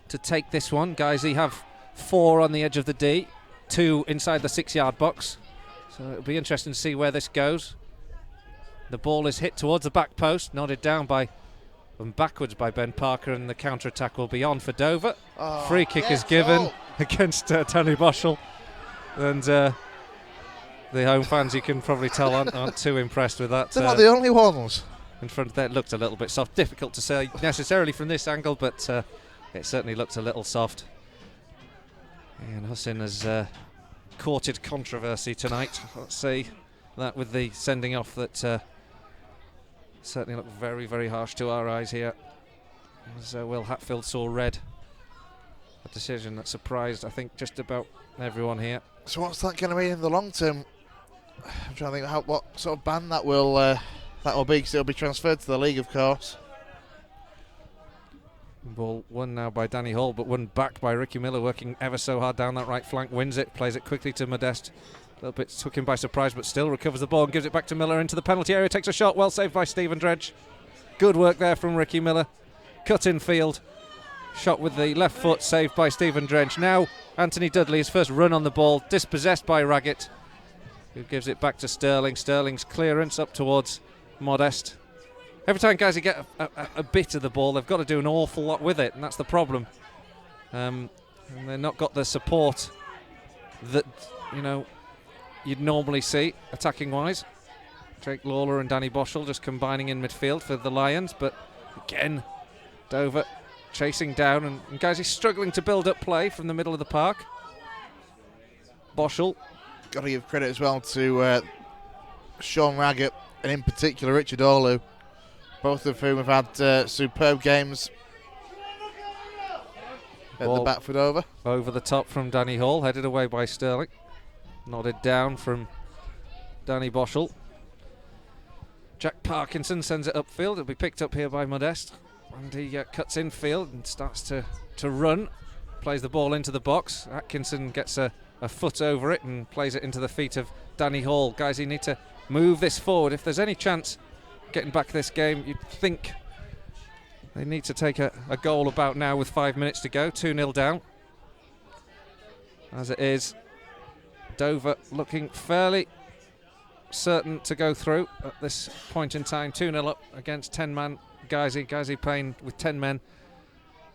to take this one. Guiseley have 4 on the edge of the D, 2 inside the 6-yard box. So it'll be interesting to see where this goes. The ball is hit towards the back post, nodded down and backwards by Ben Parker, and the counter-attack will be on for Dover. Free kick is given against Danny Boschel. And the home fans, you can probably tell, aren't too impressed with that. They're not the only ones. In front of that, looked a little bit soft. Difficult to say necessarily from this angle, but it certainly looked a little soft. Ian Hussin has courted controversy tonight. Let's see that with the sending off that certainly looked very, very harsh to our eyes here. As Will Hatfield saw red. A decision that surprised, I think, just about everyone here. So what's that going to mean in the long term? I'm trying to think what sort of ban that will be, because it'll be transferred to the league, of course. Ball won now by Danny Hall, but won back by Ricky Miller, working ever so hard down that right flank. Wins it, plays it quickly to Modeste. A little bit took him by surprise, but still recovers the ball and gives it back to Miller into the penalty area. Takes a shot, well saved by Stephen Dredge. Good work there from Ricky Miller. Cut in field. Shot with the left foot, saved by Stephen Dredge. Now Anthony Dudley, his first run on the ball, dispossessed by Raggett, who gives it back to Sterling. Sterling's clearance up towards Modeste. Every time guys get a bit of the ball, they've got to do an awful lot with it, and that's the problem. And they've not got the support that you'd normally see attacking wise. Jake Lawler and Danny Boschel just combining in midfield for the Lions, but again Dover chasing down, and guys, he's struggling to build up play from the middle of the park. Boschel. Got to give credit as well to Sean Raggett and in particular Richard Orlu, both of whom have had superb games at the back for Dover. Over the top from Danny Hall, headed away by Sterling. Nodded down from Danny Boschel. Jack Parkinson sends it upfield. It'll be picked up here by Modeste. And he cuts infield and starts to run. Plays the ball into the box. Atkinson gets a foot over it and plays it into the feet of Danny Hall. Guys, you need to move this forward. If there's any chance getting back this game, you'd think they need to take a goal about now with 5 minutes to go. 2-0 down. As it is, Dover looking fairly certain to go through at this point in time. 2-0 up against 10-man Guiseley. Guiseley playing with 10 men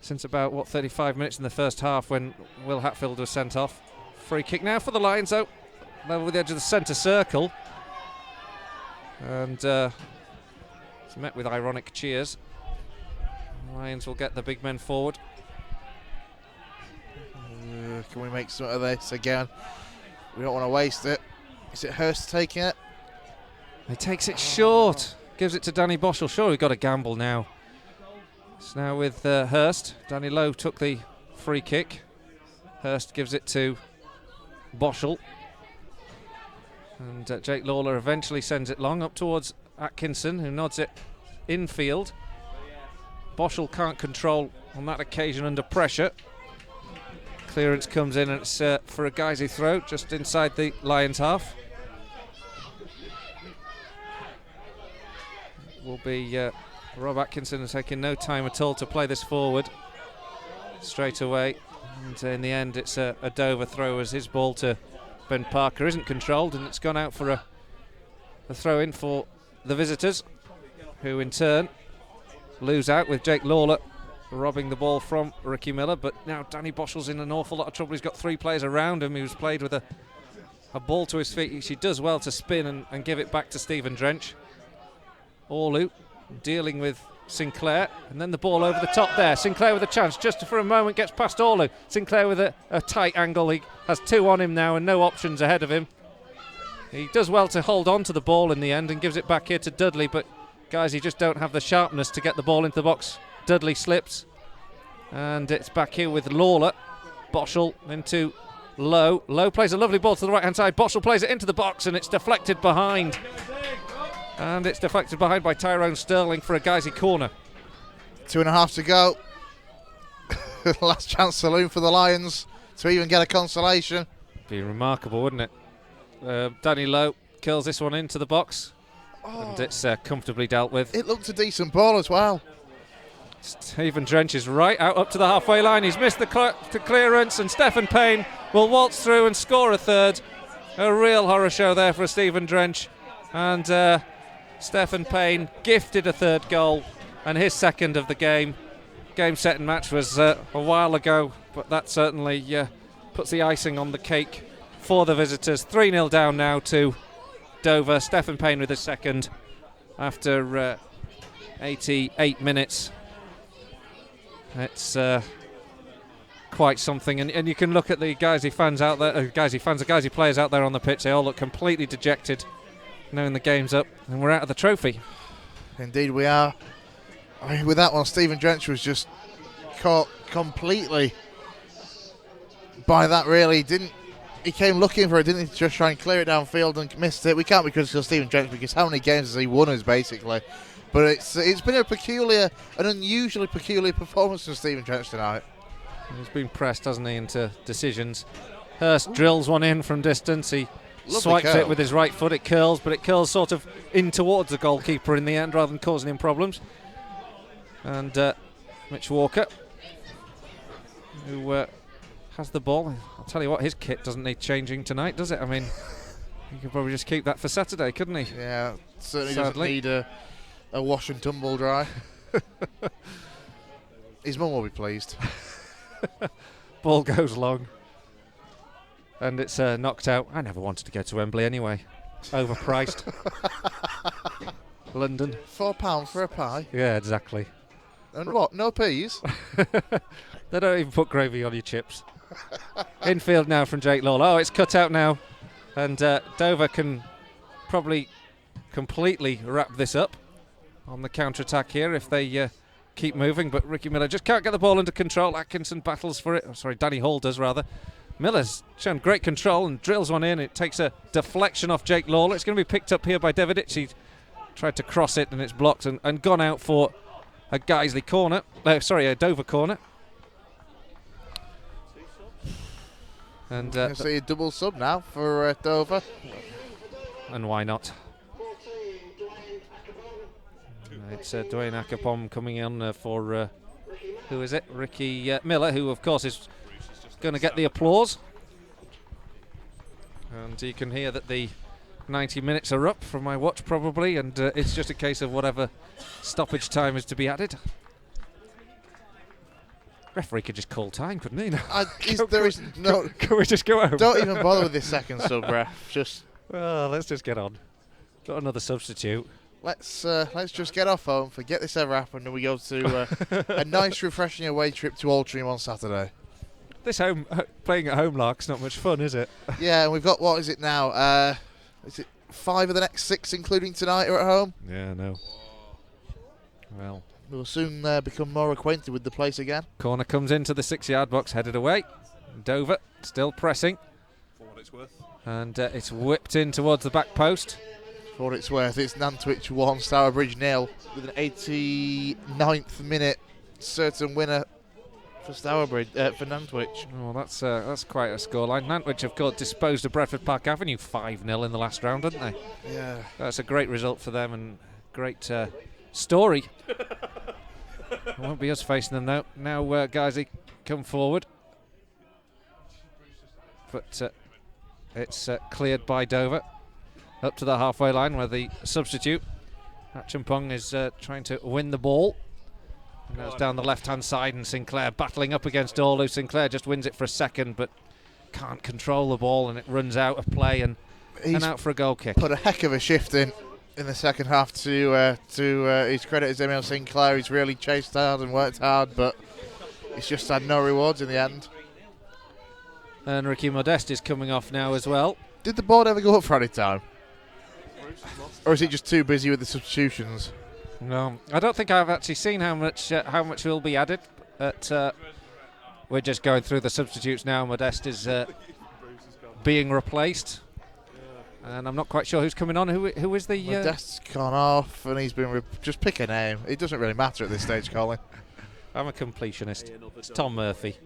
since about 35 minutes in the first half when Will Hatfield was sent off. Free kick now for the Lions, though, level with the edge of the centre circle, and it's met with ironic cheers. Lions will get the big men forward. Can we make some of this again? We don't want to waste it. Is it Hurst taking it? He takes it short. Gives it to Danny Boschel. Sure, we've got a gamble now. It's now with Hurst. Danny Lowe took the free kick. Hurst gives it to Boschel. And Jake Lawler eventually sends it long up towards Atkinson, who nods it infield. Boschel can't control on that occasion under pressure. Clearance comes in and it's for a Guiseley throw just inside the Lions half. Will be Rob Atkinson taking no time at all to play this forward straight away. And in the end, it's a Dover throw as his ball to Ben Parker isn't controlled, and it's gone out for a throw in for the visitors, who in turn lose out with Jake Lawler robbing the ball from Ricky Miller. But now Danny Boschel's in an awful lot of trouble. He's got 3 players around him. He was played with a ball to his feet. He does well to spin and give it back to Stephen Drench. Orlu dealing with Sinclair, and then the ball over the top there. Sinclair with a chance, just for a moment gets past Orlu. Sinclair with a tight angle. He has 2 on him now and no options ahead of him. He does well to hold on to the ball in the end and gives it back here to Dudley, but guys, he just don't have the sharpness to get the ball into the box. Dudley slips, and it's back here with Lawler. Boschel into Lowe. Lowe plays a lovely ball to the right hand side. Boschel plays it into the box, and it's deflected behind. And it's deflected behind by Tyrone Sterling for a Guiseley corner. 2.5 to go. Last chance saloon for the Lions to even get a consolation. Be remarkable, wouldn't it? Danny Lowe kills this one into the box, and it's comfortably dealt with. It looked a decent ball as well. Stephen Drench is right out up to the halfway line. He's missed the clearance, and Stephen Payne will waltz through and score a third. A real horror show there for Stephen Drench, and Stephen Payne gifted a third goal and his second of the game. Game, set and match was a while ago, but that certainly puts the icing on the cake for the visitors. 3-0 down now to Dover. Stephen Payne with his second after 88 minutes. It's quite something, and you can look at the Guiseley fans out there, the Guiseley players out there on the pitch. They all look completely dejected, knowing the game's up and we're out of the trophy. Indeed we are. I mean, with that one, Stephen Drench was just caught completely by that, really. He came looking for it, didn't he? Just try and clear it downfield and missed it. We can't be critical of Stephen Drench because how many games has he won us, basically? But it's been an unusually peculiar performance from Stephen Drench tonight. He's been pressed, hasn't he, into decisions. Hurst drills one in from distance. He swipes it with his right foot. It curls, but it curls sort of in towards the goalkeeper in the end rather than causing him problems. And Mitch Walker, who has the ball. I'll tell you what, his kit doesn't need changing tonight, does it? I mean, he could probably just keep that for Saturday, couldn't he? Yeah, certainly Sadly. doesn't need a wash and tumble dry. His mum will be pleased. Ball goes long. And it's knocked out. I never wanted to go to Wembley anyway. Overpriced. London. £4 for a pie. Yeah, exactly. And what? No peas? They don't even put gravy on your chips. Infield now from Jake Lawler. Oh, it's cut out now. And Dover can probably completely wrap this up on the counter-attack here if they keep moving. But Ricky Miller just can't get the ball under control. Atkinson battles for it. Oh, sorry, Danny Hall does, rather. Miller's shown great control and drills one in. It takes a deflection off Jake Lawler. It's going to be picked up here by Devidic. He tried to cross it and it's blocked and gone out for a Guiseley corner. A Dover corner. And I see a double sub now for Dover. And why not? It's Dwayne Akapom coming in for who is it? Ricky Miller, who of course is going to get the applause. And you can hear that the 90 minutes are up from my watch probably, and it's just a case of whatever stoppage time is to be added. Referee could just call time, couldn't he? Can we just go home? Don't even bother with this second sub, ref. Well, let's just get on. Got another substitute. Let's just get off home, forget this ever happened, and we go to a nice, refreshing away trip to Altrincham on Saturday. This playing at home lark's not much fun, is it? Yeah, and we've got, what is it now? Is it 5 of the next 6, including tonight, are at home? Yeah, no. Well, we'll soon become more acquainted with the place again. Corner comes into the 6-yard box, headed away. Dover still pressing. For what it's worth. And it's whipped in towards the back post. For what it's worth, it's Nantwich 1, Stourbridge 0, with an 89th minute certain winner for Stourbridge, for Nantwich. Well, that's quite a scoreline. Nantwich, of course, disposed of Bradford Park Avenue 5-0 in the last round, didn't they? Yeah. That's a great result for them and great story. It won't be us facing them now. Now, Guiseley come forward. But it's cleared by Dover. Up to the halfway line where the substitute, Achumpong, is trying to win the ball. And that's down the left-hand side, and Sinclair battling up against Orlu. Sinclair just wins it for a second, but can't control the ball, and it runs out of play and out for a goal kick. Put a heck of a shift in the second half to his credit as Emil Sinclair. He's really chased hard and worked hard, but he's just had no rewards in the end. And Ricky Modeste is coming off now as well. Did the board ever go up for any time? Or is it just too busy with the substitutions? No, I don't think I've actually seen how much will be added. But we're just going through the substitutes now. Modeste is being replaced, and I'm not quite sure who's coming on. Who is the? Modeste's gone off, and he's been just pick a name. It doesn't really matter at this stage, Colin. I'm a completionist. It's Tom Murphy.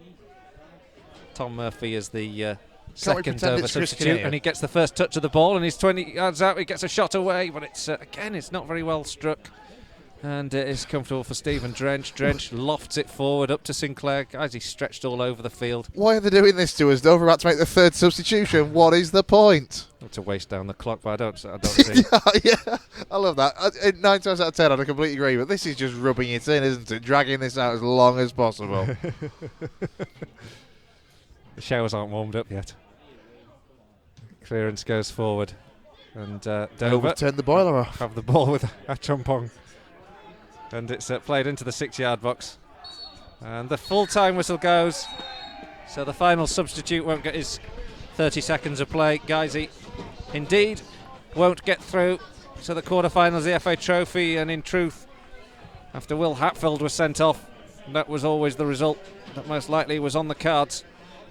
Tom Murphy is the second Dover substitute, and he gets the first touch of the ball, and he's 20 yards out. He gets a shot away, but it's again, it's not very well struck. And it's comfortable for Stephen Drench. Drench lofts it forward up to Sinclair. Guys, he's stretched all over the field. Why are they doing this to us? Dover about to make the third substitution. What is the point? To waste down the clock, but I don't see. Yeah, I love that. 9 times out of 10, I completely agree. But this is just rubbing it in, isn't it? Dragging this out as long as possible. The showers aren't warmed up yet. Clearance goes forward, and Dover turned the boiler off. Have the ball with Achumpong. And it's played into the 6-yard box. And the full-time whistle goes. So the final substitute won't get his 30 seconds of play. Guiseley indeed won't get through to the quarterfinals of the FA Trophy. And in truth, after Will Hatfield was sent off, that was always the result that most likely was on the cards.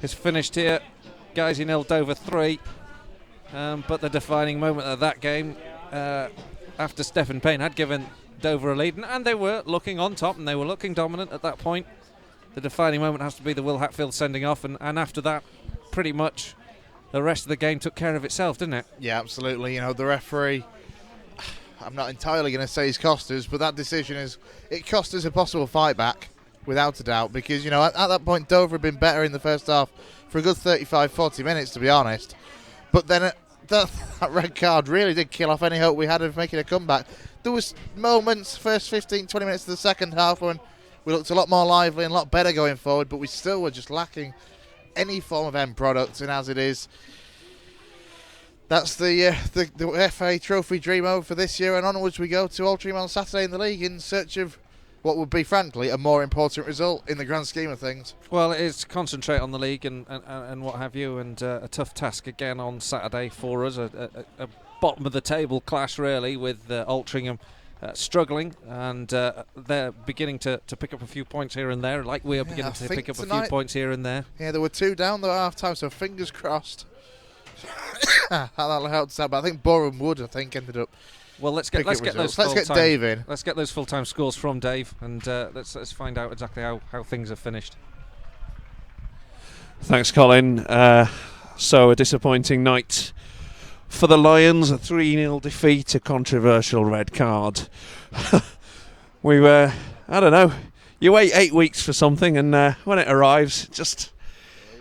It's finished here. Guiseley 0, Dover 3. But the defining moment of that game, after Stephen Payne had given Dover a lead, and they were looking on top and they were looking dominant at that point. The defining moment has to be the Will Hatfield sending off, and after that, pretty much the rest of the game took care of itself, didn't it? Yeah, absolutely. You know, the referee, I'm not entirely going to say he's cost us, but that decision it cost us a possible fight back, without a doubt, because, you know, at that point, Dover had been better in the first half for a good 35-40 minutes, to be honest. But then that red card really did kill off any hope we had of making a comeback. There was moments, first 15-20 minutes of the second half, when we looked a lot more lively and a lot better going forward, but we still were just lacking any form of end product. And as it is, that's the FA Trophy dream over for this year, and onwards we go to Altrincham on Saturday in the league in search of what would be, frankly, a more important result in the grand scheme of things. Well, it is to concentrate on the league and what have you, and a tough task again on Saturday for us, a bottom of the table clash really, with Altrincham struggling, and they're beginning to pick up a few points here and there, like we are beginning to pick up a few points here and there. Yeah, there were 2 down though at half time, so fingers crossed that'll help us out. But I think Boreham Wood, ended up. Well, let's get Dave in. Let's get those full-time scores from Dave, and let's find out exactly how things have finished. Thanks, Colin. So a disappointing night for the Lions, a 3-0 defeat, a controversial red card. We were, I don't know, you wait 8 weeks for something, and when it arrives, just,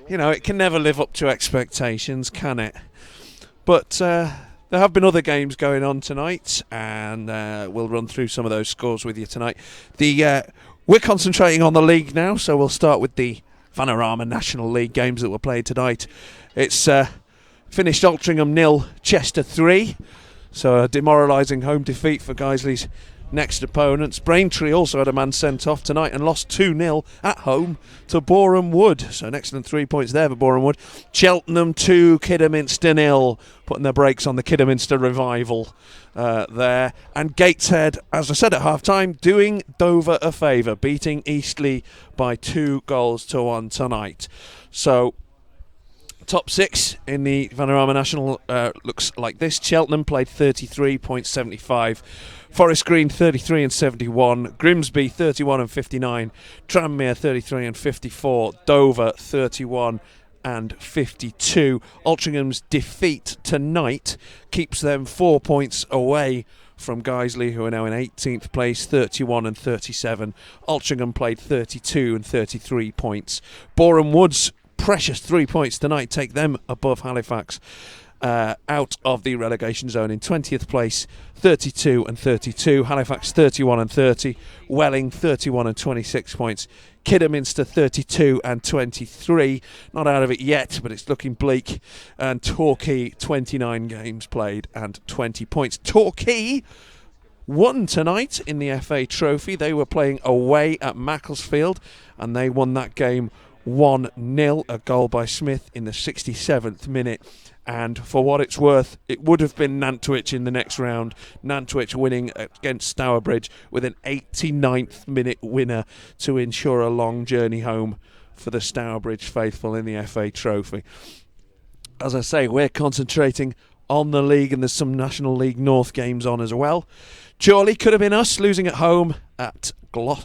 you know, it can never live up to expectations, can it? But there have been other games going on tonight, and we'll run through some of those scores with you tonight. We're concentrating on the league now, so we'll start with the Vanarama National League games that were played tonight. It's finished Altrincham 0, Chester 3, so a demoralising home defeat for Guiseley's next opponents. Braintree also had a man sent off tonight and lost 2-0 at home to Boreham Wood. So an excellent 3 points there for Boreham Wood. Cheltenham 2, Kidderminster 0, putting their brakes on the Kidderminster revival there. And Gateshead, as I said at half-time, doing Dover a favour, beating Eastleigh by 2-1 tonight. So Top 6 in the Vanarama National looks like this. Cheltenham played 33.75. Forest Green 33 and 71. Grimsby 31 and 59. Tranmere 33 and 54. Dover 31 and 52. Altringham's defeat tonight keeps them 4 points away from Guiseley, who are now in 18th place, 31 and 37. Altrincham played 32 and 33 points. Boreham Wood's precious 3 points tonight take them above Halifax, out of the relegation zone in 20th place, 32 and 32. Halifax 31 and 30. Welling 31 and 26 points. Kidderminster 32 and 23. Not out of it yet, but it's looking bleak. And Torquay 29 games played and 20 points. Torquay won tonight in the FA Trophy. They were playing away at Macclesfield and they won that game 1-0, a goal by Smith in the 67th minute. And for what it's worth, it would have been Nantwich in the next round. Nantwich winning against Stourbridge with an 89th minute winner to ensure a long journey home for the Stourbridge faithful in the FA Trophy. As I say, we're concentrating on the league, and there's some National League North games on as well. Chorley could have been us, losing at home at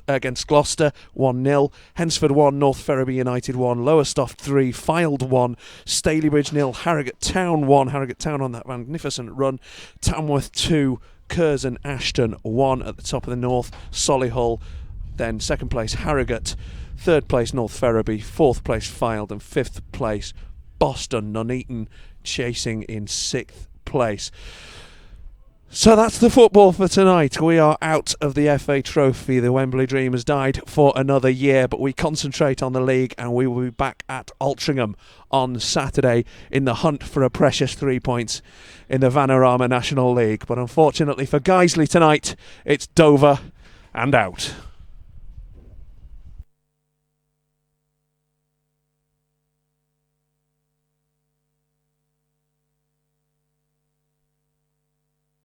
against Gloucester 1-0. Hensford 1, North Ferriby United 1, Lowestoft 3, Fylde 1, Stalybridge 0, Harrogate Town 1. Harrogate Town on that magnificent run. Tamworth 2, Curzon Ashton 1 at the top of the North. Solihull, then second place Harrogate, third place North Ferriby, fourth place Fylde, and fifth place Boston. Nuneaton chasing in sixth place. So that's the football for tonight. We are out of the FA Trophy. The Wembley Dream has died for another year, but we concentrate on the league, and we will be back at Altrincham on Saturday in the hunt for a precious 3 points in the Vanarama National League. But unfortunately for Guiseley tonight, it's Dover and out.